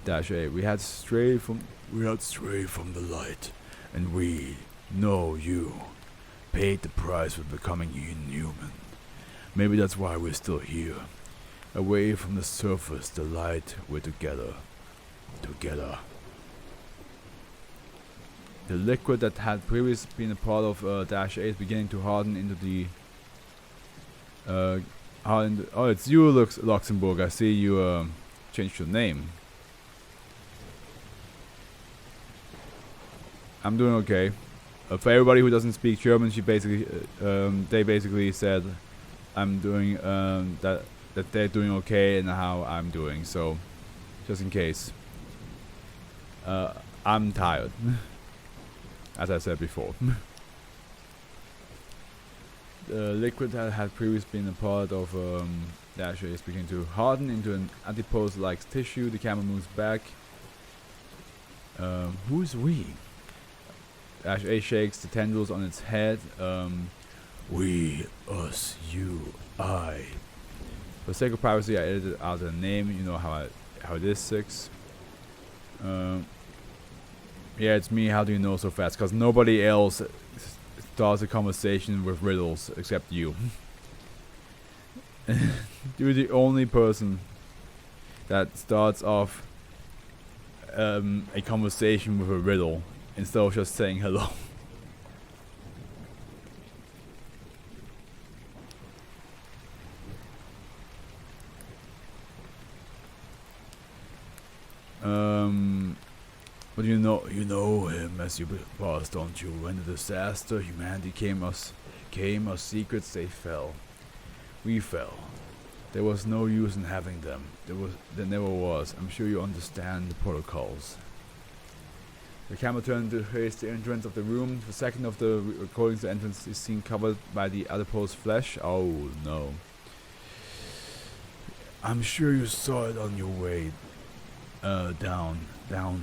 Dash A. We had strayed from the light, and we know you paid the price for becoming inhuman. Maybe that's why we're still here, away from the surface, the light. We're together. The liquid that had previously been a part of Dash A is beginning to harden into the oh, it's you, Luxembourg. I see you changed your name. I'm doing okay. For everybody who doesn't speak German, they basically said I'm doing that they're doing okay and how I'm doing. So, just in case, I'm tired. As I said before. The liquid that had previously been a part of Dash A is beginning to harden into an adipose-like tissue. The camera moves back. Who's we? Dash A shakes the tendrils on its head. We, us, you, I. For the sake of privacy, I edited out the name. You know how it is, 6. Yeah, it's me. How do you know so fast? Because nobody else starts a conversation with riddles except you. You're the only person that starts off a conversation with a riddle instead of just saying hello. But you know him as you passed, don't you? When the disaster, humanity came, our secrets, they fell. We fell. There was no use in having them. There never was. I'm sure you understand the protocols. The camera turned to face the entrance of the room. For a second of the recordings, the entrance is seen covered by the adipose flesh. Oh no. I'm sure you saw it on your way down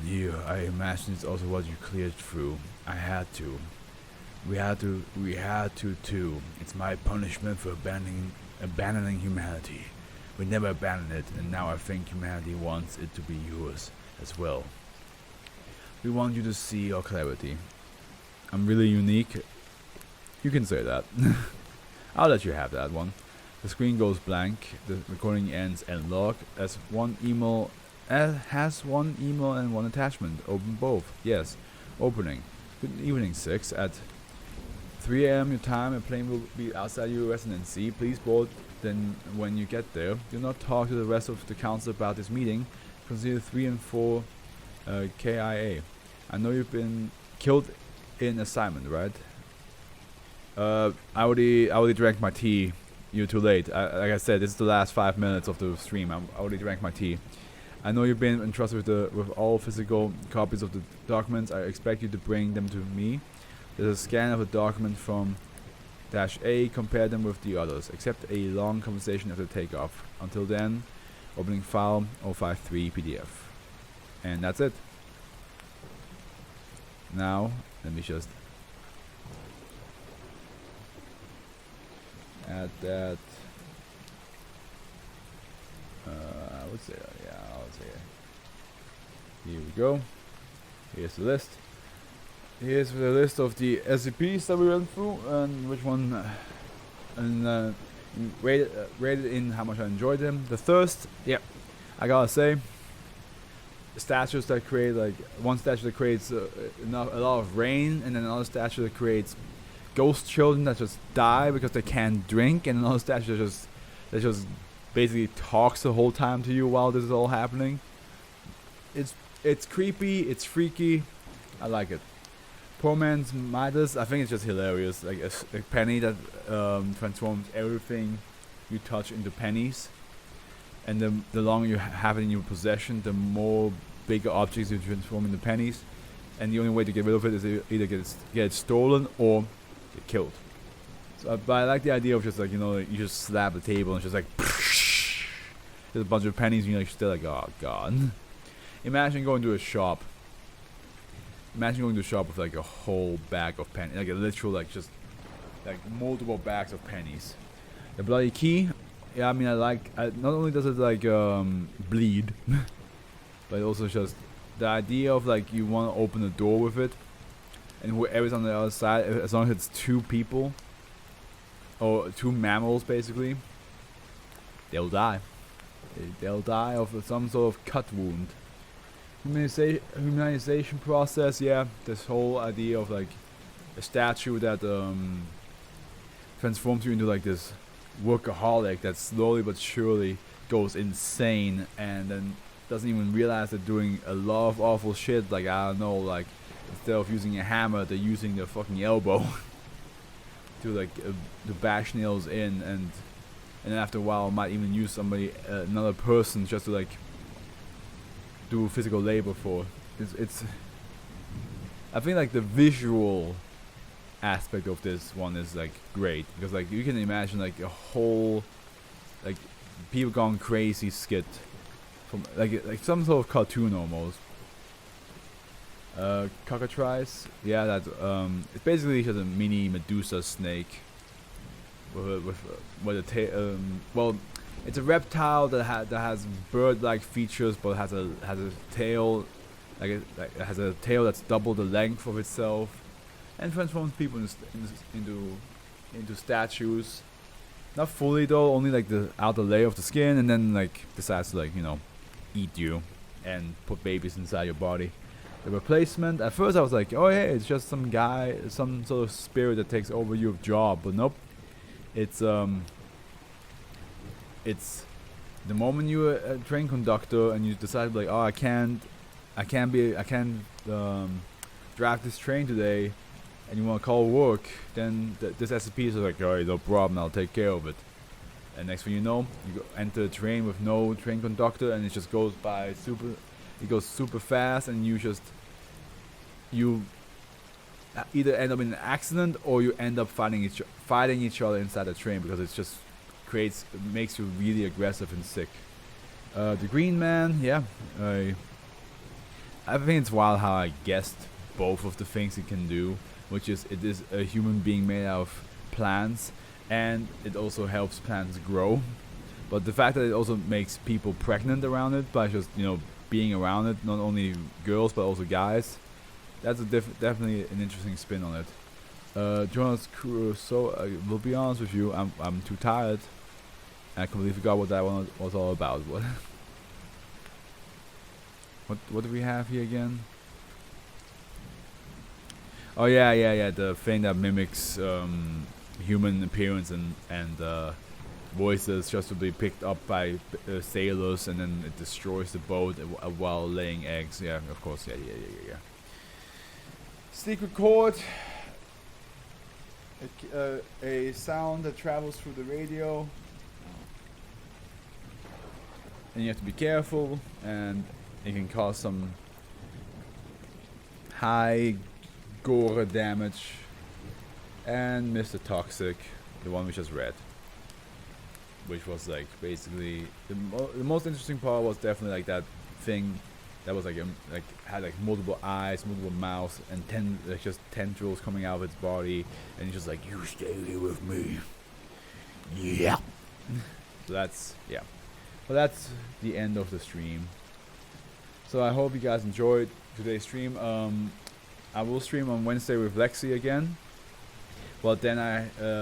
here. I imagine it's also what you cleared through. I had to. We had to too. It's my punishment for abandoning humanity. We never abandoned it, and now I think humanity wants it to be yours as well. We want you to see our clarity. I'm really unique. You can say that. I'll let you have that one. The screen goes blank. The recording ends and log has one email and one attachment. Open both. Yes. Opening. Good evening, 6. At 3 a.m. your time, a plane will be outside your residency. Please board. Then when you get there, do not talk to the rest of the council about this meeting. Consider 3 and 4 KIA. I know you've been killed in assignment, right? I already drank my tea. You're too late. Like I said, this is the last 5 minutes of the stream. I already drank my tea. I know you've been entrusted with all physical copies of the documents. I expect you to bring them to me. There's a scan of a document from -A. Compare them with the others. Accept a long conversation after takeoff. Until then, opening file 053 PDF. And that's it. Now, let me just add that. I would say that, yeah, I would say it. Here we go. Here's the list. Here's the list of the SCPs that we went through and which one rated in how much I enjoyed them. The Thirst, yeah, I gotta say, statues that create, like one statue that creates a lot of rain, and then another statue that creates ghost children that just die because they can't drink, and another statue that just basically talks the whole time to you while this is all happening. It's creepy, it's freaky, I like it. Poor Man's Midas, I think it's just hilarious. Like a penny that transforms everything you touch into pennies. And the longer you have it in your possession, the more bigger objects you transform into pennies. And the only way to get rid of it is either get it stolen or get killed. So, but I like the idea of just like, you know, you just slap the table and it's just like there's a bunch of pennies and you're like still like, oh god. Imagine going to a shop. Imagine going to a shop with like a whole bag of pennies, like a literal like just like multiple bags of pennies. The bloody key, yeah, I mean not only does it like bleed, but also just the idea of like you want to open the door with it, and whoever's on the other side, as long as it's 2 people or 2 mammals basically, they'll die. They'll die of some sort of cut wound. Humanization process, yeah. This whole idea of like a statue that transforms you into like this workaholic that slowly but surely goes insane and then doesn't even realize they're doing a lot of awful shit. Like, I don't know, like instead of using a hammer, they're using their fucking elbow to like to bash nails in, and then after a while might even use another person just to like do physical labor for. It's I think like the visual aspect of this one is like great, because like you can imagine like a whole like people gone crazy skit from like some sort of cartoon almost. Cockatrice, yeah, that it's basically just a mini Medusa snake with a tail. Well, it's a reptile that has bird-like features, but has a tail, like has a tail that's double the length of itself, and transforms people into statues. Not fully though, only like the outer layer of the skin, and then like decides to like, you know, eat you and put babies inside your body. The replacement, at first I was like, oh yeah, it's just some guy, some sort of spirit that takes over your job, but nope. It's the moment you're a train conductor and you decide like, oh, I can't drive this train today, and you want to call work, then this SCP is like, alright, no problem, I'll take care of it. And next thing you know, you enter a train with no train conductor, and it just goes by super fast, and you just you either end up in an accident or you end up fighting each other inside the train, because it just makes you really aggressive and sick. The Green Man, yeah, I think it's wild how I guessed both of the things it can do, which is it is a human being made out of plants, and it also helps plants grow. But the fact that it also makes people pregnant around it by just, you know, being around it, not only girls but also guys, that's definitely an interesting spin on it. Jonas Crusoe, I will be honest with you, I'm too tired. I completely forgot what that one was all about. What do we have here again? Oh yeah, the thing that mimics human appearance and voices, just to be picked up by sailors, and then it destroys the boat while laying eggs. Yeah, of course. Yeah. Secret chord. A sound that travels through the radio, and you have to be careful, and it can cause some high gore damage. And Mr. Toxic, the one we just read, which was like basically the most interesting part was definitely like that thing that was like had like multiple eyes, multiple mouths, and just tendrils coming out of its body, and it's just like, you stay here with me. Yeah. So that's the end of the stream. So I hope you guys enjoyed today's stream. I will stream on Wednesday with Lexi again. But then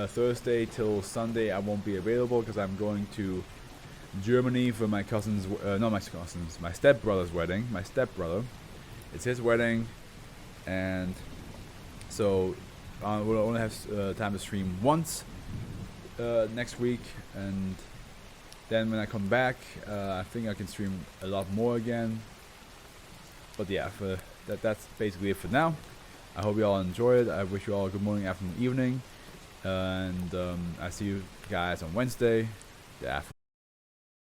Thursday till Sunday I won't be available, because I'm going to Germany for my my stepbrother's wedding. My stepbrother, it's his wedding, and so we'll only have time to stream once next week, and then when I come back, I think I can stream a lot more again. But yeah, that's basically it for now. I hope you all enjoyed. I wish you all a good morning, afternoon, evening, and I see you guys on Wednesday. The Afro